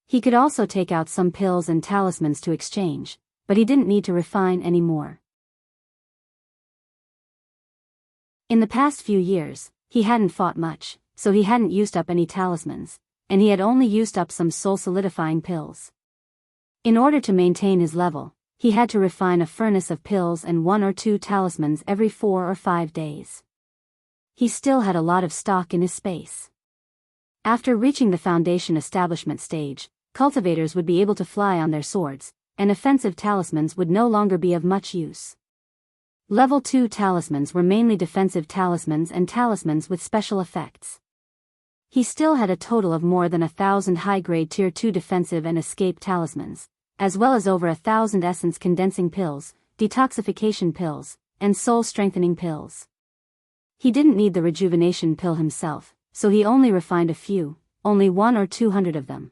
He could also take out some pills and talismans to exchange, but he didn't need to refine any more. In the past few years, he hadn't fought much, so he hadn't used up any talismans, and he had only used up some soul-solidifying pills. In order to maintain his level, he had to refine a furnace of pills and 1 or 2 talismans every 4 or 5 days. He still had a lot of stock in his space. After reaching the Foundation Establishment stage, cultivators would be able to fly on their swords, and offensive talismans would no longer be of much use. Level 2 talismans were mainly defensive talismans and talismans with special effects. He still had a total of more than 1,000 high-grade Tier 2 defensive and escape talismans, as well as over 1,000 essence condensing pills, detoxification pills, and soul-strengthening pills. He didn't need the rejuvenation pill himself, so he only refined a few, only 100 or 200 of them.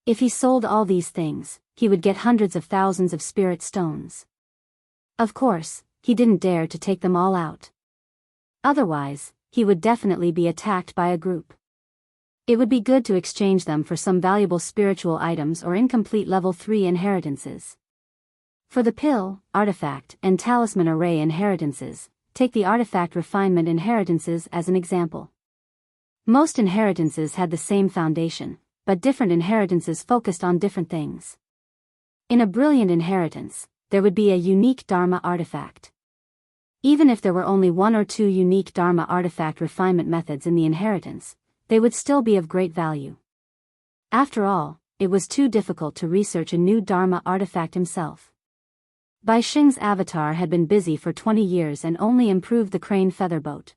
If he sold all these things, he would get hundreds of thousands of spirit stones. Of course, he didn't dare to take them all out. Otherwise, he would definitely be attacked by a group. It would be good to exchange them for some valuable spiritual items or incomplete level 3 inheritances. For the pill, artifact, and talisman array inheritances, take the artifact refinement inheritances as an example. Most inheritances had the same foundation, but different inheritances focused on different things. In a brilliant inheritance, there would be a unique Dharma artifact. Even if there were only 1 or 2 unique Dharma artifact refinement methods in the inheritance, they would still be of great value. After all, it was too difficult to research a new Dharma artifact himself. Bai Xing's avatar had been busy for 20 years and only improved the crane feather boat.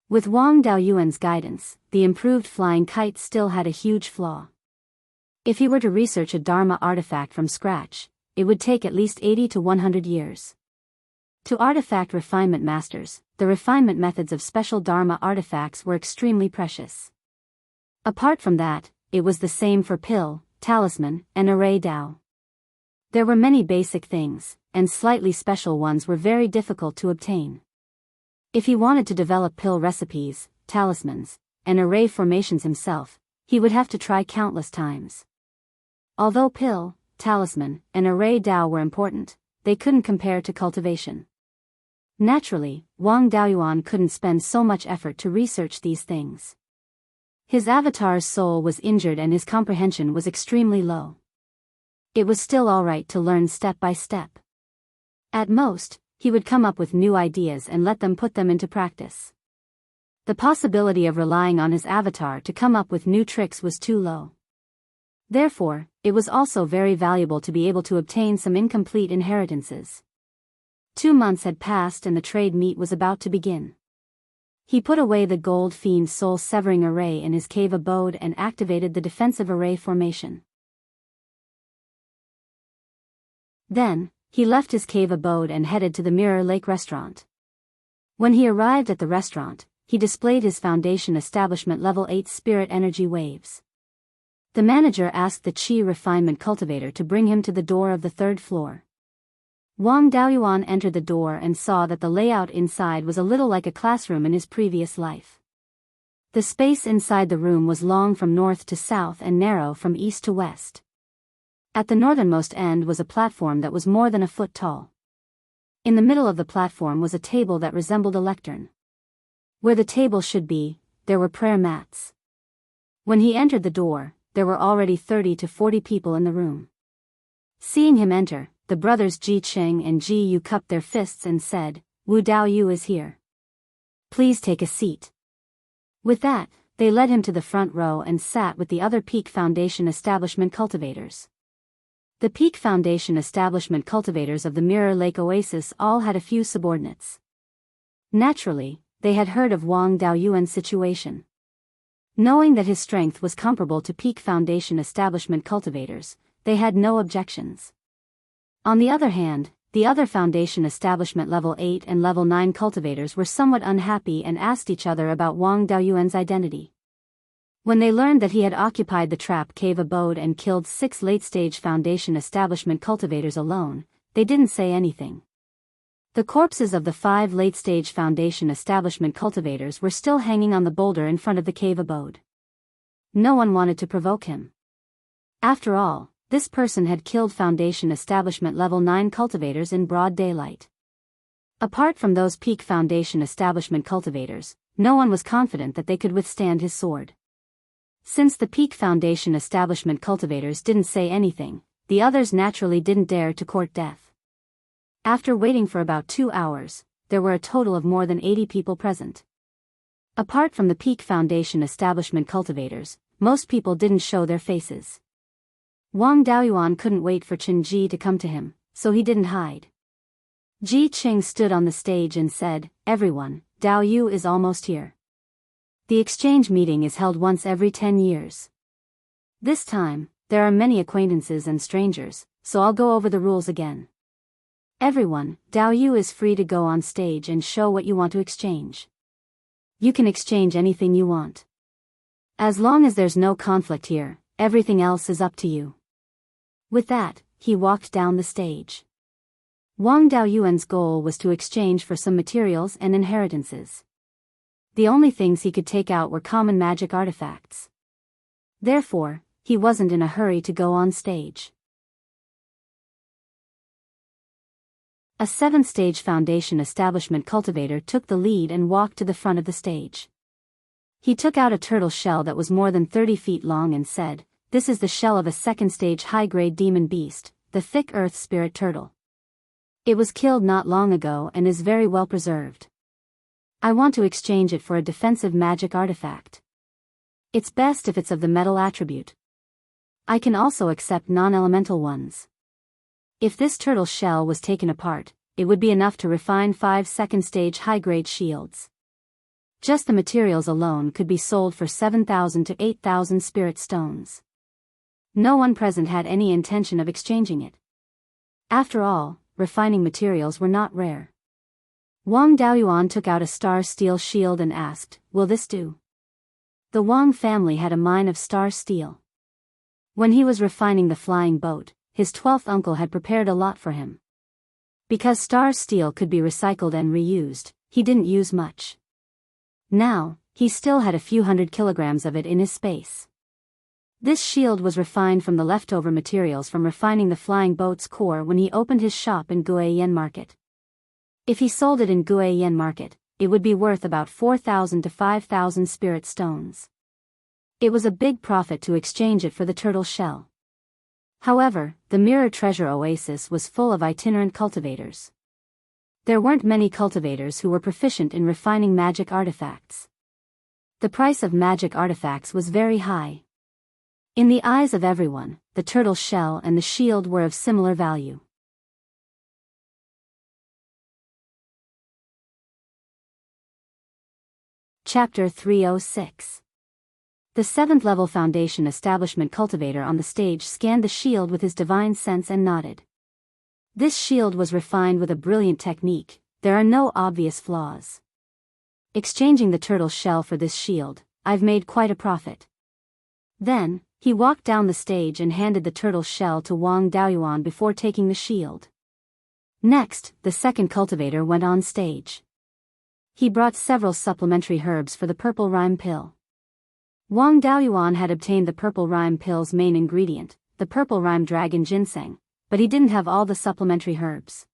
With Wang Daoyuan's guidance, the improved flying kite still had a huge flaw. If he were to research a Dharma artifact from scratch, it would take at least 80 to 100 years. To artifact refinement masters, the refinement methods of special Dharma artifacts were extremely precious. Apart from that, it was the same for pill, talisman, and array Dao. There were many basic things, and slightly special ones were very difficult to obtain. If he wanted to develop pill recipes, talismans, and array formations himself, he would have to try countless times. Although pill, talisman, and array Dao were important, they couldn't compare to cultivation. Naturally, Wang Daoyuan couldn't spend so much effort to research these things. His avatar's soul was injured and his comprehension was extremely low. It was still alright to learn step by step. At most, he would come up with new ideas and let them put them into practice. The possibility of relying on his avatar to come up with new tricks was too low. Therefore, it was also very valuable to be able to obtain some incomplete inheritances. 2 months had passed and the trade meet was about to begin. He put away the gold fiend soul-severing array in his cave abode and activated the defensive array formation. Then, he left his cave abode and headed to the Mirror Lake restaurant. When he arrived at the restaurant, he displayed his foundation establishment level 8 spirit energy waves. The manager asked the Qi refinement cultivator to bring him to the door of the 3rd floor. Wang Daoyuan entered the door and saw that the layout inside was a little like a classroom in his previous life. The space inside the room was long from north to south and narrow from east to west. At the northernmost end was a platform that was more than a foot tall. In the middle of the platform was a table that resembled a lectern. Where the table should be, there were prayer mats. When he entered the door, there were already 30 to 40 people in the room. Seeing him enter, the brothers Ji Cheng and Ji Yu cupped their fists and said, "Wu Dao Yu is here. Please take a seat." With that, they led him to the front row and sat with the other Peak Foundation establishment cultivators. The Peak Foundation establishment cultivators of the Mirror Lake Oasis all had a few subordinates. Naturally, they had heard of Wang Daoyuan's situation. Knowing that his strength was comparable to Peak Foundation establishment cultivators, they had no objections. On the other hand, the other Foundation establishment level 8 and level 9 cultivators were somewhat unhappy and asked each other about Wang Daoyuan's identity. When they learned that he had occupied the trap cave abode and killed 6 late-stage Foundation establishment cultivators alone, they didn't say anything. The corpses of the 5 late-stage Foundation establishment cultivators were still hanging on the boulder in front of the cave abode. No one wanted to provoke him. After all, this person had killed Foundation establishment level 9 cultivators in broad daylight. Apart from those Peak Foundation establishment cultivators, no one was confident that they could withstand his sword. Since the Peak Foundation establishment cultivators didn't say anything, the others naturally didn't dare to court death. After waiting for about 2 hours, there were a total of more than 80 people present. Apart from the Peak Foundation establishment cultivators, most people didn't show their faces. Wang Daoyuan couldn't wait for Chen Ji to come to him, so he didn't hide. Ji Qing stood on the stage and said, "Everyone, Dao Yu is almost here. The exchange meeting is held once every 10 years. This time, there are many acquaintances and strangers, so I'll go over the rules again. Everyone, Dao Yu is free to go on stage and show what you want to exchange. You can exchange anything you want. As long as there's no conflict here, everything else is up to you." With that, he walked down the stage. Wang Daoyuan's goal was to exchange for some materials and inheritances. The only things he could take out were common magic artifacts. Therefore, he wasn't in a hurry to go on stage. A 7th-stage Foundation establishment cultivator took the lead and walked to the front of the stage. He took out a turtle shell that was more than 30 feet long and said, "This is the shell of a 2nd-stage high-grade demon beast, the thick earth spirit turtle. It was killed not long ago and is very well preserved. I want to exchange it for a defensive magic artifact. It's best if it's of the metal attribute. I can also accept non-elemental ones. If this turtle shell was taken apart, it would be enough to refine 5 2nd-stage high-grade shields. Just the materials alone could be sold for 7,000 to 8,000 spirit stones." No one present had any intention of exchanging it. After all, refining materials were not rare. Wang Daoyuan took out a star steel shield and asked, "Will this do?" The Wang family had a mine of star steel. When he was refining the flying boat, his 12th uncle had prepared a lot for him. Because star steel could be recycled and reused, he didn't use much. Now, he still had a few hundred kilograms of it in his space. This shield was refined from the leftover materials from refining the flying boat's core when he opened his shop in Guiyan Market. If he sold it in Guiyan Market, it would be worth about 4,000 to 5,000 spirit stones. It was a big profit to exchange it for the turtle shell. However, the Mirror Treasure Oasis was full of itinerant cultivators. There weren't many cultivators who were proficient in refining magic artifacts. The price of magic artifacts was very high. In the eyes of everyone, the turtle shell and the shield were of similar value. Chapter 306. The 7th level Foundation Establishment cultivator on the stage scanned the shield with his divine sense and nodded. This shield was refined with a brilliant technique. There are no obvious flaws. Exchanging the turtle shell for this shield, I've made quite a profit. Then, he walked down the stage and handed the turtle shell to Wang Daoyuan before taking the shield. Next, the second cultivator went on stage. He brought several supplementary herbs for the purple rhyme pill. Wang Daoyuan had obtained the purple rhyme pill's main ingredient, the purple rhyme dragon ginseng, but he didn't have all the supplementary herbs.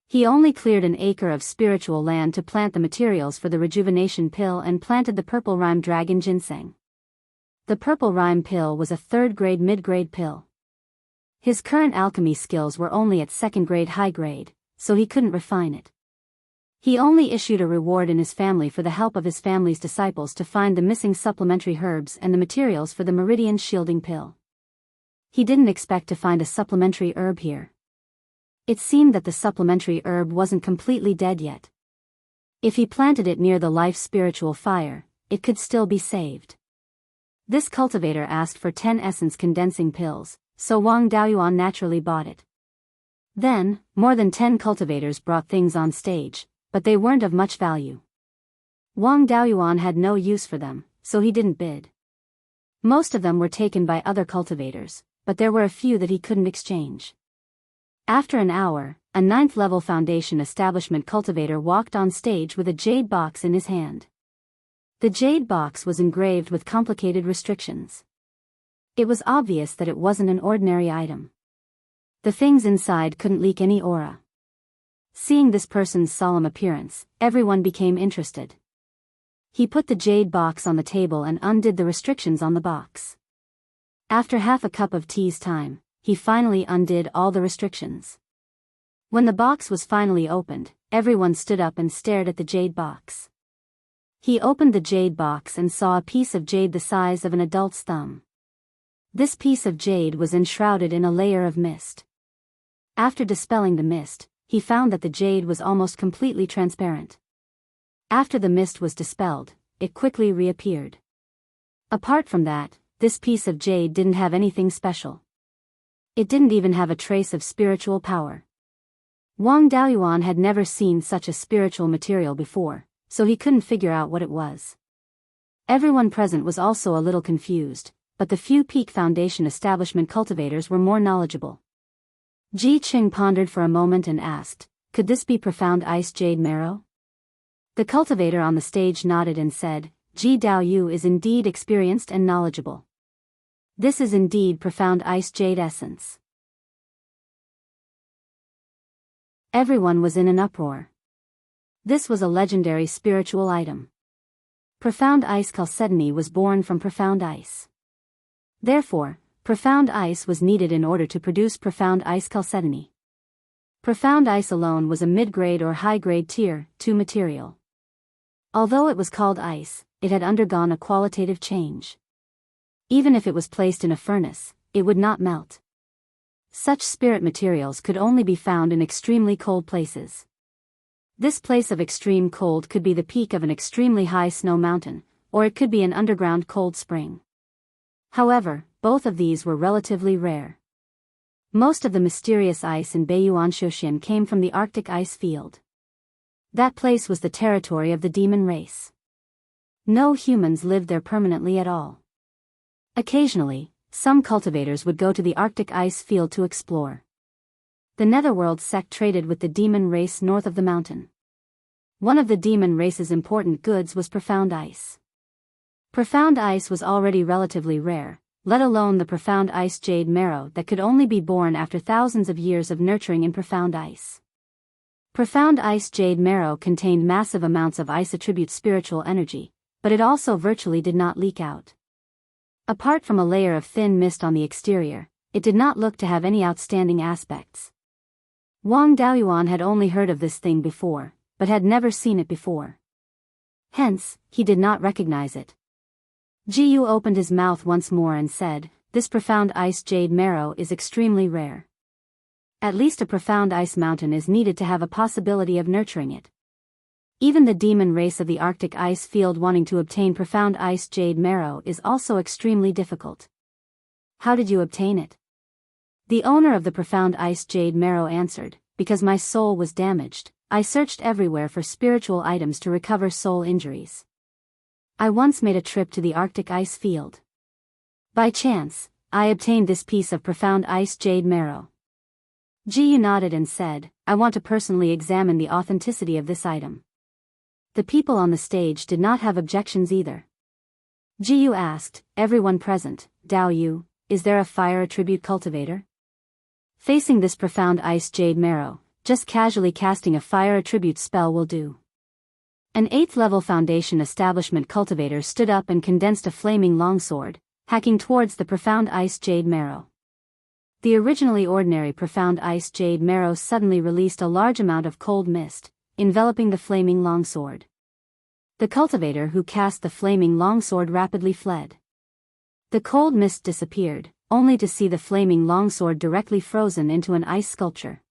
He only cleared an acre of spiritual land to plant the materials for the rejuvenation pill and planted the purple rhyme dragon ginseng. The purple rhyme pill was a 3rd grade mid-grade pill. His current alchemy skills were only at 2nd grade high grade, so he couldn't refine it. He only issued a reward in his family for the help of his family's disciples to find the missing supplementary herbs and the materials for the Meridian Shielding Pill. He didn't expect to find a supplementary herb here. It seemed that the supplementary herb wasn't completely dead yet. If he planted it near the life spiritual fire, it could still be saved. This cultivator asked for 10 essence condensing pills, so Wang Daoyuan naturally bought it. Then, more than 10 cultivators brought things on stage, but they weren't of much value. Wang Daoyuan had no use for them, so he didn't bid. Most of them were taken by other cultivators, but there were a few that he couldn't exchange. After an hour, a 9th level Foundation Establishment cultivator walked on stage with a jade box in his hand. The jade box was engraved with complicated restrictions. It was obvious that it wasn't an ordinary item. The things inside couldn't leak any aura. Seeing this person's solemn appearance, everyone became interested. He put the jade box on the table and undid the restrictions on the box. After half a cup of tea's time, he finally undid all the restrictions. When the box was finally opened, everyone stood up and stared at the jade box. He opened the jade box and saw a piece of jade the size of an adult's thumb. This piece of jade was enshrouded in a layer of mist. After dispelling the mist, he found that the jade was almost completely transparent. After the mist was dispelled, it quickly reappeared. Apart from that, this piece of jade didn't have anything special. It didn't even have a trace of spiritual power. Wang Daoyuan had never seen such a spiritual material before, so he couldn't figure out what it was. Everyone present was also a little confused, but the few Peak Foundation Establishment cultivators were more knowledgeable. Ji Qing pondered for a moment and asked, "Could this be profound ice jade marrow?" The cultivator on the stage nodded and said, "Ji Daoyu is indeed experienced and knowledgeable. This is indeed profound ice jade essence." Everyone was in an uproar. This was a legendary spiritual item. Profound ice chalcedony was born from profound ice. Therefore, profound ice was needed in order to produce profound ice chalcedony. Profound ice alone was a mid-grade or high-grade tier 2 material. Although it was called ice, it had undergone a qualitative change. Even if it was placed in a furnace, it would not melt. Such spirit materials could only be found in extremely cold places. This place of extreme cold could be the peak of an extremely high snow mountain, or it could be an underground cold spring. However, both of these were relatively rare. Most of the mysterious ice in Beiyuan Shoshin came from the Arctic ice field. That place was the territory of the demon race. No humans lived there permanently at all. Occasionally, some cultivators would go to the Arctic ice field to explore. The Netherworld sect traded with the demon race north of the mountain. One of the demon race's important goods was profound ice. Profound ice was already relatively rare, let alone the profound ice jade marrow that could only be born after thousands of years of nurturing in profound ice. Profound ice jade marrow contained massive amounts of ice attribute spiritual energy, but it also virtually did not leak out. Apart from a layer of thin mist on the exterior, it did not look to have any outstanding aspects. Wang Daoyuan had only heard of this thing before, but had never seen it before. Hence, he did not recognize it. Jiyu opened his mouth once more and said, "This profound ice jade marrow is extremely rare. At least a profound ice mountain is needed to have a possibility of nurturing it. Even the demon race of the Arctic ice field wanting to obtain profound ice jade marrow is also extremely difficult. How did you obtain it?" The owner of the profound ice jade marrow answered, "Because my soul was damaged, I searched everywhere for spiritual items to recover soul injuries. I once made a trip to the Arctic ice field. By chance, I obtained this piece of profound ice jade marrow." Jiyu nodded and said, "I want to personally examine the authenticity of this item." The people on the stage did not have objections either. Jiyu asked everyone present, "Dao Yu, is there a fire attribute cultivator?" Facing this profound ice jade marrow, just casually casting a fire attribute spell will do. An 8th level foundation establishment cultivator stood up and condensed a flaming longsword, hacking towards the profound ice jade marrow. The originally ordinary profound ice jade marrow suddenly released a large amount of cold mist, enveloping the flaming longsword. The cultivator who cast the flaming longsword rapidly fled. The cold mist disappeared, only to see the flaming longsword directly frozen into an ice sculpture.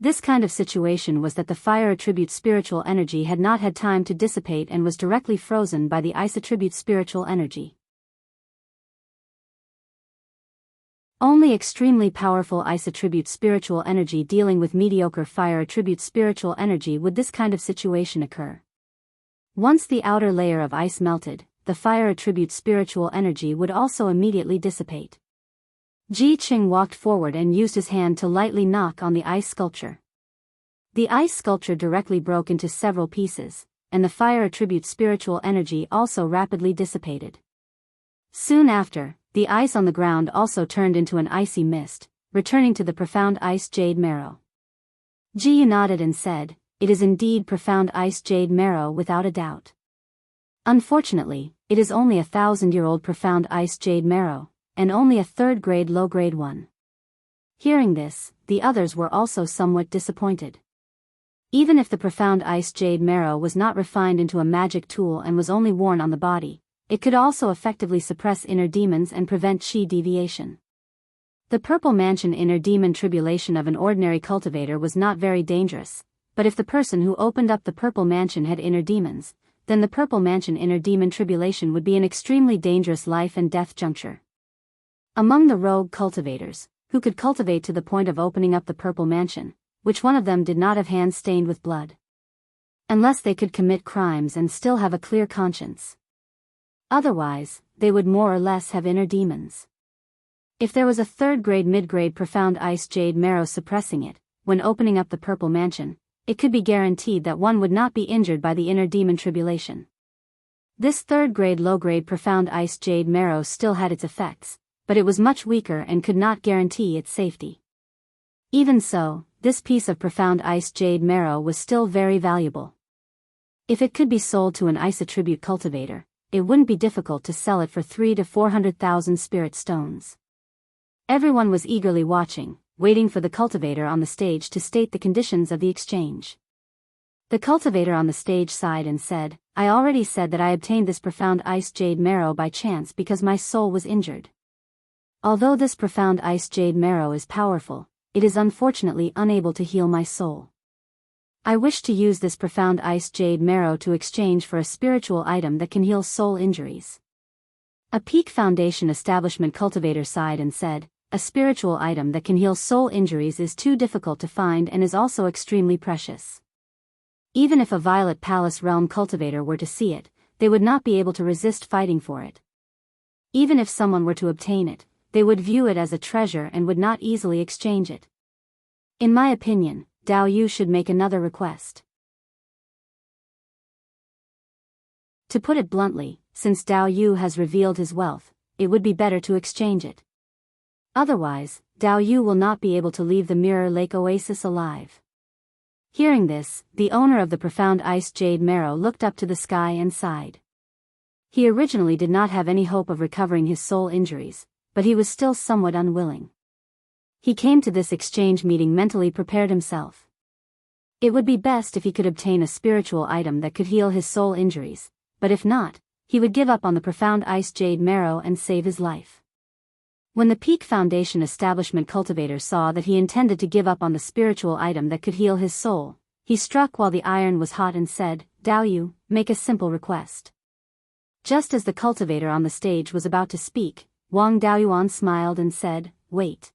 This kind of situation was that the fire attribute spiritual energy had not had time to dissipate and was directly frozen by the ice attribute spiritual energy. Only extremely powerful ice attribute spiritual energy dealing with mediocre fire attribute spiritual energy would this kind of situation occur. Once the outer layer of ice melted, the fire attribute spiritual energy would also immediately dissipate. Ji Qing walked forward and used his hand to lightly knock on the ice sculpture. The ice sculpture directly broke into several pieces, and the fire attribute spiritual energy also rapidly dissipated. Soon after, the ice on the ground also turned into an icy mist, returning to the profound ice jade marrow. Ji nodded and said, "It is indeed profound ice jade marrow without a doubt. Unfortunately, it is only 1,000-year-old profound ice jade marrow, and only a 3rd grade low-grade one." Hearing this, the others were also somewhat disappointed. Even if the profound ice jade marrow was not refined into a magic tool and was only worn on the body, it could also effectively suppress inner demons and prevent chi deviation. The purple mansion inner demon tribulation of an ordinary cultivator was not very dangerous, but if the person who opened up the purple mansion had inner demons, then the purple mansion inner demon tribulation would be an extremely dangerous life and death juncture. Among the rogue cultivators, who could cultivate to the point of opening up the purple mansion, which one of them did not have hands stained with blood? Unless they could commit crimes and still have a clear conscience. Otherwise, they would more or less have inner demons. If there was a 3rd grade mid-grade profound ice jade marrow suppressing it, when opening up the purple mansion, it could be guaranteed that one would not be injured by the inner demon tribulation. This 3rd grade low-grade profound ice jade marrow still had its effects, but it was much weaker and could not guarantee its safety. Even so, this piece of profound ice jade marrow was still very valuable. If it could be sold to an ice attribute cultivator, it wouldn't be difficult to sell it for 300,000 to 400,000 spirit stones. Everyone was eagerly watching, waiting for the cultivator on the stage to state the conditions of the exchange. The cultivator on the stage sighed and said, "I already said that I obtained this profound ice jade marrow by chance because my soul was injured. Although this profound ice jade marrow is powerful, it is unfortunately unable to heal my soul. I wish to use this profound ice jade marrow to exchange for a spiritual item that can heal soul injuries." A peak foundation establishment cultivator sighed and said, "A spiritual item that can heal soul injuries is too difficult to find and is also extremely precious. Even if a Violet Palace realm cultivator were to see it, they would not be able to resist fighting for it. Even if someone were to obtain it, they would view it as a treasure and would not easily exchange it. In my opinion, Dao Yu should make another request. To put it bluntly, since Dao Yu has revealed his wealth, it would be better to exchange it. Otherwise, Dao Yu will not be able to leave the Mirror Lake Oasis alive." Hearing this, the owner of the profound ice jade marrow looked up to the sky and sighed. He originally did not have any hope of recovering his soul injuries, but he was still somewhat unwilling. He came to this exchange meeting mentally prepared himself. It would be best if he could obtain a spiritual item that could heal his soul injuries, but if not, he would give up on the profound ice jade marrow and save his life. When the Peak Foundation establishment cultivator saw that he intended to give up on the spiritual item that could heal his soul, he struck while the iron was hot and said, "Dao Yu, make a simple request." Just as the cultivator on the stage was about to speak, Wang Daoyuan smiled and said, "Wait."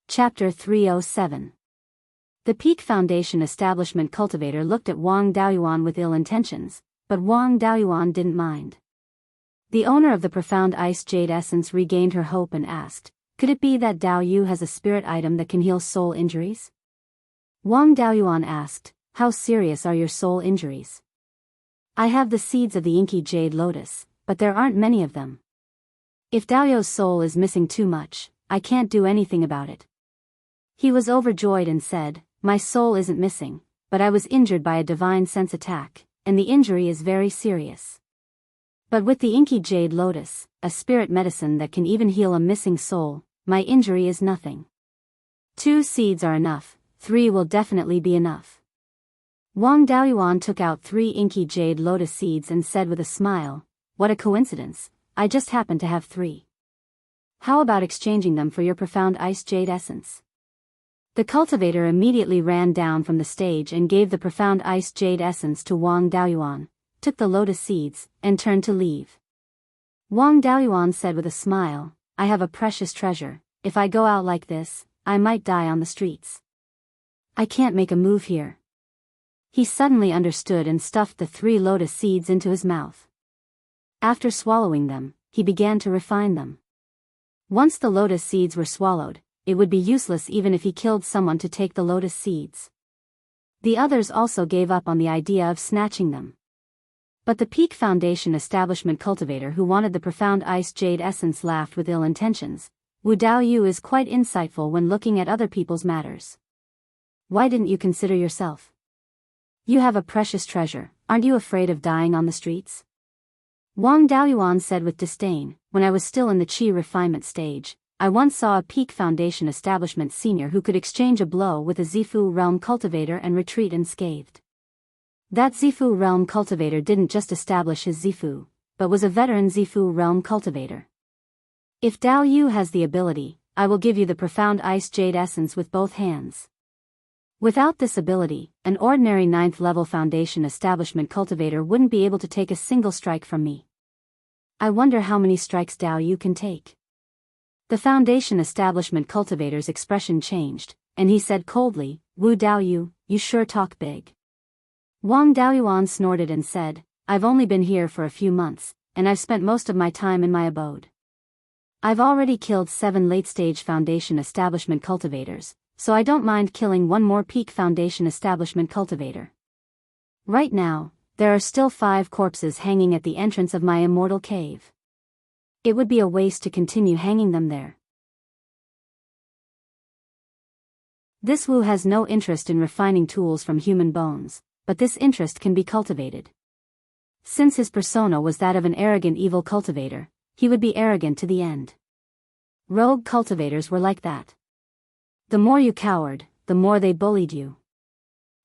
Chapter 307. The Peak Foundation establishment cultivator looked at Wang Daoyuan with ill intentions, but Wang Daoyuan didn't mind. The owner of the profound ice jade essence regained her hope and asked, "Could it be that Dao Yu has a spirit item that can heal soul injuries?" Wang Daoyuan asked, "How serious are your soul injuries?" "I have the seeds of the inky jade lotus, but there aren't many of them. If Dao Yu's soul is missing too much, I can't do anything about it." He was overjoyed and said, "My soul isn't missing, but I was injured by a divine sense attack, and the injury is very serious. But with the inky jade lotus, a spirit medicine that can even heal a missing soul, my injury is nothing. 2 seeds are enough, 3 will definitely be enough." Wang Daoyuan took out 3 inky jade lotus seeds and said with a smile, "What a coincidence, I just happen to have 3. How about exchanging them for your profound ice jade essence?" The cultivator immediately ran down from the stage and gave the profound ice jade essence to Wang Daoyuan, took the lotus seeds, and turned to leave. Wang Daoyuan said with a smile, "I have a precious treasure. If I go out like this, I might die on the streets. I can't make a move here." He suddenly understood and stuffed the 3 lotus seeds into his mouth. After swallowing them, he began to refine them. Once the lotus seeds were swallowed, it would be useless even if he killed someone to take the lotus seeds. The others also gave up on the idea of snatching them. But the Peak Foundation establishment cultivator who wanted the profound ice jade essence laughed with ill intentions. "Wu Dao Yu is quite insightful when looking at other people's matters. Why didn't you consider yourself? You have a precious treasure, aren't you afraid of dying on the streets?" Wang Daoyuan said with disdain, "When I was still in the Qi refinement stage, I once saw a Peak Foundation establishment senior who could exchange a blow with a Zifu realm cultivator and retreat unscathed. That Zifu realm cultivator didn't just establish his Zifu, but was a veteran Zifu realm cultivator. If Dao Yu has the ability, I will give you the profound ice jade essence with both hands. Without this ability, an ordinary 9th level Foundation establishment cultivator wouldn't be able to take a single strike from me. I wonder how many strikes Dao Yu can take." The Foundation establishment cultivator's expression changed, and he said coldly, "Wu Dao Yu, you sure talk big." Wang Daoyuan snorted and said, "I've only been here for a few months, and I've spent most of my time in my abode. I've already killed 7 late-stage Foundation establishment cultivators, so I don't mind killing 1 more Peak Foundation establishment cultivator. Right now, there are still 5 corpses hanging at the entrance of my immortal cave. It would be a waste to continue hanging them there." This Wu has no interest in refining tools from human bones, but this interest can be cultivated. Since his persona was that of an arrogant evil cultivator, he would be arrogant to the end. Rogue cultivators were like that. The more you cowered, the more they bullied you.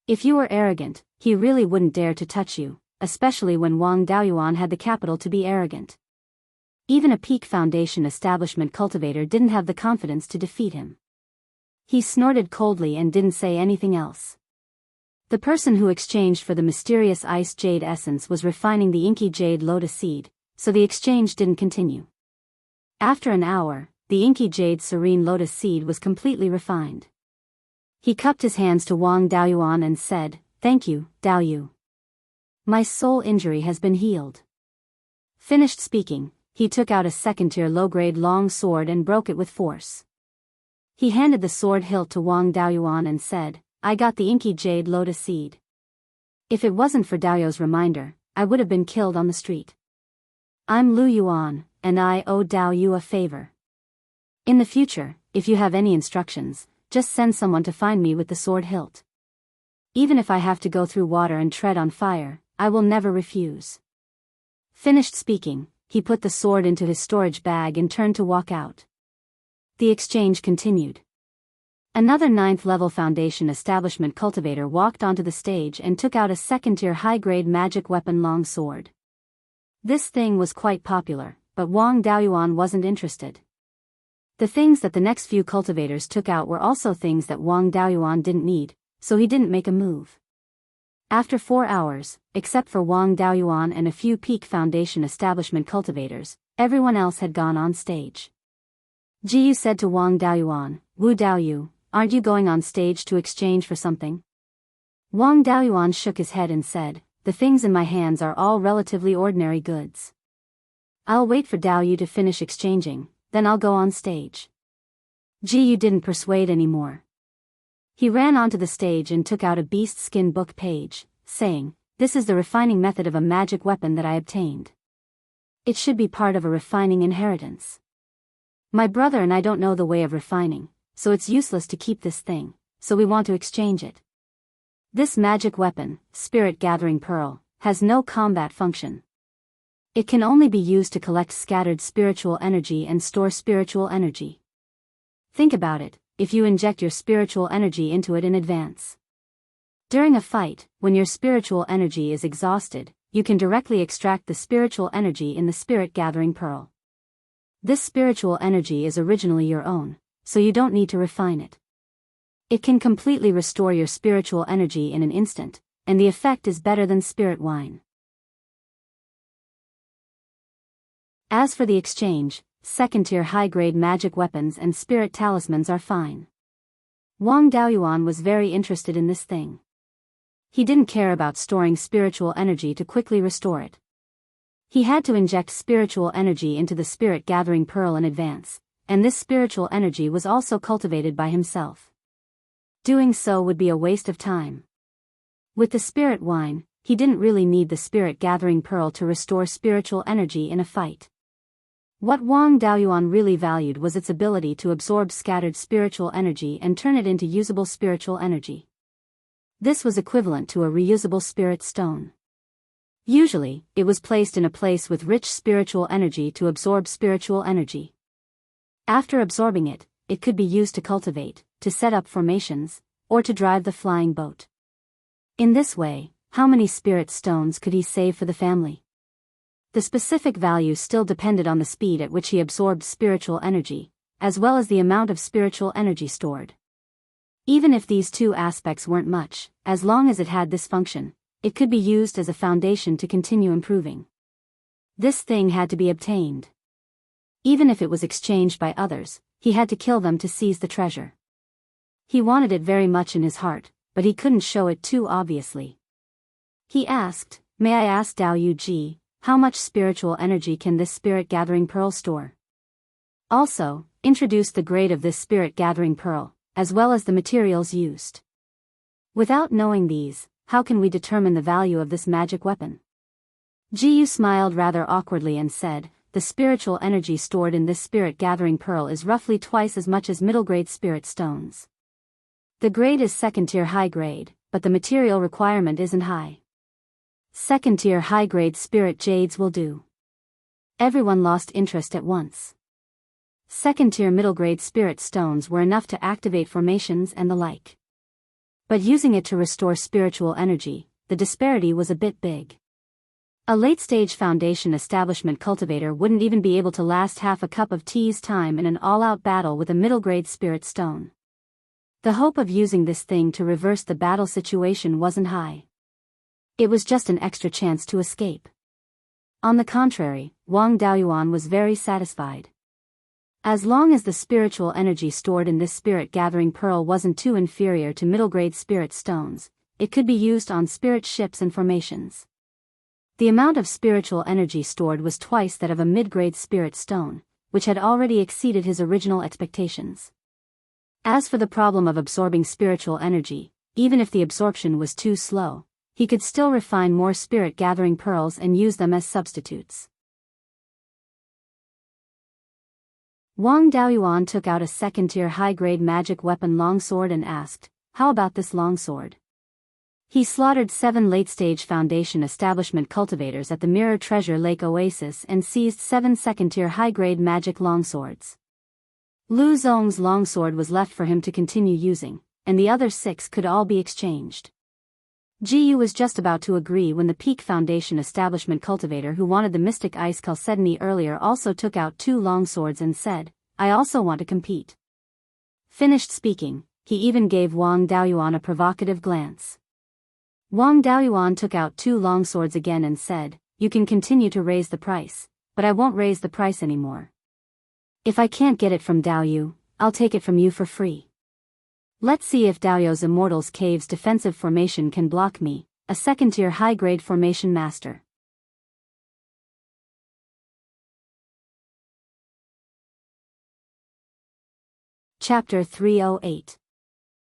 If you were arrogant, he really wouldn't dare to touch you, especially when Wang Daoyuan had the capital to be arrogant. Even a Peak Foundation establishment cultivator didn't have the confidence to defeat him. He snorted coldly and didn't say anything else. The person who exchanged for the mysterious ice jade essence was refining the inky jade lotus seed, so the exchange didn't continue. After an hour, the inky jade serene lotus seed was completely refined. He cupped his hands to Wang Daoyuan and said, "Thank you, Dao Yu. My soul injury has been healed." Finished speaking, he took out a 2nd-tier low-grade long sword and broke it with force. He handed the sword hilt to Wang Daoyuan and said, "I got the inky jade lotus seed. If it wasn't for Dao Yu's reminder, I would have been killed on the street. I'm Lu Yuan, and I owe Dao Yu a favor. In the future, if you have any instructions, just send someone to find me with the sword hilt. Even if I have to go through water and tread on fire, I will never refuse. Finished speaking, he put the sword into his storage bag and turned to walk out. The exchange continued. Another 9th-level Foundation Establishment cultivator walked onto the stage and took out a second-tier high-grade magic weapon long sword. This thing was quite popular, but Wang Daoyuan wasn't interested. The things that the next few cultivators took out were also things that Wang Daoyuan didn't need, so he didn't make a move. After 4 hours, except for Wang Daoyuan and a few peak Foundation Establishment cultivators, everyone else had gone on stage. Jiyu said to Wang Daoyuan, "Wu Daoyu, aren't you going on stage to exchange for something?" Wang Daoyuan shook his head and said, "The things in my hands are all relatively ordinary goods. I'll wait for Daoyu to finish exchanging, then I'll go on stage." Jiyu didn't persuade anymore. He ran onto the stage and took out a beast skin book page, saying, "This is the refining method of a magic weapon that I obtained. It should be part of a refining inheritance. My brother and I don't know the way of refining, so it's useless to keep this thing, so we want to exchange it. This magic weapon, Spirit Gathering Pearl, has no combat function. It can only be used to collect scattered spiritual energy and store spiritual energy. Think about it, if you inject your spiritual energy into it in advance. During a fight, when your spiritual energy is exhausted, you can directly extract the spiritual energy in the Spirit Gathering Pearl. This spiritual energy is originally your own, so you don't need to refine it. It can completely restore your spiritual energy in an instant, and the effect is better than spirit wine." As for the exchange, second-tier high-grade magic weapons and spirit talismans are fine. Wang Daoyuan was very interested in this thing. He didn't care about storing spiritual energy to quickly restore it. He had to inject spiritual energy into the Spirit Gathering Pearl in advance, and this spiritual energy was also cultivated by himself. Doing so would be a waste of time. With the spirit wine, he didn't really need the Spirit Gathering Pearl to restore spiritual energy in a fight. What Wang Daoyuan really valued was its ability to absorb scattered spiritual energy and turn it into usable spiritual energy. This was equivalent to a reusable spirit stone. Usually, it was placed in a place with rich spiritual energy to absorb spiritual energy. After absorbing it, it could be used to cultivate, to set up formations, or to drive the flying boat. In this way, how many spirit stones could he save for the family? The specific value still depended on the speed at which he absorbed spiritual energy, as well as the amount of spiritual energy stored. Even if these two aspects weren't much, as long as it had this function, it could be used as a foundation to continue improving. This thing had to be obtained. Even if it was exchanged by others, he had to kill them to seize the treasure. He wanted it very much in his heart, but he couldn't show it too obviously. He asked, "May I ask Dao Yu Ji, how much spiritual energy can this Spirit Gathering Pearl store? Also, introduce the grade of this Spirit Gathering Pearl, as well as the materials used. Without knowing these, how can we determine the value of this magic weapon?" Jiyu smiled rather awkwardly and said, "The spiritual energy stored in this Spirit Gathering Pearl is roughly twice as much as middle-grade spirit stones. The grade is second-tier high-grade, but the material requirement isn't high. Second-tier high-grade spirit jades will do." Everyone lost interest at once. Second-tier middle-grade spirit stones were enough to activate formations and the like. But using it to restore spiritual energy, the disparity was a bit big. A late-stage Foundation Establishment cultivator wouldn't even be able to last half a cup of tea's time in an all-out battle with a middle-grade spirit stone. The hope of using this thing to reverse the battle situation wasn't high. It was just an extra chance to escape. On the contrary, Wang Daoyuan was very satisfied. As long as the spiritual energy stored in this Spirit Gathering Pearl wasn't too inferior to middle-grade spirit stones, it could be used on spirit ships and formations. The amount of spiritual energy stored was twice that of a mid-grade spirit stone, which had already exceeded his original expectations. As for the problem of absorbing spiritual energy, even if the absorption was too slow, he could still refine more Spirit Gathering Pearls and use them as substitutes. Wang Daoyuan took out a second-tier high-grade magic weapon longsword and asked, "How about this longsword?" He slaughtered 7 late-stage Foundation establishment cultivators at the Mirror Treasure Lake Oasis and seized 7 second-tier high-grade magic longswords. Lu Zong's longsword was left for him to continue using, and the other 6 could all be exchanged. Jiyu was just about to agree when the Peak Foundation establishment cultivator who wanted the Mystic Ice Chalcedony earlier also took out 2 longswords and said, "I also want to compete." Finished speaking, he even gave Wang Daoyuan a provocative glance. Wang Daoyuan took out 2 longswords again and said, "You can continue to raise the price, but I won't raise the price anymore. If I can't get it from Daoyu, I'll take it from you for free. Let's see if Daoyu's Immortals Cave's defensive formation can block me, a second-tier high-grade formation master." Chapter 308.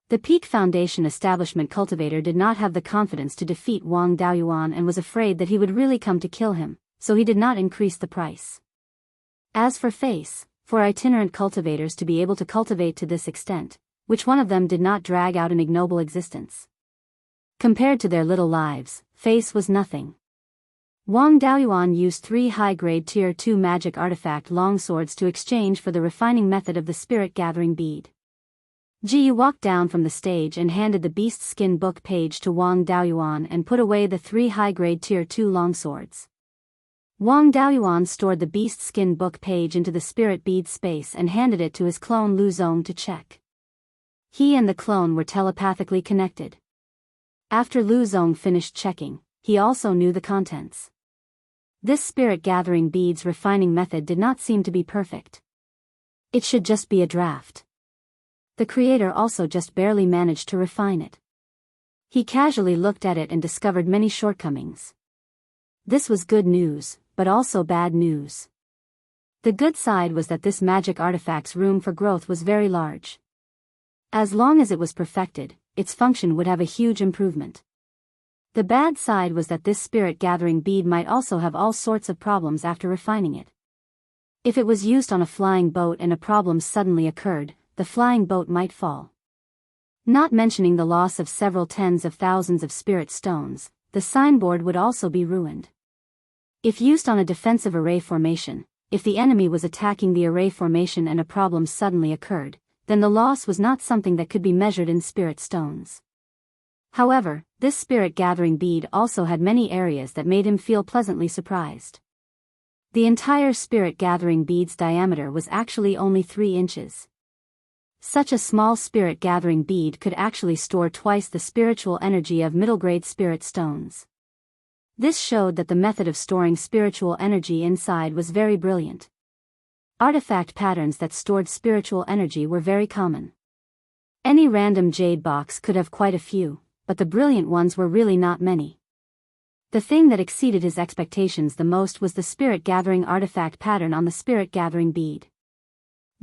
The Peak Foundation establishment cultivator did not have the confidence to defeat Wang Daoyuan and was afraid that he would really come to kill him, so he did not increase the price. As for face, for itinerant cultivators to be able to cultivate to this extent, which one of them did not drag out an ignoble existence? Compared to their little lives, face was nothing. Wang Daoyuan used 3 high-grade Tier 2 magic artifact longswords to exchange for the refining method of the spirit gathering bead. Jiyu walked down from the stage and handed the beast skin book page to Wang Daoyuan and put away the 3 high-grade Tier 2 longswords. Wang Daoyuan stored the beast skin book page into the spirit bead space and handed it to his clone Lu Zong to check. He and the clone were telepathically connected. After Lu Zong finished checking, he also knew the contents. This spirit gathering beads refining method did not seem to be perfect. It should just be a draft. The creator also just barely managed to refine it. He casually looked at it and discovered many shortcomings. This was good news, but also bad news. The good side was that this magic artifact's room for growth was very large. As long as it was perfected, its function would have a huge improvement. The bad side was that this spirit gathering bead might also have all sorts of problems after refining it. If it was used on a flying boat and a problem suddenly occurred, the flying boat might fall. Not mentioning the loss of several tens of thousands of spirit stones, the signboard would also be ruined. If used on a defensive array formation, if the enemy was attacking the array formation and a problem suddenly occurred, then the loss was not something that could be measured in spirit stones. However, this spirit gathering bead also had many areas that made him feel pleasantly surprised. The entire spirit gathering bead's diameter was actually only 3 inches. Such a small spirit gathering bead could actually store twice the spiritual energy of middle-grade spirit stones. This showed that the method of storing spiritual energy inside was very brilliant. Artifact patterns that stored spiritual energy were very common. Any random jade box could have quite a few, but the brilliant ones were really not many. The thing that exceeded his expectations the most was the spirit gathering artifact pattern on the spirit gathering bead.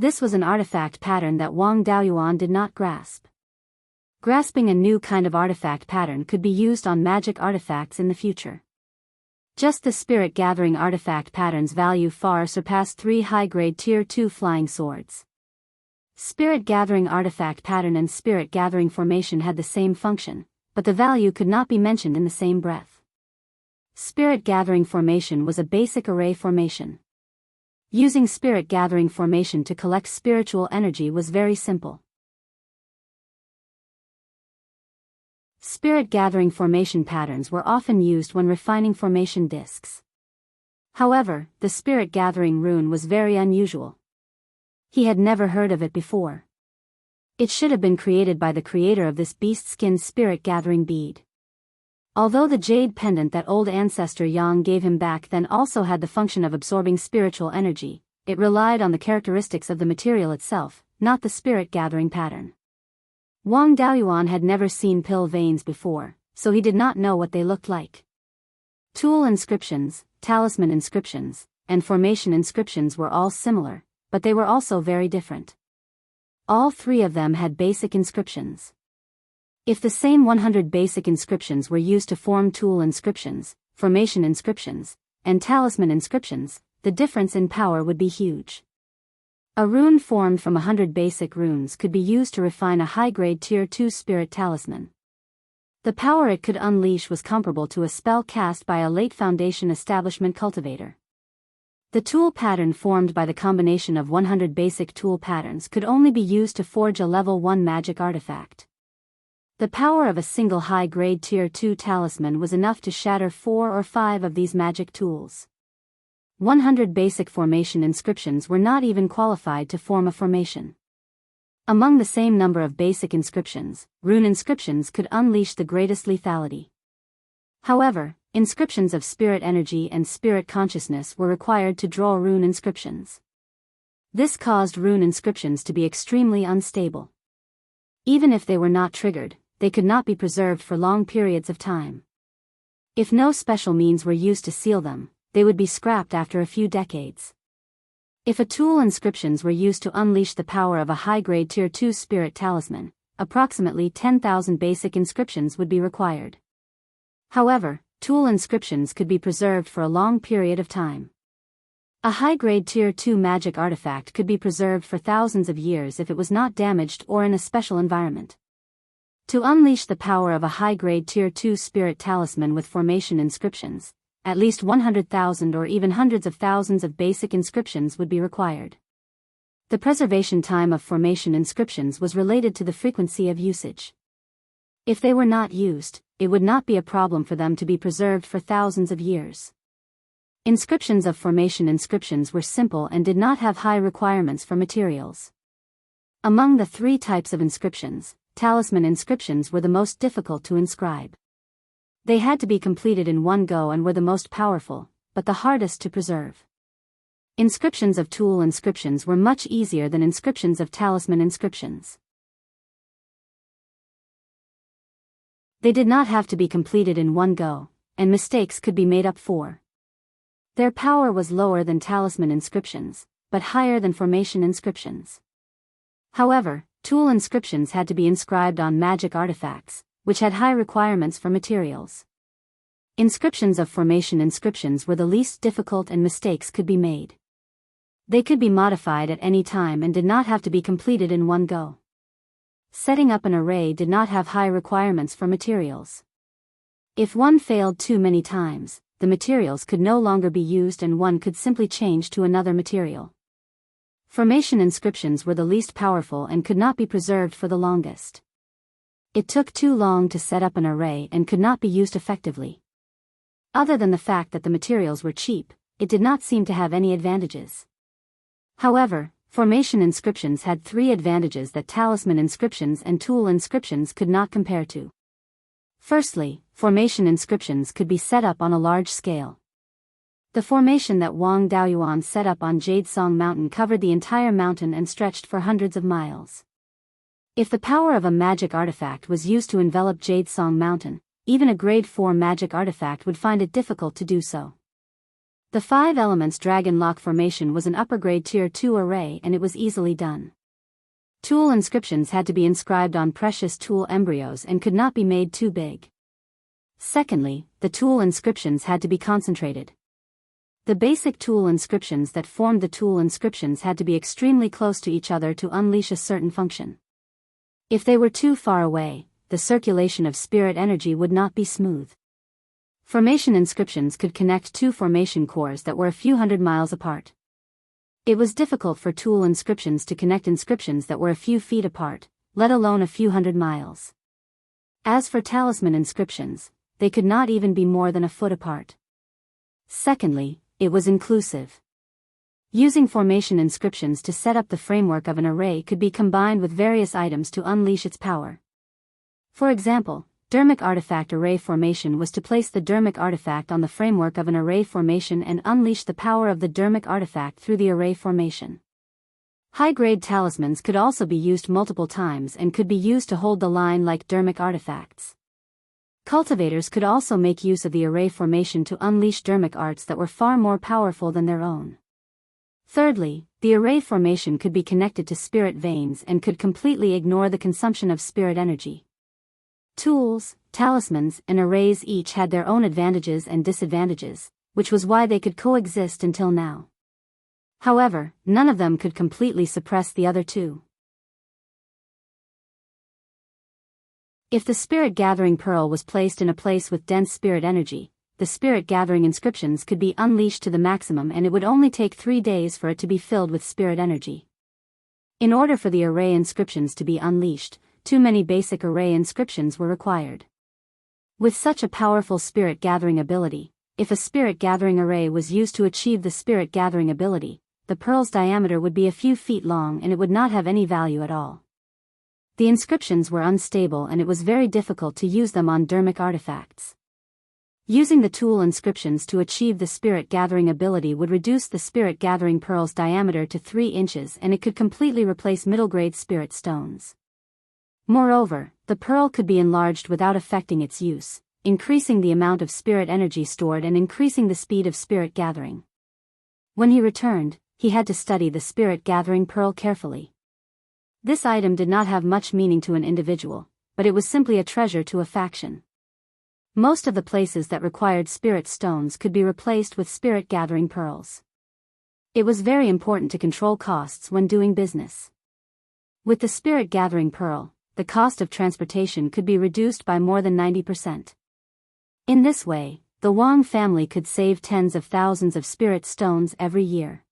This was an artifact pattern that Wang Daoyuan did not grasp. Grasping a new kind of artifact pattern could be used on magic artifacts in the future. Just the spirit gathering artifact pattern's value far surpassed 3 high-grade Tier 2 flying swords. Spirit gathering artifact pattern and spirit gathering formation had the same function, but the value could not be mentioned in the same breath. Spirit gathering formation was a basic array formation. Using spirit gathering formation to collect spiritual energy was very simple. Spirit gathering formation patterns were often used when refining formation discs. However, the spirit gathering rune was very unusual. He had never heard of it before. It should have been created by the creator of this beast skin spirit gathering bead. Although the jade pendant that old ancestor Yang gave him back then also had the function of absorbing spiritual energy, it relied on the characteristics of the material itself, not the spirit gathering pattern. Wang Daoyuan had never seen pill veins before, so he did not know what they looked like. Tool inscriptions, talisman inscriptions, and formation inscriptions were all similar, but they were also very different. All 3 of them had basic inscriptions. If the same 100 basic inscriptions were used to form tool inscriptions, formation inscriptions, and talisman inscriptions, the difference in power would be huge. A rune formed from 100 basic runes could be used to refine a high-grade Tier 2 spirit talisman. The power it could unleash was comparable to a spell cast by a late Foundation establishment cultivator. The tool pattern formed by the combination of 100 basic tool patterns could only be used to forge a level 1 magic artifact. The power of a single high-grade Tier 2 talisman was enough to shatter 4 or 5 of these magic tools. 100 basic formation inscriptions were not even qualified to form a formation. Among the same number of basic inscriptions, rune inscriptions could unleash the greatest lethality. However, inscriptions of spirit energy and spirit consciousness were required to draw rune inscriptions. This caused rune inscriptions to be extremely unstable. Even if they were not triggered, they could not be preserved for long periods of time. If no special means were used to seal them, they would be scrapped after a few decades. If a tool inscriptions were used to unleash the power of a high-grade Tier 2 spirit talisman, approximately 10,000 basic inscriptions would be required. However, tool inscriptions could be preserved for a long period of time. A high-grade Tier 2 magic artifact could be preserved for thousands of years if it was not damaged or in a special environment. To unleash the power of a high-grade Tier 2 spirit talisman with formation inscriptions, at least 100,000 or even hundreds of thousands of basic inscriptions would be required. The preservation time of formation inscriptions was related to the frequency of usage. If they were not used, it would not be a problem for them to be preserved for thousands of years. Inscriptions of formation inscriptions were simple and did not have high requirements for materials. Among the 3 types of inscriptions, talisman inscriptions were the most difficult to inscribe. They had to be completed in one go and were the most powerful, but the hardest to preserve. Inscriptions of tool inscriptions were much easier than inscriptions of talisman inscriptions. They did not have to be completed in one go, and mistakes could be made up for. Their power was lower than talisman inscriptions, but higher than formation inscriptions. However, tool inscriptions had to be inscribed on magic artifacts, which had high requirements for materials. Inscriptions of formation inscriptions were the least difficult and mistakes could be made. They could be modified at any time and did not have to be completed in one go. Setting up an array did not have high requirements for materials. If one failed too many times, the materials could no longer be used and one could simply change to another material. Formation inscriptions were the least powerful and could not be preserved for the longest. It took too long to set up an array and could not be used effectively. Other than the fact that the materials were cheap, it did not seem to have any advantages. However, formation inscriptions had 3 advantages that talisman inscriptions and tool inscriptions could not compare to. Firstly, formation inscriptions could be set up on a large scale. The formation that Wang Daoyuan set up on Jadesong Mountain covered the entire mountain and stretched for hundreds of miles. If the power of a magic artifact was used to envelop Jadesong Mountain, even a grade 4 magic artifact would find it difficult to do so. The 5 elements Dragon Lock formation was an upper grade Tier 2 array and it was easily done. Tool inscriptions had to be inscribed on precious tool embryos and could not be made too big. Secondly, the tool inscriptions had to be concentrated. The basic tool inscriptions that formed the tool inscriptions had to be extremely close to each other to unleash a certain function. If they were too far away, the circulation of spirit energy would not be smooth. Formation inscriptions could connect 2 formation cores that were a few hundred miles apart. It was difficult for tool inscriptions to connect inscriptions that were a few feet apart, let alone a few hundred miles. As for talisman inscriptions, they could not even be more than a foot apart. Secondly, it was inclusive. Using formation inscriptions to set up the framework of an array could be combined with various items to unleash its power. For example, Dermic Artifact Array Formation was to place the Dermic Artifact on the framework of an array formation and unleash the power of the Dermic Artifact through the array formation. High-grade talismans could also be used multiple times and could be used to hold the line like Dermic Artifacts. Cultivators could also make use of the array formation to unleash Dermic arts that were far more powerful than their own. Thirdly, the array formation could be connected to spirit veins and could completely ignore the consumption of spirit energy. Tools, talismans, and arrays each had their own advantages and disadvantages, which was why they could coexist until now. However, none of them could completely suppress the other 2. If the spirit-gathering pearl was placed in a place with dense spirit energy, the spirit-gathering inscriptions could be unleashed to the maximum, and it would only take 3 days for it to be filled with spirit energy. In order for the array inscriptions to be unleashed, too many basic array inscriptions were required. With such a powerful spirit-gathering ability, if a spirit-gathering array was used to achieve the spirit-gathering ability, the pearl's diameter would be a few feet long and it would not have any value at all. The inscriptions were unstable and it was very difficult to use them on dermic artifacts. Using the tool inscriptions to achieve the spirit-gathering ability would reduce the spirit-gathering pearl's diameter to 3 inches, and it could completely replace middle-grade spirit stones. Moreover, the pearl could be enlarged without affecting its use, increasing the amount of spirit energy stored and increasing the speed of spirit gathering. When he returned, he had to study the spirit-gathering pearl carefully. This item did not have much meaning to an individual, but it was simply a treasure to a faction. Most of the places that required spirit stones could be replaced with spirit-gathering pearls. It was very important to control costs when doing business. With the spirit-gathering pearl, the cost of transportation could be reduced by more than 90%. In this way, the Wang family could save tens of thousands of spirit stones every year.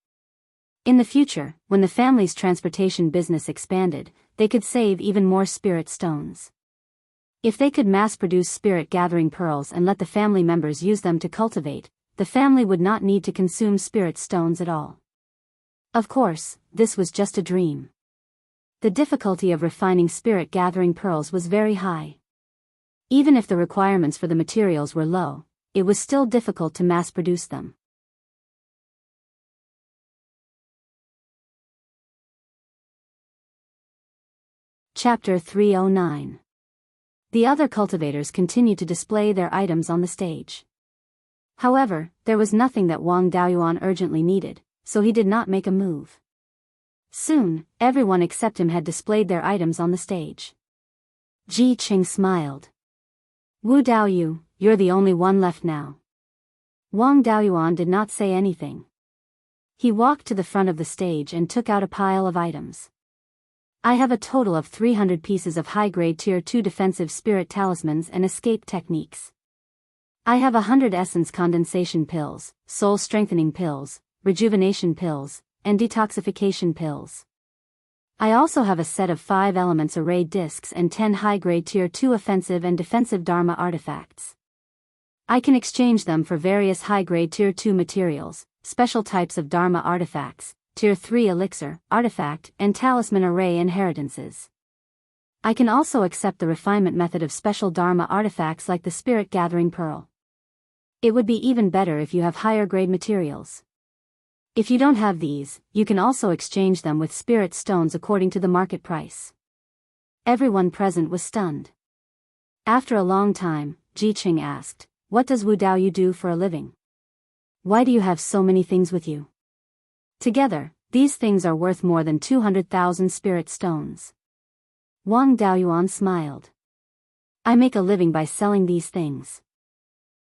In the future, when the family's transportation business expanded, they could save even more spirit stones. If they could mass-produce spirit-gathering pearls and let the family members use them to cultivate, the family would not need to consume spirit stones at all. Of course, this was just a dream. The difficulty of refining spirit-gathering pearls was very high. Even if the requirements for the materials were low, it was still difficult to mass-produce them. Chapter 309. The other cultivators continued to display their items on the stage. However, there was nothing that Wang Daoyuan urgently needed, so he did not make a move. Soon, everyone except him had displayed their items on the stage. Ji Qing smiled. Wu Daoyu, you're the only one left now. Wang Daoyuan did not say anything. He walked to the front of the stage and took out a pile of items. I have a total of 300 pieces of high-grade Tier 2 defensive spirit talismans and escape techniques. I have 100 essence condensation pills, soul strengthening pills, rejuvenation pills, and detoxification pills. I also have a set of 5 elements array discs and 10 high-grade Tier 2 offensive and defensive Dharma artifacts. I can exchange them for various high-grade Tier 2 materials, special types of Dharma artifacts, Tier 3 elixir, artifact, and talisman array inheritances. I can also accept the refinement method of special Dharma artifacts like the Spirit Gathering Pearl. It would be even better if you have higher grade materials. If you don't have these, you can also exchange them with spirit stones according to the market price. Everyone present was stunned. After a long time, Ji Qing asked, "What does Wu Daoyu do for a living? Why do you have so many things with you?" Together, these things are worth more than 200,000 spirit stones. Wang Daoyuan smiled. I make a living by selling these things.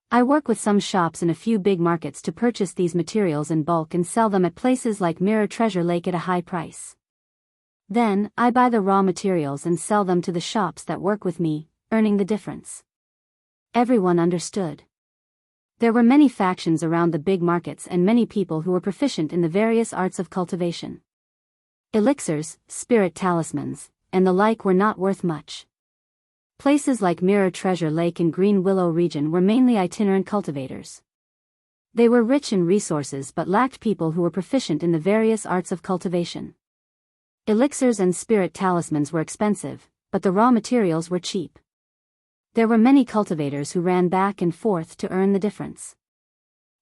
I work with some shops in a few big markets to purchase these materials in bulk and sell them at places like Mirror Treasure Lake at a high price. Then, I buy the raw materials and sell them to the shops that work with me, earning the difference. Everyone understood. There were many factions around the big markets and many people who were proficient in the various arts of cultivation. Elixirs, spirit talismans, and the like were not worth much. Places like Mirror Treasure Lake and Green Willow region were mainly itinerant cultivators. They were rich in resources but lacked people who were proficient in the various arts of cultivation. Elixirs and spirit talismans were expensive, but the raw materials were cheap. There were many cultivators who ran back and forth to earn the difference.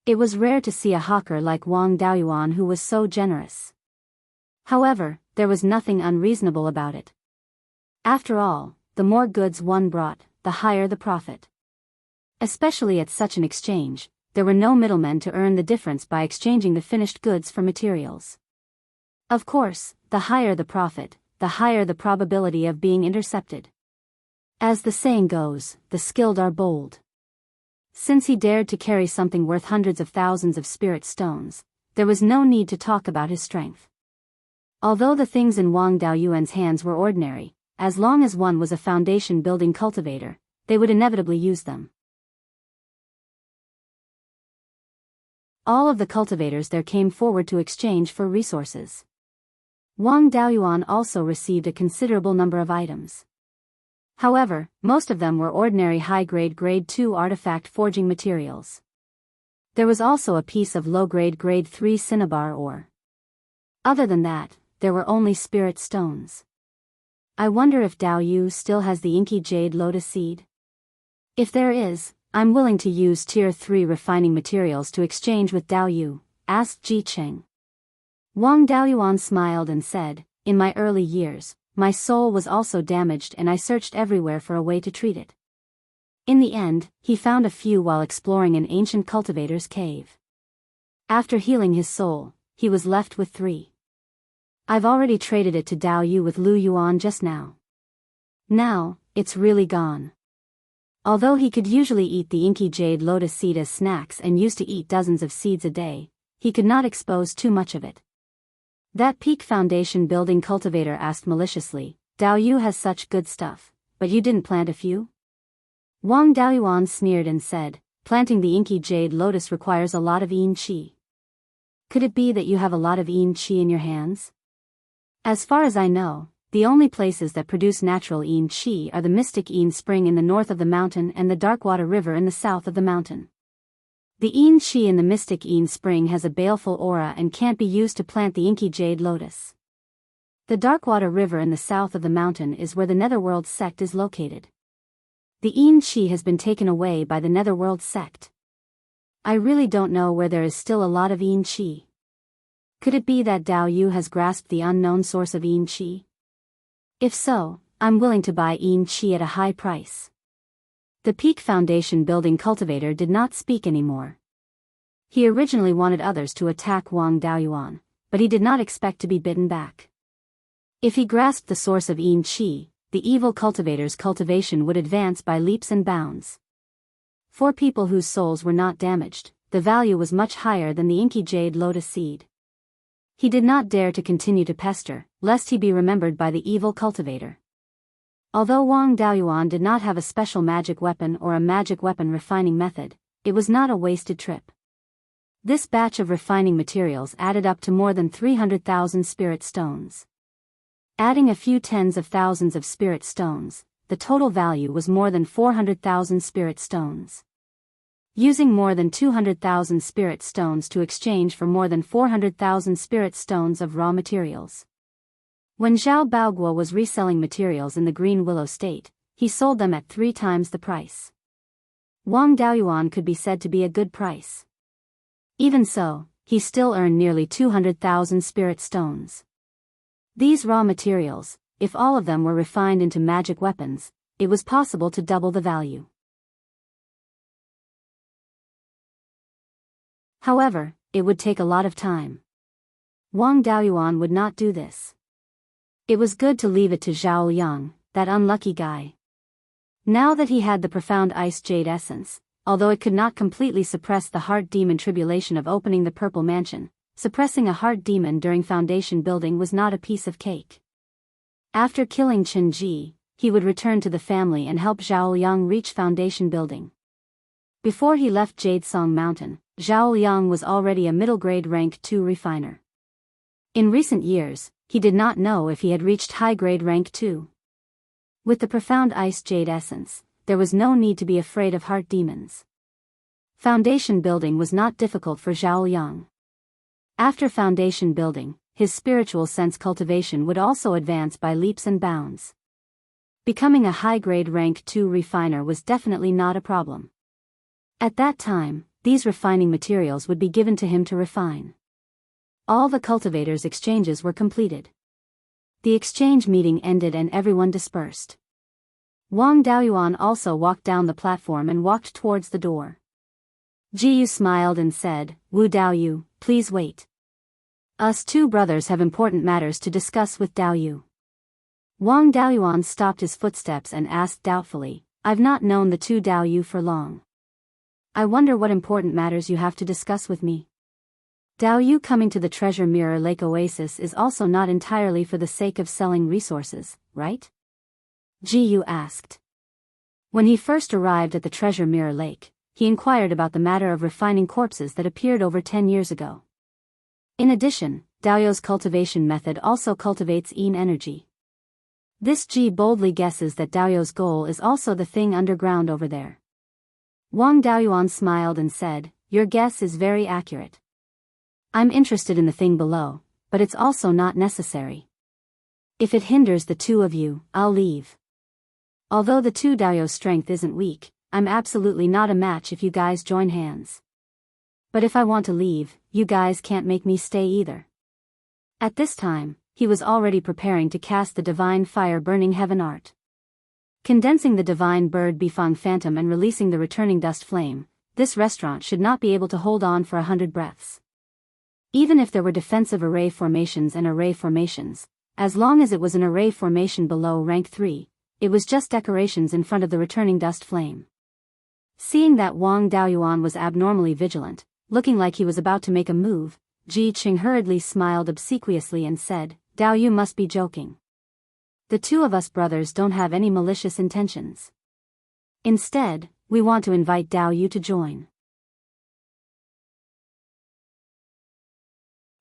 It was rare to see a hawker like Wang Daoyuan who was so generous. However, there was nothing unreasonable about it. After all, the more goods one brought, the higher the profit. Especially at such an exchange, there were no middlemen to earn the difference by exchanging the finished goods for materials. Of course, the higher the profit, the higher the probability of being intercepted. As the saying goes, the skilled are bold. Since he dared to carry something worth hundreds of thousands of spirit stones, there was no need to talk about his strength. Although the things in Wang Daoyuan's hands were ordinary, as long as one was a foundation-building cultivator, they would inevitably use them. All of the cultivators there came forward to exchange for resources. Wang Daoyuan also received a considerable number of items. However, most of them were ordinary high-grade Grade 2 artifact forging materials. There was also a piece of low-grade Grade 3 cinnabar ore. Other than that, there were only spirit stones. I wonder if Dao Yu still has the inky jade lotus seed? If there is, I'm willing to use Tier 3 refining materials to exchange with Dao Yu, asked Ji Cheng. Wang Daoyuan smiled and said, in my early years, my soul was also damaged and I searched everywhere for a way to treat it. In the end, he found a few while exploring an ancient cultivator's cave. After healing his soul, he was left with 3. I've already traded it to Dao Yu with Lu Yuan just now. Now, it's really gone. Although he could usually eat the inky jade lotus seed as snacks and used to eat dozens of seeds a day, he could not expose too much of it. That peak foundation building cultivator asked maliciously, Dao Yu has such good stuff, but you didn't plant a few? Wang Daoyuan sneered and said, planting the inky jade lotus requires a lot of yin qi. Could it be that you have a lot of yin qi in your hands? As far as I know, the only places that produce natural yin qi are the mystic yin spring in the north of the mountain and the Darkwater River in the south of the mountain. The yin qi in the mystic yin spring has a baleful aura and can't be used to plant the inky jade lotus. The Darkwater River in the south of the mountain is where the Netherworld sect is located. The yin qi has been taken away by the Netherworld sect. I really don't know where there is still a lot of yin qi. Could it be that Dao Yu has grasped the unknown source of yin qi? If so, I'm willing to buy yin qi at a high price. The peak foundation building cultivator did not speak anymore. He originally wanted others to attack Wang Daoyuan, but he did not expect to be bitten back. If he grasped the source of yin qi, the evil cultivator's cultivation would advance by leaps and bounds. For people whose souls were not damaged, the value was much higher than the inky jade lotus seed. He did not dare to continue to pester, lest he be remembered by the evil cultivator. Although Wang Daoyuan did not have a special magic weapon or a magic weapon refining method, it was not a wasted trip. This batch of refining materials added up to more than 300,000 spirit stones. Adding a few tens of thousands of spirit stones, the total value was more than 400,000 spirit stones. Using more than 200,000 spirit stones to exchange for more than 400,000 spirit stones of raw materials. When Zhao Baoguo was reselling materials in the Green Willow State, he sold them at 3 times the price. Wang Daoyuan could be said to be a good price. Even so, he still earned nearly 200,000 spirit stones. These raw materials, if all of them were refined into magic weapons, it was possible to double the value. However, it would take a lot of time. Wang Daoyuan would not do this. It was good to leave it to Zhao Liang, that unlucky guy. Now that he had the profound ice jade essence, although it could not completely suppress the heart demon tribulation of opening the purple mansion, suppressing a heart demon during foundation building was not a piece of cake. After killing Chen Ji, he would return to the family and help Zhao Liang reach foundation building. Before he left Jade Song Mountain, Zhao Liang was already a middle-grade rank 2 refiner. In recent years, he did not know if he had reached high-grade rank 2. With the profound ice jade essence, there was no need to be afraid of heart demons. Foundation building was not difficult for Zhao Liang. After foundation building, his spiritual sense cultivation would also advance by leaps and bounds. Becoming a high-grade rank 2 refiner was definitely not a problem. At that time, these refining materials would be given to him to refine. All the cultivators' exchanges were completed. The exchange meeting ended and everyone dispersed. Wang Daoyuan also walked down the platform and walked towards the door. Jiyu smiled and said, Wu Daoyu, please wait. Us 2 brothers have important matters to discuss with Daoyu. Wang Daoyuan stopped his footsteps and asked doubtfully, I've not known the 2 Daoyu for long. I wonder what important matters you have to discuss with me. Daoyu coming to the Treasure Mirror Lake Oasis is also not entirely for the sake of selling resources, right? Jiyu asked. When he first arrived at the Treasure Mirror Lake, he inquired about the matter of refining corpses that appeared over 10 years ago. In addition, Daoyu's cultivation method also cultivates yin energy. This Ji boldly guesses that Daoyu's goal is also the thing underground over there. Wang Daoyuan smiled and said, "Your guess is very accurate. I'm interested in the thing below, but it's also not necessary. If it hinders the two of you, I'll leave. Although the two Daoyu's strength isn't weak, I'm absolutely not a match if you guys join hands. But if I want to leave, you guys can't make me stay either." At this time, he was already preparing to cast the divine fire burning heaven art. Condensing the divine bird Bifang phantom and releasing the returning dust flame, this restaurant should not be able to hold on for 100 breaths. Even if there were defensive array formations and array formations, as long as it was an array formation below rank 3, it was just decorations in front of the returning dust flame. Seeing that Wang Daoyuan was abnormally vigilant, looking like he was about to make a move, Ji Qing hurriedly smiled obsequiously and said, "Daoyu must be joking. The two of us brothers don't have any malicious intentions. Instead, we want to invite Daoyu to join."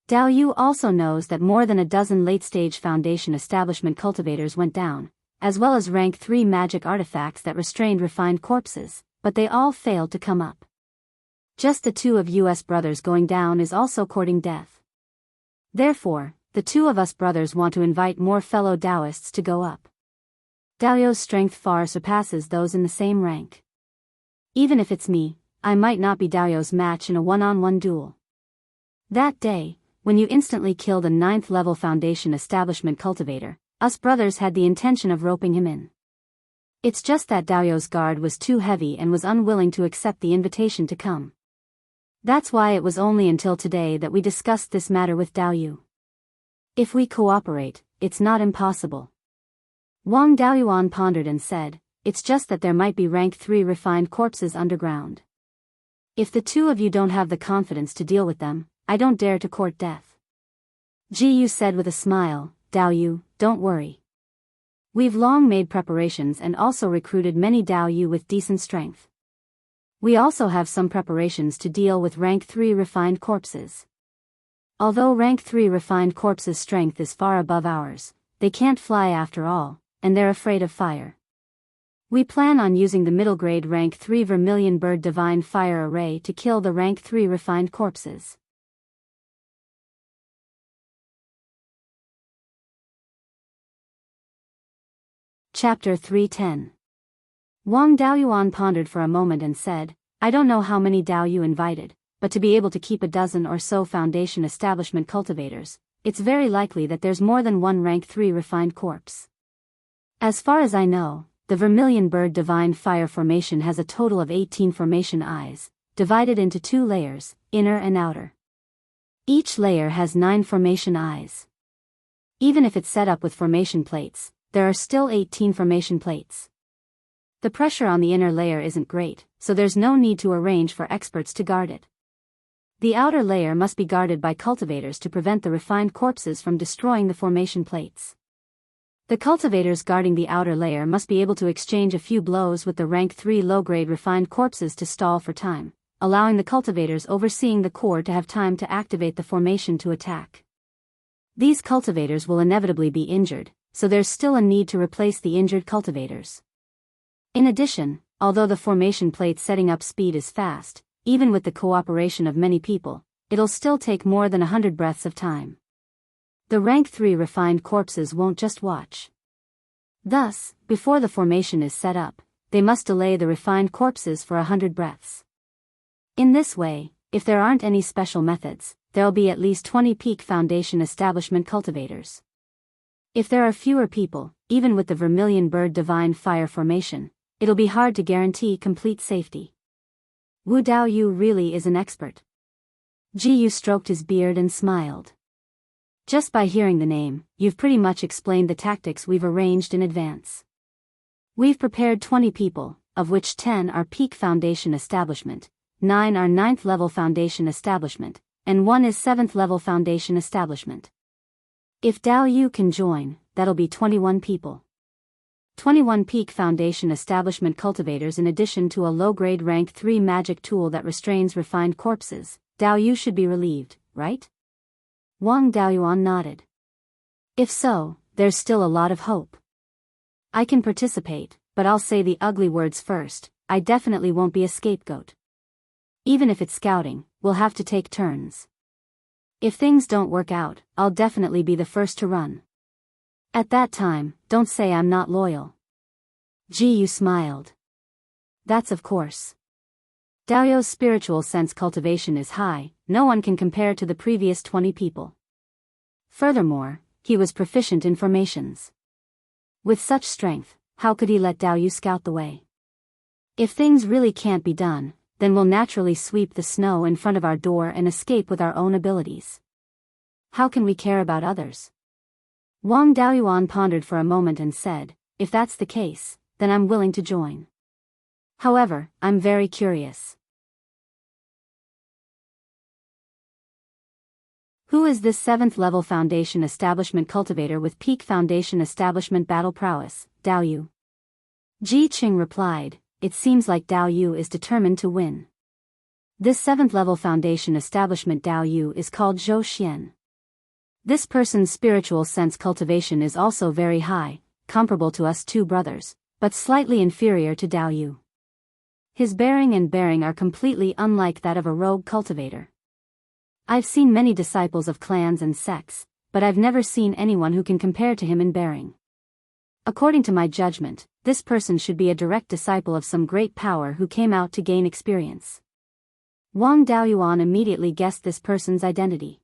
Daoyu also knows that more than a dozen late-stage Foundation establishment cultivators went down, as well as rank 3 magic artifacts that restrained refined corpses, but they all failed to come up. Just the two of us brothers going down is also courting death. Therefore, the two of us brothers want to invite more fellow Taoists to go up. Daoyu's strength far surpasses those in the same rank. Even if it's me, I might not be Daoyu's match in a one-on-one duel. That day, when you instantly killed a 9th level Foundation establishment cultivator, us brothers had the intention of roping him in. It's just that Daoyu's guard was too heavy and was unwilling to accept the invitation to come. That's why it was only until today that we discussed this matter with Daoyu. If we cooperate, it's not impossible. Wang Daoyuan pondered and said, "It's just that there might be rank 3 refined corpses underground. If the two of you don't have the confidence to deal with them, I don't dare to court death." Jiyu said with a smile, "Daoyu, don't worry. We've long made preparations and also recruited many Daoyu with decent strength. We also have some preparations to deal with rank 3 refined corpses. Although rank 3 refined corpses' strength is far above ours, they can't fly after all, and they're afraid of fire. We plan on using the middle grade rank 3 Vermilion Bird Divine Fire Array to kill the rank 3 refined corpses." Chapter 310. Wang Daoyuan pondered for a moment and said, "I don't know how many Daoyu invited, but to be able to keep a dozen or so Foundation establishment cultivators, it's very likely that there's more than one rank 3 refined corpse. As far as I know, the Vermilion Bird Divine Fire Formation has a total of 18 formation eyes, divided into 2 layers, inner and outer. Each layer has 9 formation eyes. Even if it's set up with formation plates, there are still 18 formation plates. The pressure on the inner layer isn't great, so there's no need to arrange for experts to guard it. The outer layer must be guarded by cultivators to prevent the refined corpses from destroying the formation plates. The cultivators guarding the outer layer must be able to exchange a few blows with the rank 3 low-grade refined corpses to stall for time, allowing the cultivators overseeing the core to have time to activate the formation to attack. These cultivators will inevitably be injured, so there's still a need to replace the injured cultivators. In addition, although the formation plate setting up speed is fast, even with the cooperation of many people, it'll still take more than 100 breaths of time. The rank 3 refined corpses won't just watch. Thus, before the formation is set up, they must delay the refined corpses for 100 breaths. In this way, if there aren't any special methods, there'll be at least 20 peak Foundation establishment cultivators. If there are fewer people, even with the Vermilion Bird Divine Fire Formation, it'll be hard to guarantee complete safety. Wu Daoyu really is an expert. Jiyu stroked his beard and smiled. Just by hearing the name, you've pretty much explained the tactics we've arranged in advance. We've prepared 20 people, of which 10 are peak Foundation establishment, 9 are 9th level Foundation establishment, and 1 is 7th level Foundation establishment. If Daoyu can join, that'll be 21 people. 21 Peak Foundation Establishment cultivators. In addition to a low-grade rank 3 magic tool that restrains refined corpses, Dao Yu should be relieved, right? Wang Daoyuan nodded. If so, there's still a lot of hope. I can participate, but I'll say the ugly words first. I definitely won't be a scapegoat. Even if it's scouting, we'll have to take turns. If things don't work out, I'll definitely be the first to run. At that time, don't say I'm not loyal. Ji Yu smiled. That's of course. Daoyu's spiritual sense cultivation is high, no one can compare to the previous 20 people. Furthermore, he was proficient in formations. With such strength, how could he let Dao Yu scout the way? If things really can't be done, then we'll naturally sweep the snow in front of our door and escape with our own abilities. How can we care about others? Wang Daoyuan pondered for a moment and said, if that's the case, then I'm willing to join. However, I'm very curious. Who is this 7th level foundation establishment cultivator with peak foundation establishment battle prowess, Dao Yu? Ji Qing replied, it seems like Dao Yu is determined to win. This 7th level foundation establishment Dao Yu is called Zhou Xian. This person's spiritual sense cultivation is also very high, comparable to us two brothers, but slightly inferior to Dao Yu. His bearing and bearing are completely unlike that of a rogue cultivator. I've seen many disciples of clans and sects, but I've never seen anyone who can compare to him in bearing. According to my judgment, this person should be a direct disciple of some great power who came out to gain experience. Wang Daoyuan immediately guessed this person's identity.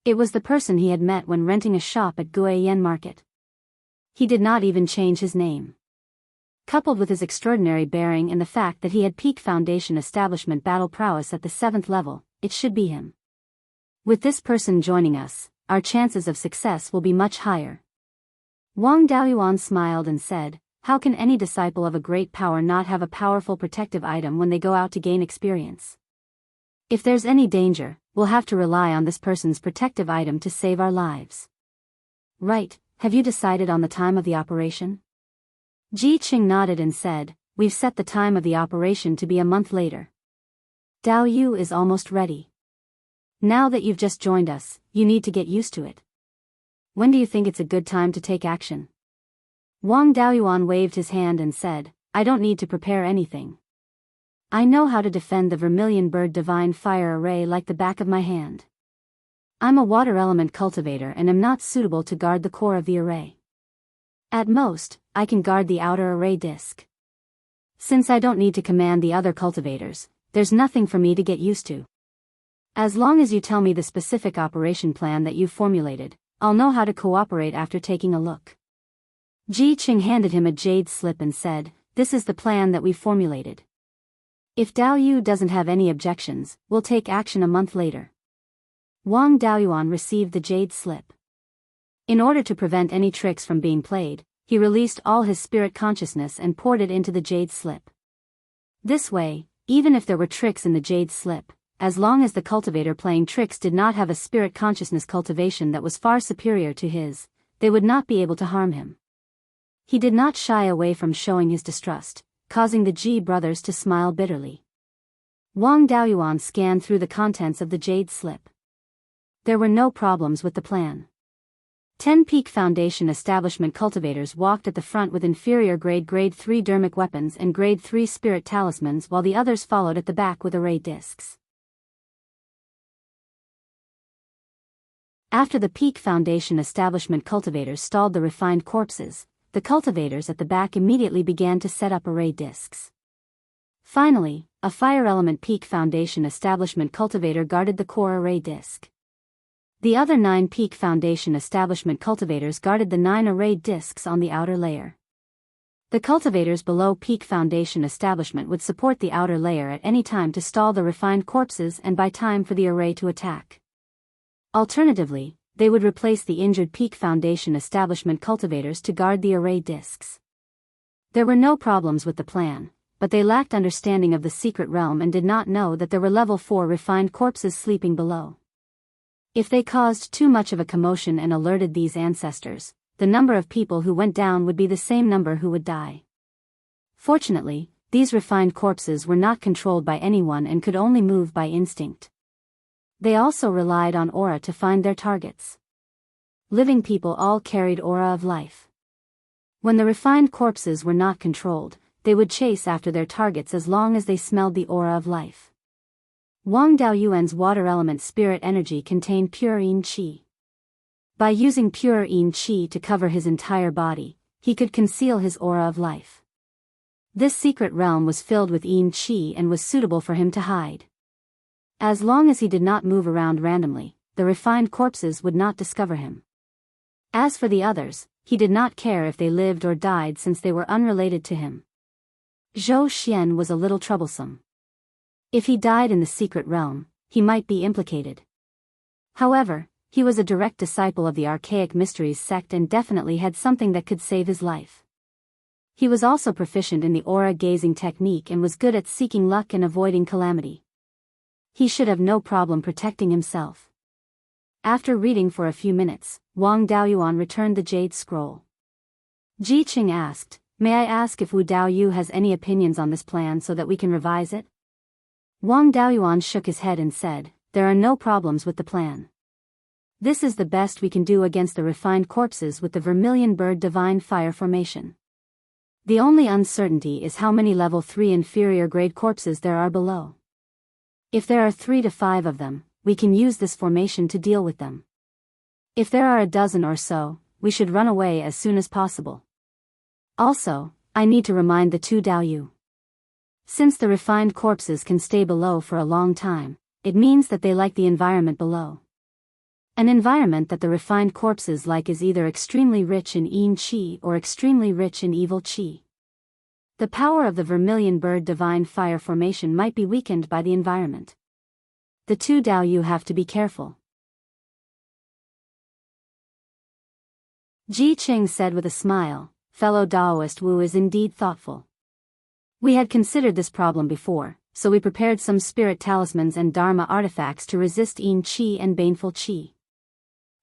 It was the person he had met when renting a shop at Guiyan Market. He did not even change his name. Coupled with his extraordinary bearing and the fact that he had peak foundation establishment battle prowess at the 7th level, it should be him. With this person joining us, our chances of success will be much higher. Wang Daoyuan smiled and said, how can any disciple of a great power not have a powerful protective item when they go out to gain experience? If there's any danger, we'll have to rely on this person's protective item to save our lives. Right, have you decided on the time of the operation? Ji Qing nodded and said, we've set the time of the operation to be a month later. Dao Yu is almost ready. Now that you've just joined us, you need to get used to it. When do you think it's a good time to take action? Wang Daoyuan waved his hand and said, I don't need to prepare anything. I know how to defend the Vermilion Bird Divine Fire Array like the back of my hand. I'm a water element cultivator and am not suitable to guard the core of the array. At most, I can guard the outer array disc. Since I don't need to command the other cultivators, there's nothing for me to get used to. As long as you tell me the specific operation plan that you've formulated, I'll know how to cooperate after taking a look. Ji Qing handed him a jade slip and said, this is the plan that we've formulated. If Dao Yu doesn't have any objections, we'll take action a month later. Wang Daoyuan received the jade slip. In order to prevent any tricks from being played, he released all his spirit consciousness and poured it into the jade slip. This way, even if there were tricks in the jade slip, as long as the cultivator playing tricks did not have a spirit consciousness cultivation that was far superior to his, they would not be able to harm him. He did not shy away from showing his distrust, causing the Ji brothers to smile bitterly. Wang Daoyuan scanned through the contents of the jade slip. There were no problems with the plan. 10 Peak Foundation Establishment cultivators walked at the front with inferior grade 3 dermic weapons and grade 3 spirit talismans, while the others followed at the back with array discs. After the Peak Foundation Establishment cultivators stalled the refined corpses, the cultivators at the back immediately began to set up array discs. Finally, a Fire Element Peak Foundation Establishment cultivator guarded the core array disc. The other 9 Peak Foundation Establishment cultivators guarded the 9 array discs on the outer layer. The cultivators below Peak Foundation Establishment would support the outer layer at any time to stall the refined corpses and buy time for the array to attack. Alternatively, they would replace the injured Peak Foundation Establishment cultivators to guard the array discs. There were no problems with the plan, but they lacked understanding of the secret realm and did not know that there were level 4 refined corpses sleeping below. If they caused too much of a commotion and alerted these ancestors, the number of people who went down would be the same number who would die. Fortunately, these refined corpses were not controlled by anyone and could only move by instinct. They also relied on aura to find their targets. Living people all carried aura of life. When the refined corpses were not controlled, they would chase after their targets as long as they smelled the aura of life. Wang Daoyuan's water element spirit energy contained pure yin qi. By using pure yin qi to cover his entire body, he could conceal his aura of life. This secret realm was filled with yin qi and was suitable for him to hide. As long as he did not move around randomly, the refined corpses would not discover him. As for the others, he did not care if they lived or died since they were unrelated to him. Zhou Xian was a little troublesome. If he died in the secret realm, he might be implicated. However, he was a direct disciple of the Archaic Mysteries sect and definitely had something that could save his life. He was also proficient in the aura-gazing technique and was good at seeking luck and avoiding calamity. He should have no problem protecting himself. After reading for a few minutes, Wang Daoyuan returned the jade scroll. Ji Qing asked, "May I ask if Wu Daoyu has any opinions on this plan so that we can revise it?" Wang Daoyuan shook his head and said, "There are no problems with the plan. This is the best we can do against the refined corpses with the vermilion bird divine fire formation. The only uncertainty is how many level 3 inferior grade corpses there are below. If there are 3 to 5 of them, we can use this formation to deal with them. If there are a dozen or so, we should run away as soon as possible. Also, I need to remind the 2 Daoyu. Since the refined corpses can stay below for a long time, it means that they like the environment below. An environment that the refined corpses like is either extremely rich in yin qi or extremely rich in evil qi. The power of the vermilion bird divine fire formation might be weakened by the environment. The 2 Daoyu have to be careful." Ji Qing said with a smile, "Fellow Daoist Wu is indeed thoughtful. We had considered this problem before, so we prepared some spirit talismans and dharma artifacts to resist yin qi and baneful qi.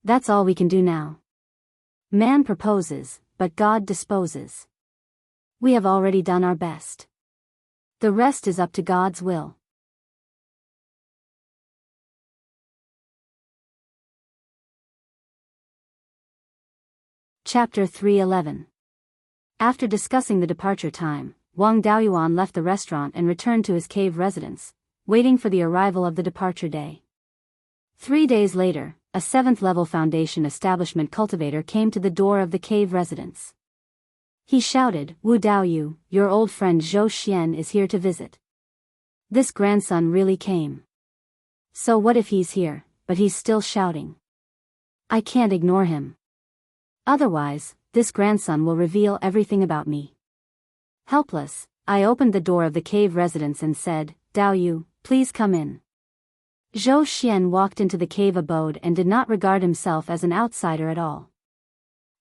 That's all we can do now. Man proposes, but God disposes. We have already done our best. The rest is up to God's will." Chapter 311. After discussing the departure time, Wang Daoyuan left the restaurant and returned to his cave residence, waiting for the arrival of the departure day. 3 days later, a 7th-level Foundation establishment cultivator came to the door of the cave residence. He shouted, "Wu Daoyu, your old friend Zhou Xian is here to visit." This grandson really came. So what if he's here, but he's still shouting? I can't ignore him. Otherwise, this grandson will reveal everything about me. Helpless, I opened the door of the cave residence and said, "Daoyu, please come in." Zhou Xian walked into the cave abode and did not regard himself as an outsider at all.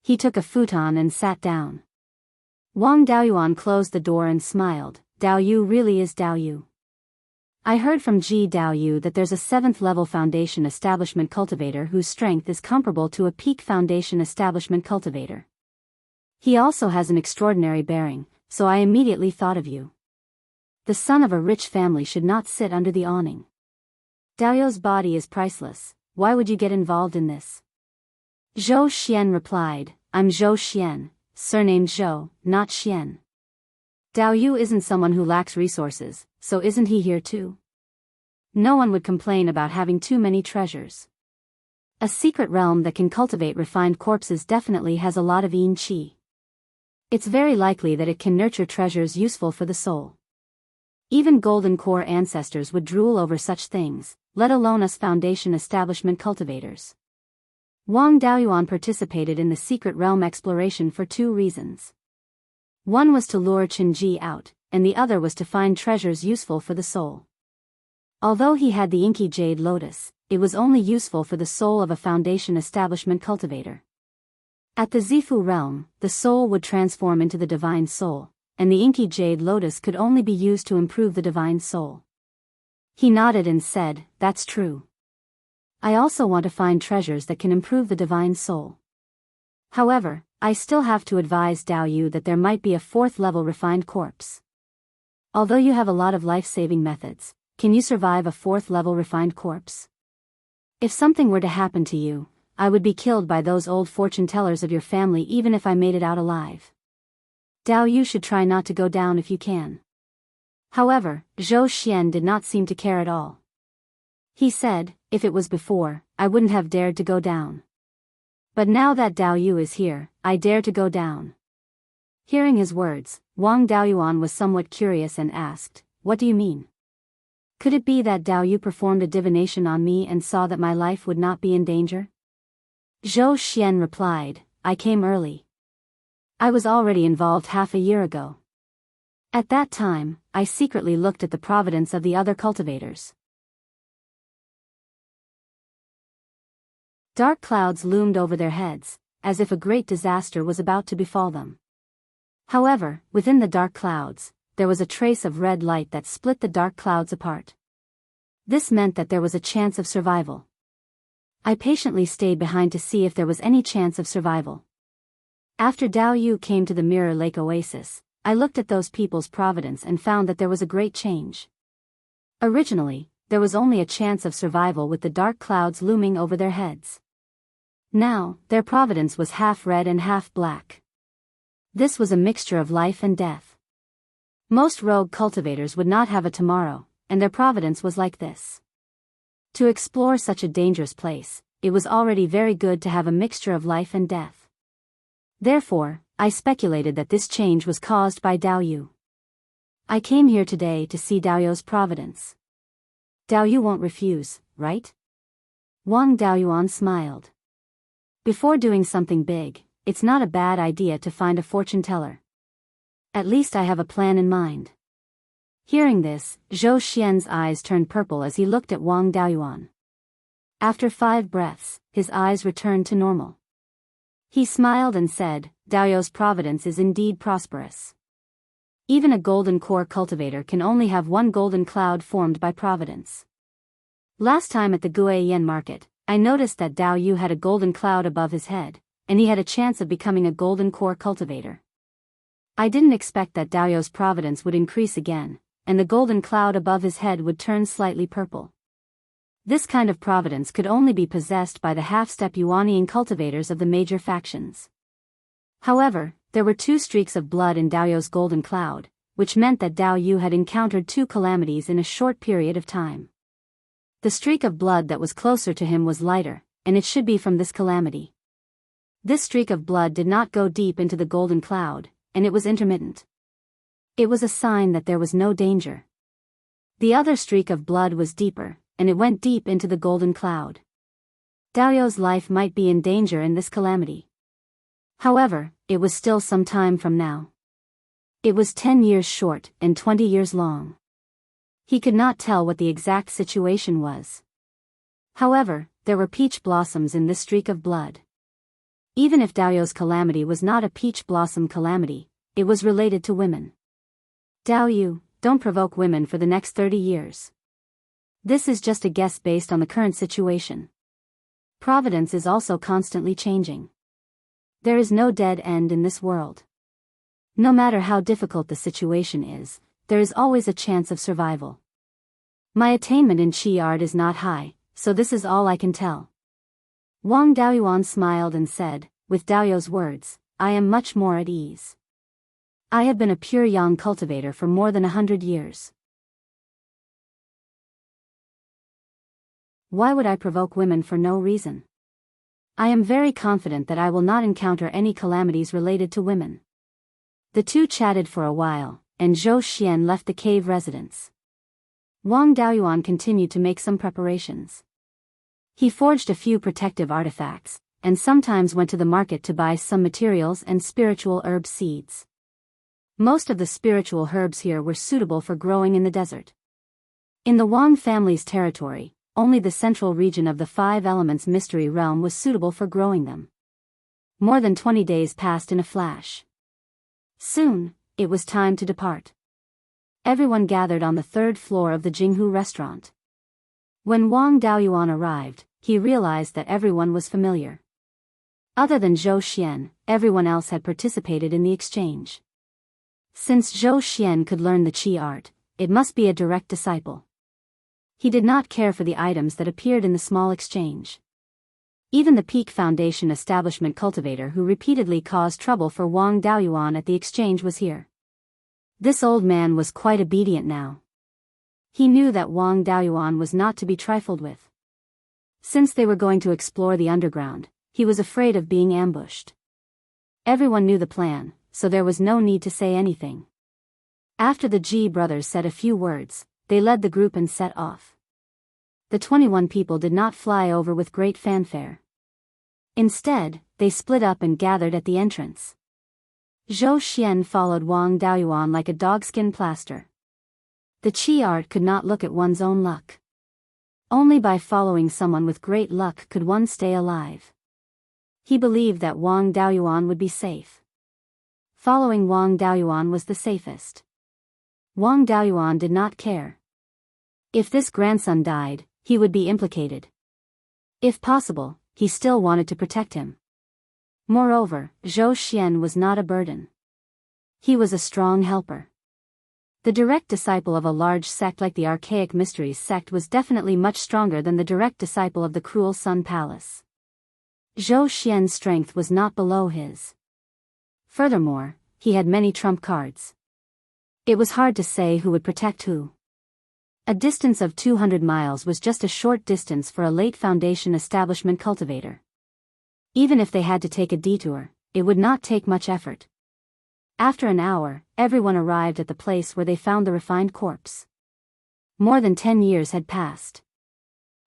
He took a futon and sat down. Wang Daoyuan closed the door and smiled. "Daoyu really is Daoyu. I heard from Ji Daoyu that there's a 7th-level Foundation establishment cultivator whose strength is comparable to a peak Foundation establishment cultivator. He also has an extraordinary bearing, so I immediately thought of you. The son of a rich family should not sit under the awning. Daoyu's body is priceless, why would you get involved in this?" Zhou Xian replied, "I'm Zhou Xian, surnamed Zhou, not Xian. Daoyu isn't someone who lacks resources, so isn't he here too? No one would complain about having too many treasures. A secret realm that can cultivate refined corpses definitely has a lot of yin qi. It's very likely that it can nurture treasures useful for the soul. Even golden core ancestors would drool over such things, let alone us Foundation establishment cultivators." Wang Daoyuan participated in the secret realm exploration for 2 reasons. One was to lure Qinji out, and the other was to find treasures useful for the soul. Although he had the inky jade lotus, it was only useful for the soul of a Foundation establishment cultivator. At the Zifu realm, the soul would transform into the divine soul, and the inky jade lotus could only be used to improve the divine soul. He nodded and said, "That's true. I also want to find treasures that can improve the divine soul. However, I still have to advise Dao Yu that there might be a 4th level refined corpse. Although you have a lot of life-saving methods, can you survive a 4th level refined corpse? If something were to happen to you, I would be killed by those old fortune tellers of your family even if I made it out alive. Dao Yu should try not to go down if you can. However, Zhou Xian did not seem to care at all. He said, if it was before, I wouldn't have dared to go down. But now that Dao Yu is here, I dare to go down. Hearing his words, Wang Daoyuan was somewhat curious and asked, what do you mean? Could it be that Dao Yu performed a divination on me and saw that my life would not be in danger? Zhou Xian replied, I came early. I was already involved half a year ago. At that time, I secretly looked at the providence of the other cultivators. Dark clouds loomed over their heads, as if a great disaster was about to befall them. However, within the dark clouds, there was a trace of red light that split the dark clouds apart. This meant that there was a chance of survival. I patiently stayed behind to see if there was any chance of survival. After Dao Yu came to the Mirror Lake Oasis, I looked at those people's providence and found that there was a great change. Originally, there was only a chance of survival with the dark clouds looming over their heads. Now, their providence was half red and half black. This was a mixture of life and death. Most rogue cultivators would not have a tomorrow, and their providence was like this. To explore such a dangerous place, it was already very good to have a mixture of life and death. Therefore, I speculated that this change was caused by Dao Yu. I came here today to see Dao Yu's providence. Dao Yu won't refuse, right? Wang Daoyuan smiled. Before doing something big, it's not a bad idea to find a fortune teller. At least I have a plan in mind. Hearing this, Zhou Xian's eyes turned purple as he looked at Wang Daoyuan. After 5 breaths, his eyes returned to normal. He smiled and said, Dao Yu's providence is indeed prosperous. Even a golden core cultivator can only have 1 golden cloud formed by providence. Last time at the Guiyan market, I noticed that Dao Yu had a golden cloud above his head, and he had a chance of becoming a golden core cultivator. I didn't expect that Dao Yu's providence would increase again, and the golden cloud above his head would turn slightly purple. This kind of providence could only be possessed by the half-step Yuanian cultivators of the major factions. However, there were 2 streaks of blood in Dao Yu's golden cloud, which meant that Dao Yu had encountered 2 calamities in a short period of time. The streak of blood that was closer to him was lighter, and it should be from this calamity. This streak of blood did not go deep into the golden cloud, and it was intermittent. It was a sign that there was no danger. The other streak of blood was deeper, and it went deep into the golden cloud. Dao Yu's life might be in danger in this calamity. However, it was still some time from now. It was 10 years short and 20 years long. He could not tell what the exact situation was. However, there were peach blossoms in this streak of blood. Even if Dao Yu's calamity was not a peach blossom calamity, it was related to women. Dao Yu, don't provoke women for the next 30 years. This is just a guess based on the current situation. Providence is also constantly changing. There is no dead end in this world. No matter how difficult the situation is, there is always a chance of survival. My attainment in Qi art is not high, so this is all I can tell. Wang Daoyuan smiled and said, with Dao Yu's words, I am much more at ease. I have been a pure yang cultivator for more than 100 years. Why would I provoke women for no reason? I am very confident that I will not encounter any calamities related to women. The 2 chatted for a while, and Zhou Xian left the cave residence. Wang Daoyuan continued to make some preparations. He forged a few protective artifacts, and sometimes went to the market to buy some materials and spiritual herb seeds. Most of the spiritual herbs here were suitable for growing in the desert. In the Wang family's territory, only the central region of the 5 elements mystery realm was suitable for growing them. More than 20 days passed in a flash. Soon, it was time to depart. Everyone gathered on the 3rd floor of the Jianghu restaurant. When Wang Daoyuan arrived, he realized that everyone was familiar. Other than Zhou Xian, everyone else had participated in the exchange. Since Zhou Xian could learn the qi art, it must be a direct disciple. He did not care for the items that appeared in the small exchange. Even the Peak Foundation establishment cultivator who repeatedly caused trouble for Wang Daoyuan at the exchange was here. This old man was quite obedient now. He knew that Wang Daoyuan was not to be trifled with. Since they were going to explore the underground, he was afraid of being ambushed. Everyone knew the plan, so there was no need to say anything. After the Ji brothers said a few words, they led the group and set off. The 21 people did not fly over with great fanfare. Instead, they split up and gathered at the entrance. Zhou Xian followed Wang Daoyuan like a dogskin plaster. The qi art could not look at one's own luck. Only by following someone with great luck could one stay alive. He believed that Wang Daoyuan would be safe. Following Wang Daoyuan was the safest. Wang Daoyuan did not care. If this grandson died, he would be implicated. If possible, he still wanted to protect him. Moreover, Zhou Xian was not a burden. He was a strong helper. The direct disciple of a large sect like the Archaic Mysteries sect was definitely much stronger than the direct disciple of the Cruel Sun Palace. Zhou Xian's strength was not below his. Furthermore, he had many trump cards. It was hard to say who would protect who. A distance of 200 miles was just a short distance for a late Foundation establishment cultivator. Even if they had to take a detour, it would not take much effort. After an hour, everyone arrived at the place where they found the refined corpse. More than 10 years had passed.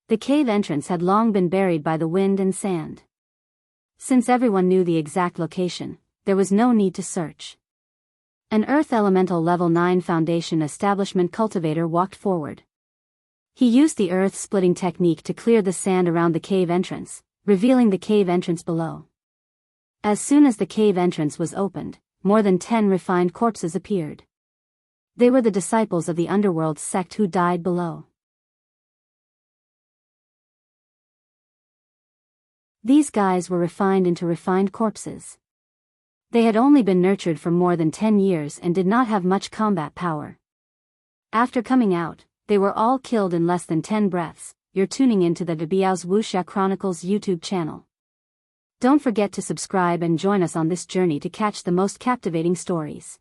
The cave entrance had long been buried by the wind and sand. Since everyone knew the exact location, there was no need to search. An Earth Elemental Level 9 Foundation establishment cultivator walked forward. He used the earth-splitting technique to clear the sand around the cave entrance, revealing the cave entrance below. As soon as the cave entrance was opened, more than 10 refined corpses appeared. They were the disciples of the underworld sect who died below. These guys were refined into refined corpses. They had only been nurtured for more than 10 years and did not have much combat power. After coming out, they were all killed in less than 10 breaths. You're tuning into the Biyao's Wuxia Chronicles YouTube channel. Don't forget to subscribe and join us on this journey to catch the most captivating stories.